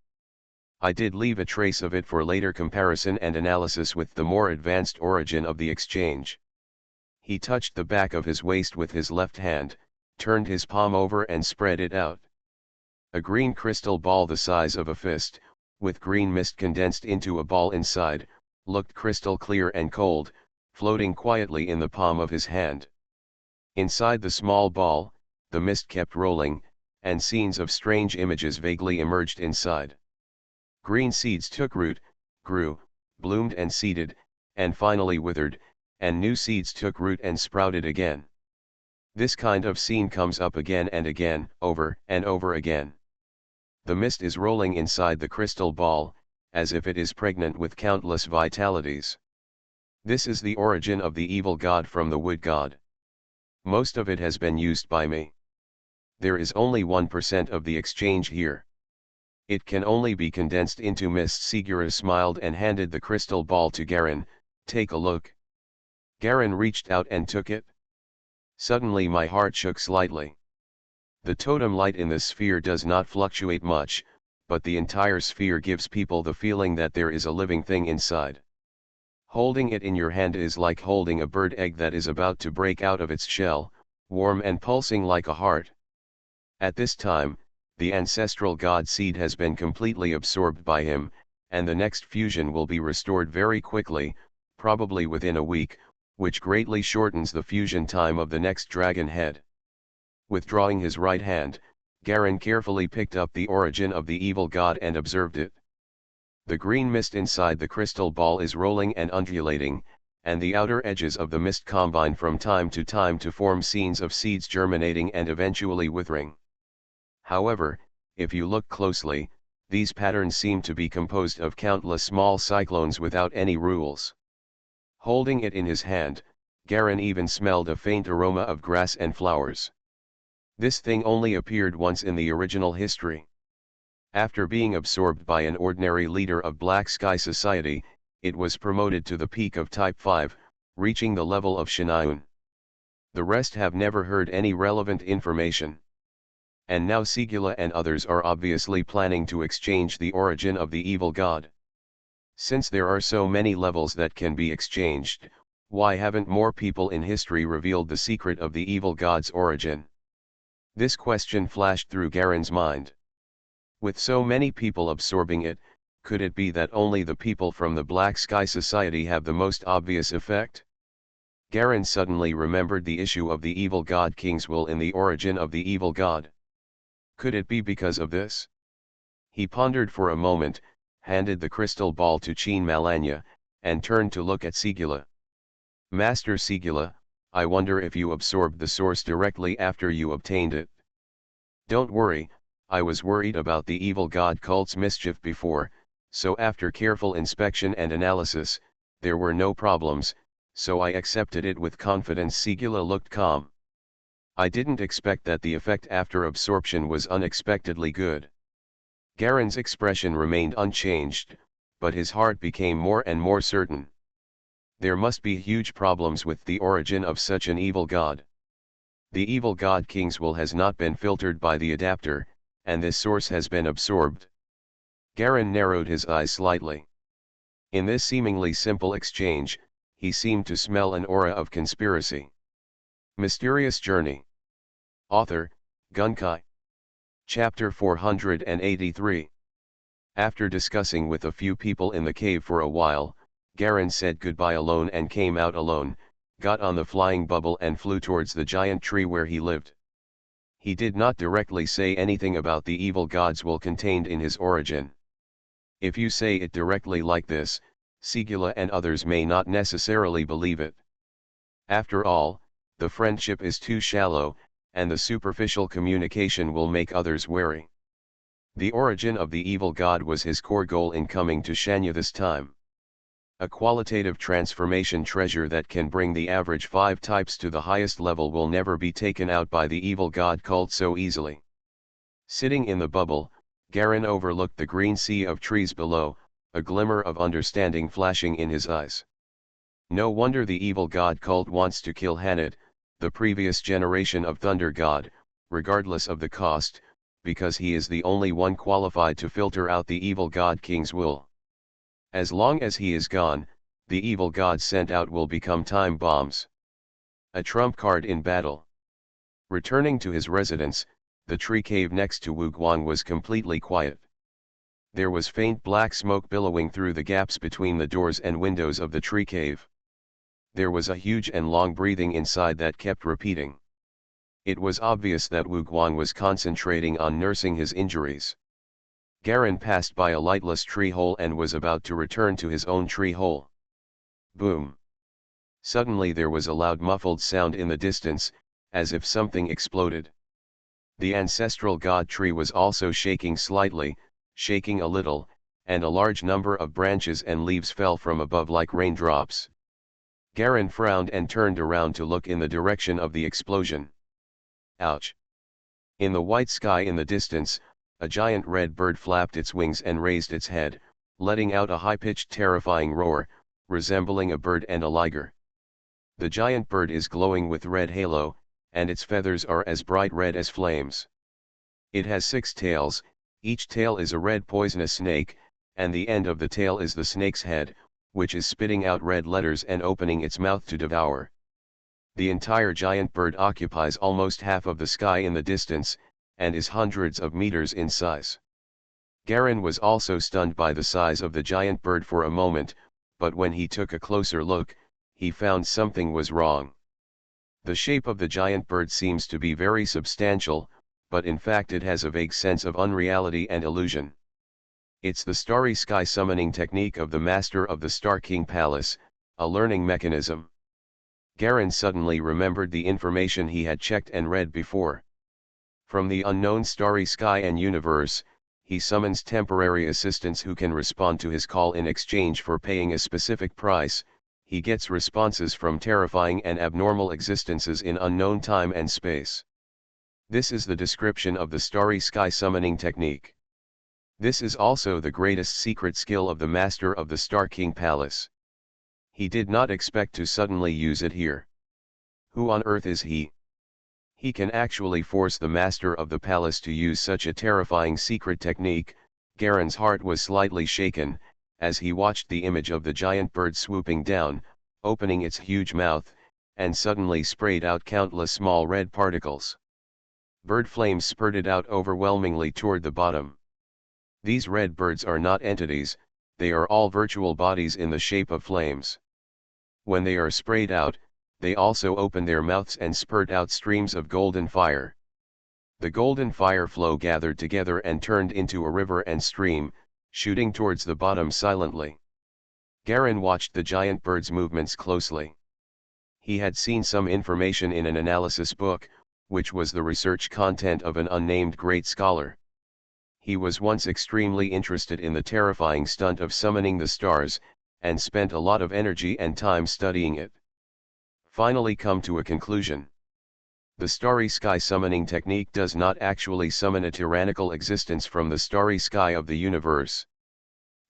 I did leave a trace of it for later comparison and analysis with the more advanced origin of the exchange. He touched the back of his waist with his left hand, turned his palm over and spread it out. A green crystal ball the size of a fist, with green mist condensed into a ball inside, looked crystal clear and cold, floating quietly in the palm of his hand. Inside the small ball, the mist kept rolling, and scenes of strange images vaguely emerged inside. Green seeds took root, grew, bloomed and seeded, and finally withered, and new seeds took root and sprouted again. This kind of scene comes up again and again, over and over again. The mist is rolling inside the crystal ball, as if it is pregnant with countless vitalities. This is the origin of the evil god from the wood god. Most of it has been used by me. There is only 1% of the exchange here. It can only be condensed into mist. Sigura smiled and handed the crystal ball to Garen. Take a look. Garen reached out and took it. Suddenly my heart shook slightly. The totem light in the sphere does not fluctuate much, but the entire sphere gives people the feeling that there is a living thing inside. Holding it in your hand is like holding a bird egg that is about to break out of its shell, warm and pulsing like a heart. At this time, the ancestral god seed has been completely absorbed by him, and the next fusion will be restored very quickly, probably within a week, which greatly shortens the fusion time of the next dragon head. Withdrawing his right hand, Garen carefully picked up the origin of the evil god and observed it. The green mist inside the crystal ball is rolling and undulating, and the outer edges of the mist combine from time to time to form scenes of seeds germinating and eventually withering. However, if you look closely, these patterns seem to be composed of countless small cyclones without any rules. Holding it in his hand, Garen even smelled a faint aroma of grass and flowers. This thing only appeared once in the original history. After being absorbed by an ordinary leader of Black Sky Society, it was promoted to the peak of Type 5, reaching the level of Shinaun. The rest have never heard any relevant information. And now Sigula and others are obviously planning to exchange the origin of the evil god. Since there are so many levels that can be exchanged, why haven't more people in history revealed the secret of the evil god's origin? This question flashed through Garen's mind. With so many people absorbing it, could it be that only the people from the Black Sky Society have the most obvious effect? Garen suddenly remembered the issue of the evil god King's will in the origin of the evil god. Could it be because of this? He pondered for a moment, handed the crystal ball to Chin Malanya, and turned to look at Sigula. Master Sigula, I wonder if you absorbed the source directly after you obtained it. Don't worry, I was worried about the evil god cult's mischief before, so after careful inspection and analysis, there were no problems, so I accepted it with confidence. Sigula looked calm. I didn't expect that the effect after absorption was unexpectedly good. Garen's expression remained unchanged, but his heart became more and more certain. There must be huge problems with the origin of such an evil god. The evil god King's will has not been filtered by the adapter, and this source has been absorbed. Garen narrowed his eyes slightly. In this seemingly simple exchange, he seemed to smell an aura of conspiracy. Mysterious Journey. Author, Gunkai. Chapter 483. After discussing with a few people in the cave for a while, Garen said goodbye alone and came out alone, got on the flying bubble and flew towards the giant tree where he lived. He did not directly say anything about the evil god's will contained in his origin. If you say it directly like this, Sigula and others may not necessarily believe it. After all, the friendship is too shallow, and the superficial communication will make others wary. The origin of the evil god was his core goal in coming to Shanya this time. A qualitative transformation treasure that can bring the average 5 types to the highest level will never be taken out by the evil god cult so easily. Sitting in the bubble, Garen overlooked the green sea of trees below, a glimmer of understanding flashing in his eyes. No wonder the evil god cult wants to kill Hanat, the previous generation of Thunder God, regardless of the cost, because he is the only one qualified to filter out the evil god King's will. As long as he is gone, the evil god sent out will become time bombs. A trump card in battle. Returning to his residence, the tree cave next to Wuguan was completely quiet. There was faint black smoke billowing through the gaps between the doors and windows of the tree cave. There was a huge and long breathing inside that kept repeating. It was obvious that Wuguan was concentrating on nursing his injuries. Garen passed by a lightless tree hole and was about to return to his own tree hole. Boom! Suddenly there was a loud muffled sound in the distance, as if something exploded. The ancestral god tree was also shaking slightly, shaking a little, and a large number of branches and leaves fell from above like raindrops. Garen frowned and turned around to look in the direction of the explosion. Ouch! In the white sky in the distance, a giant red bird flapped its wings and raised its head, letting out a high-pitched terrifying roar, resembling a bird and a liger. The giant bird is glowing with red halo, and its feathers are as bright red as flames. It has 6 tails, each tail is a red poisonous snake, and the end of the tail is the snake's head, which is spitting out red letters and opening its mouth to devour. The entire giant bird occupies almost half of the sky in the distance, and is hundreds of meters in size. Garin was also stunned by the size of the giant bird for a moment, but when he took a closer look, he found something was wrong. The shape of the giant bird seems to be very substantial, but in fact it has a vague sense of unreality and illusion. It's the starry sky summoning technique of the master of the Star King Palace, a learning mechanism. Garin suddenly remembered the information he had checked and read before. From the unknown starry sky and universe, he summons temporary assistants who can respond to his call in exchange for paying a specific price. He gets responses from terrifying and abnormal existences in unknown time and space. This is the description of the starry sky summoning technique. This is also the greatest secret skill of the master of the Star King Palace. He did not expect to suddenly use it here. Who on earth is he? He can actually force the master of the palace to use such a terrifying secret technique. Garin's heart was slightly shaken, as he watched the image of the giant bird swooping down, opening its huge mouth, and suddenly sprayed out countless small red particles. Bird flames spurted out overwhelmingly toward the bottom. These red birds are not entities, they are all virtual bodies in the shape of flames. When they are sprayed out, they also open their mouths and spurt out streams of golden fire. The golden fire flow gathered together and turned into a river and stream, shooting towards the bottom silently. Garin watched the giant bird's movements closely. He had seen some information in an analysis book, which was the research content of an unnamed great scholar. He was once extremely interested in the terrifying stunt of summoning the stars, and spent a lot of energy and time studying it. Finally come to a conclusion. The starry sky summoning technique does not actually summon a tyrannical existence from the starry sky of the universe.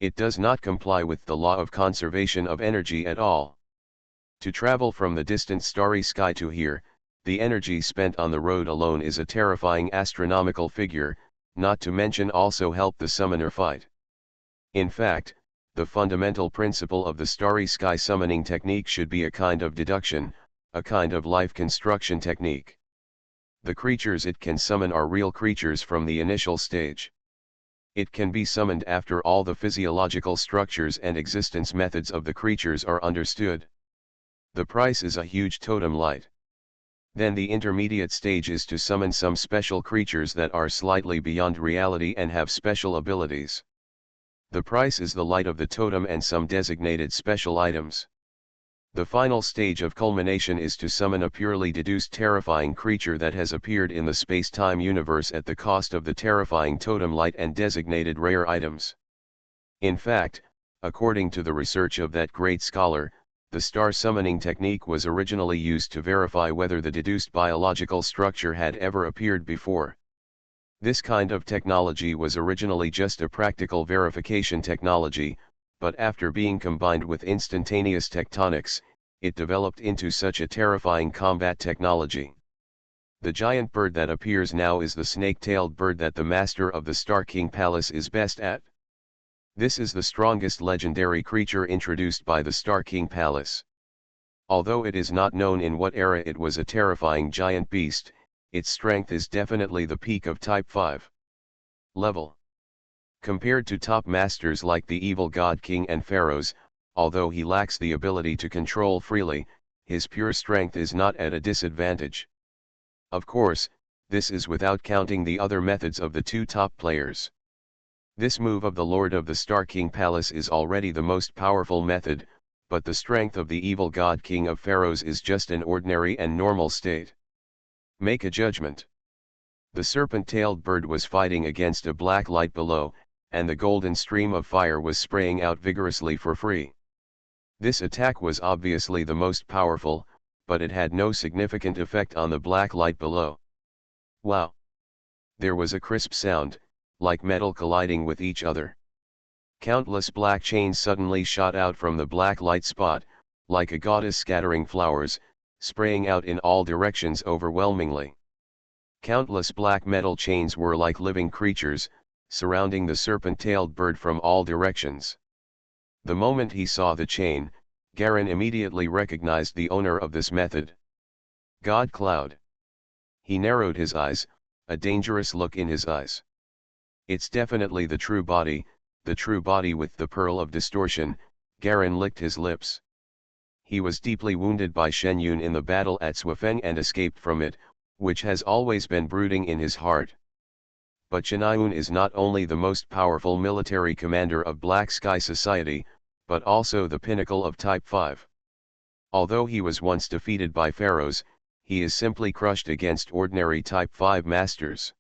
It does not comply with the law of conservation of energy at all. To travel from the distant starry sky to here, the energy spent on the road alone is a terrifying astronomical figure, not to mention also help the summoner fight. In fact, the fundamental principle of the starry sky summoning technique should be a kind of deduction, a kind of life construction technique. The creatures it can summon are real creatures from the initial stage. It can be summoned after all the physiological structures and existence methods of the creatures are understood. The price is a huge totem light. Then the intermediate stage is to summon some special creatures that are slightly beyond reality and have special abilities. The price is the light of the totem and some designated special items. The final stage of culmination is to summon a purely deduced terrifying creature that has appeared in the space-time universe at the cost of the terrifying totem light and designated rare items. In fact, according to the research of that great scholar, the star summoning technique was originally used to verify whether the deduced biological structure had ever appeared before. This kind of technology was originally just a practical verification technology, but after being combined with instantaneous tectonics, it developed into such a terrifying combat technology. The giant bird that appears now is the snake-tailed bird that the master of the Star King Palace is best at. This is the strongest legendary creature introduced by the Star King Palace. Although it is not known in what era it was a terrifying giant beast, its strength is definitely the peak of Type 5 level. Compared to top masters like the evil God King and pharaohs, although he lacks the ability to control freely, his pure strength is not at a disadvantage. Of course, this is without counting the other methods of the two top players. This move of the Lord of the Star King Palace is already the most powerful method, but the strength of the evil God King of pharaohs is just an ordinary and normal state. Make a judgment. The serpent-tailed bird was fighting against a black light below, and the golden stream of fire was spraying out vigorously for free. This attack was obviously the most powerful, but it had no significant effect on the black light below. Wow! There was a crisp sound, like metal colliding with each other. Countless black chains suddenly shot out from the black light spot, like a goddess scattering flowers, spraying out in all directions overwhelmingly. Countless black metal chains were like living creatures, surrounding the serpent-tailed bird from all directions. The moment he saw the chain, Garen immediately recognized the owner of this method. God Cloud. He narrowed his eyes, a dangerous look in his eyes. It's definitely the true body with the pearl of distortion. Garen licked his lips. He was deeply wounded by Shen Yun in the battle at Swafeng and escaped from it, which has always been brooding in his heart. But Shen Yun is not only the most powerful military commander of Black Sky Society, but also the pinnacle of Type 5. Although he was once defeated by pharaohs, he is simply crushed against ordinary Type 5 masters.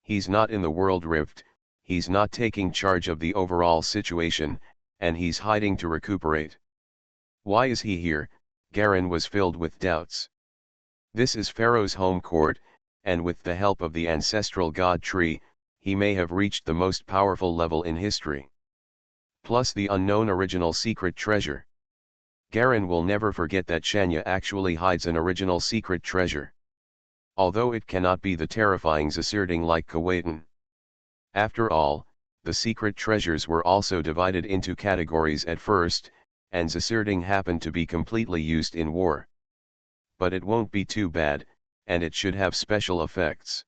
He's not in the World Rift, he's not taking charge of the overall situation, and he's hiding to recuperate. Why is he here? Garen was filled with doubts. This is Pharaoh's home court, and with the help of the ancestral god tree, he may have reached the most powerful level in history. Plus the unknown original secret treasure. Garen will never forget that Shanya actually hides an original secret treasure. Although it cannot be the terrifying Ziserding like Kuwaitan. After all, the secret treasures were also divided into categories at first, and Ziserding happened to be completely used in war. But it won't be too bad, and it should have special effects.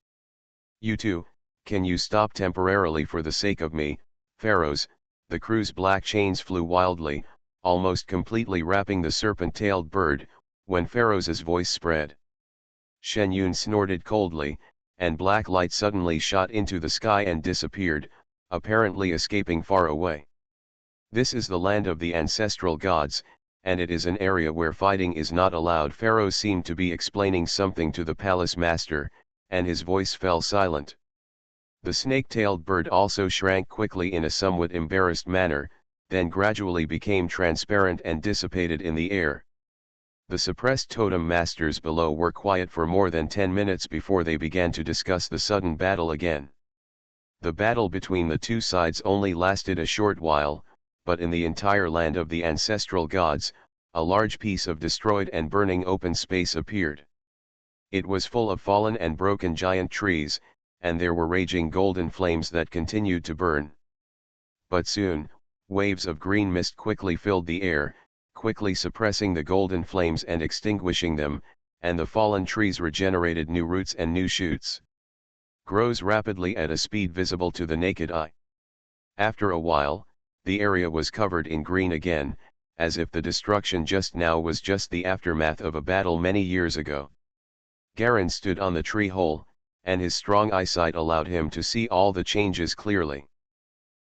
You two, can you stop temporarily for the sake of me, pharaohs? The crew's black chains flew wildly, almost completely wrapping the serpent-tailed bird, when Pharaoh's voice spread. Shen Yun snorted coldly, and black light suddenly shot into the sky and disappeared, apparently escaping far away. This is the land of the ancestral gods, and it is an area where fighting is not allowed. Pharaoh seemed to be explaining something to the palace master, and his voice fell silent. The snake-tailed bird also shrank quickly in a somewhat embarrassed manner, then gradually became transparent and dissipated in the air. The suppressed totem masters below were quiet for more than 10 minutes before they began to discuss the sudden battle again. The battle between the two sides only lasted a short while, but in the entire land of the ancestral gods, a large piece of destroyed and burning open space appeared. It was full of fallen and broken giant trees, and there were raging golden flames that continued to burn. But soon, waves of green mist quickly filled the air, quickly suppressing the golden flames and extinguishing them, and the fallen trees regenerated new roots and new shoots. Grows rapidly at a speed visible to the naked eye. After a while, the area was covered in green again, as if the destruction just now was just the aftermath of a battle many years ago. Garen stood on the tree hole, and his strong eyesight allowed him to see all the changes clearly.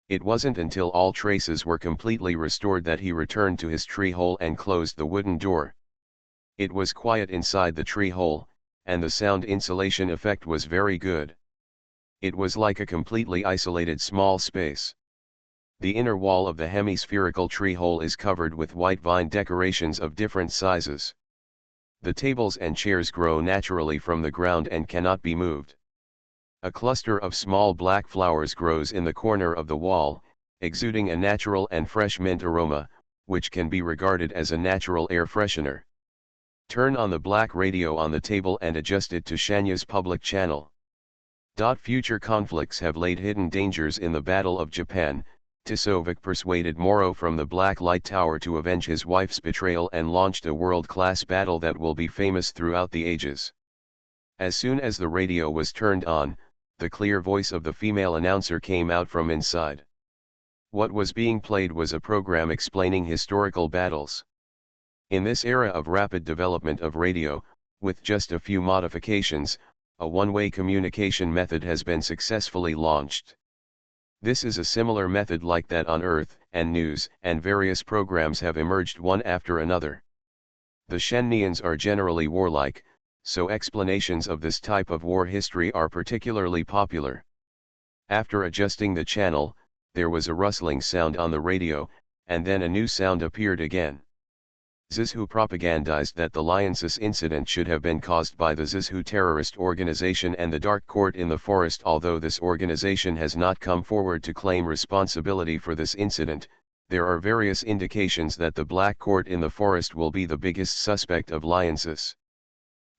It wasn't until all traces were completely restored that he returned to his tree hole and closed the wooden door. It was quiet inside the tree hole, and the sound insulation effect was very good. It was like a completely isolated small space. The inner wall of the hemispherical tree hole is covered with white vine decorations of different sizes. The tables and chairs grow naturally from the ground and cannot be moved. A cluster of small black flowers grows in the corner of the wall, exuding a natural and fresh mint aroma, which can be regarded as a natural air freshener. Turn on the black radio on the table and adjust it to Shanya's public channel. Future conflicts have laid hidden dangers in the Battle of Japan. Tisovik persuaded Moro from the Black Light Tower to avenge his wife's betrayal and launched a world-class battle that will be famous throughout the ages. As soon as the radio was turned on, the clear voice of the female announcer came out from inside. What was being played was a program explaining historical battles. In this era of rapid development of radio, with just a few modifications, a one-way communication method has been successfully launched. This is a similar method like that on Earth, and news and various programs have emerged one after another. The Shennians are generally warlike, so explanations of this type of war history are particularly popular. After adjusting the channel, there was a rustling sound on the radio, and then a new sound appeared again. Zizhu propagandized that the Lionsis incident should have been caused by the Zizhu terrorist organization and the Dark Court in the forest. Although this organization has not come forward to claim responsibility for this incident, there are various indications that the Black Court in the forest will be the biggest suspect of Lionsis.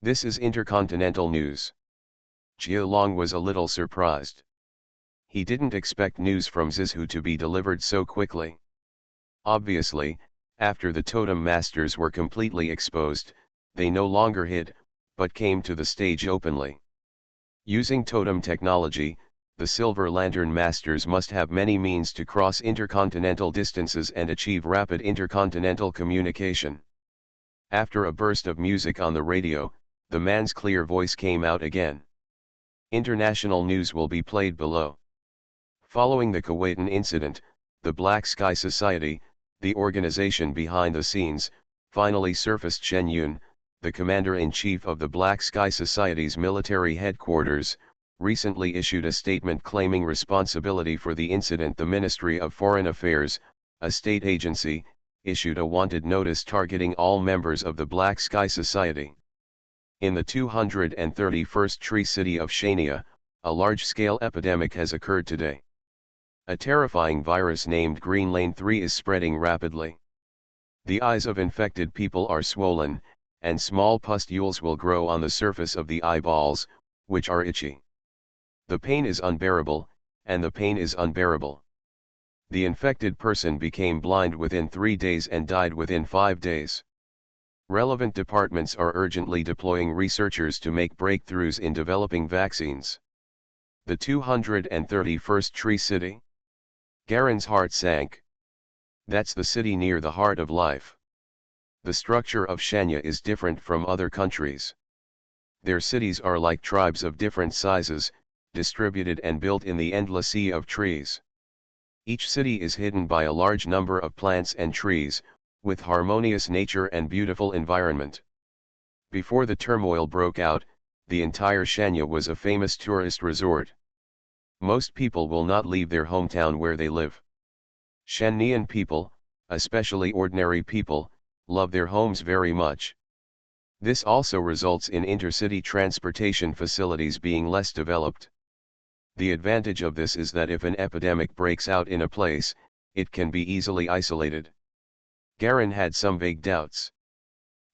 This is Intercontinental News. Jia Long was a little surprised. He didn't expect news from Zizhu to be delivered so quickly. Obviously, after the totem masters were completely exposed, they no longer hid, but came to the stage openly. Using totem technology, the Silver Lantern Masters must have many means to cross intercontinental distances and achieve rapid intercontinental communication. After a burst of music on the radio, the man's clear voice came out again. International news will be played below. Following the Kuwaitan incident, the Black Sky Society, the organization behind the scenes, finally surfaced. Shen Yun, the commander-in-chief of the Black Sky Society's military headquarters, recently issued a statement claiming responsibility for the incident. The Ministry of Foreign Affairs, a state agency, issued a wanted notice targeting all members of the Black Sky Society. In the 231st Tree City of Shania, a large-scale epidemic has occurred today. A terrifying virus named Green Lane 3 is spreading rapidly. The eyes of infected people are swollen, and small pustules will grow on the surface of the eyeballs, which are itchy. The pain is unbearable, and the pain is unbearable. The infected person became blind within 3 days and died within 5 days. Relevant departments are urgently deploying researchers to make breakthroughs in developing vaccines. The 231st Tree City? Garen's heart sank. That's the city near the heart of life. The structure of Shania is different from other countries. Their cities are like tribes of different sizes, distributed and built in the endless sea of trees. Each city is hidden by a large number of plants and trees, with harmonious nature and beautiful environment. Before the turmoil broke out, the entire Shania was a famous tourist resort. Most people will not leave their hometown where they live. Shanian people, especially ordinary people, love their homes very much. This also results in intercity transportation facilities being less developed. The advantage of this is that if an epidemic breaks out in a place, it can be easily isolated. Garen had some vague doubts.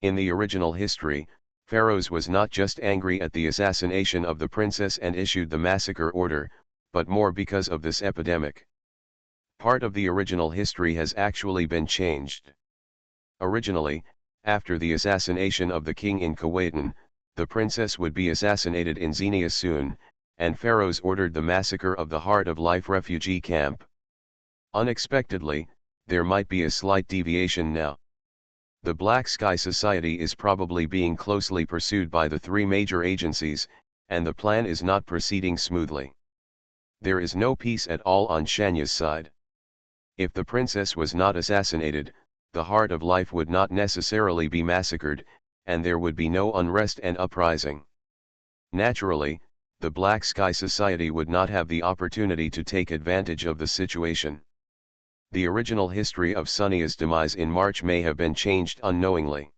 In the original history, Pharaohs was not just angry at the assassination of the princess and issued the massacre order, but more because of this epidemic. Part of the original history has actually been changed. Originally, after the assassination of the king in Kuwaitan, the princess would be assassinated in Xenia soon, and Pharaohs ordered the massacre of the Heart of Life refugee camp. Unexpectedly, there might be a slight deviation now. The Black Sky Society is probably being closely pursued by the 3 major agencies, and the plan is not proceeding smoothly. There is no peace at all on Shanya's side. If the princess was not assassinated, the Heart of Life would not necessarily be massacred, and there would be no unrest and uprising. Naturally, the Black Sky Society would not have the opportunity to take advantage of the situation. The original history of Sonia's demise in March may have been changed unknowingly.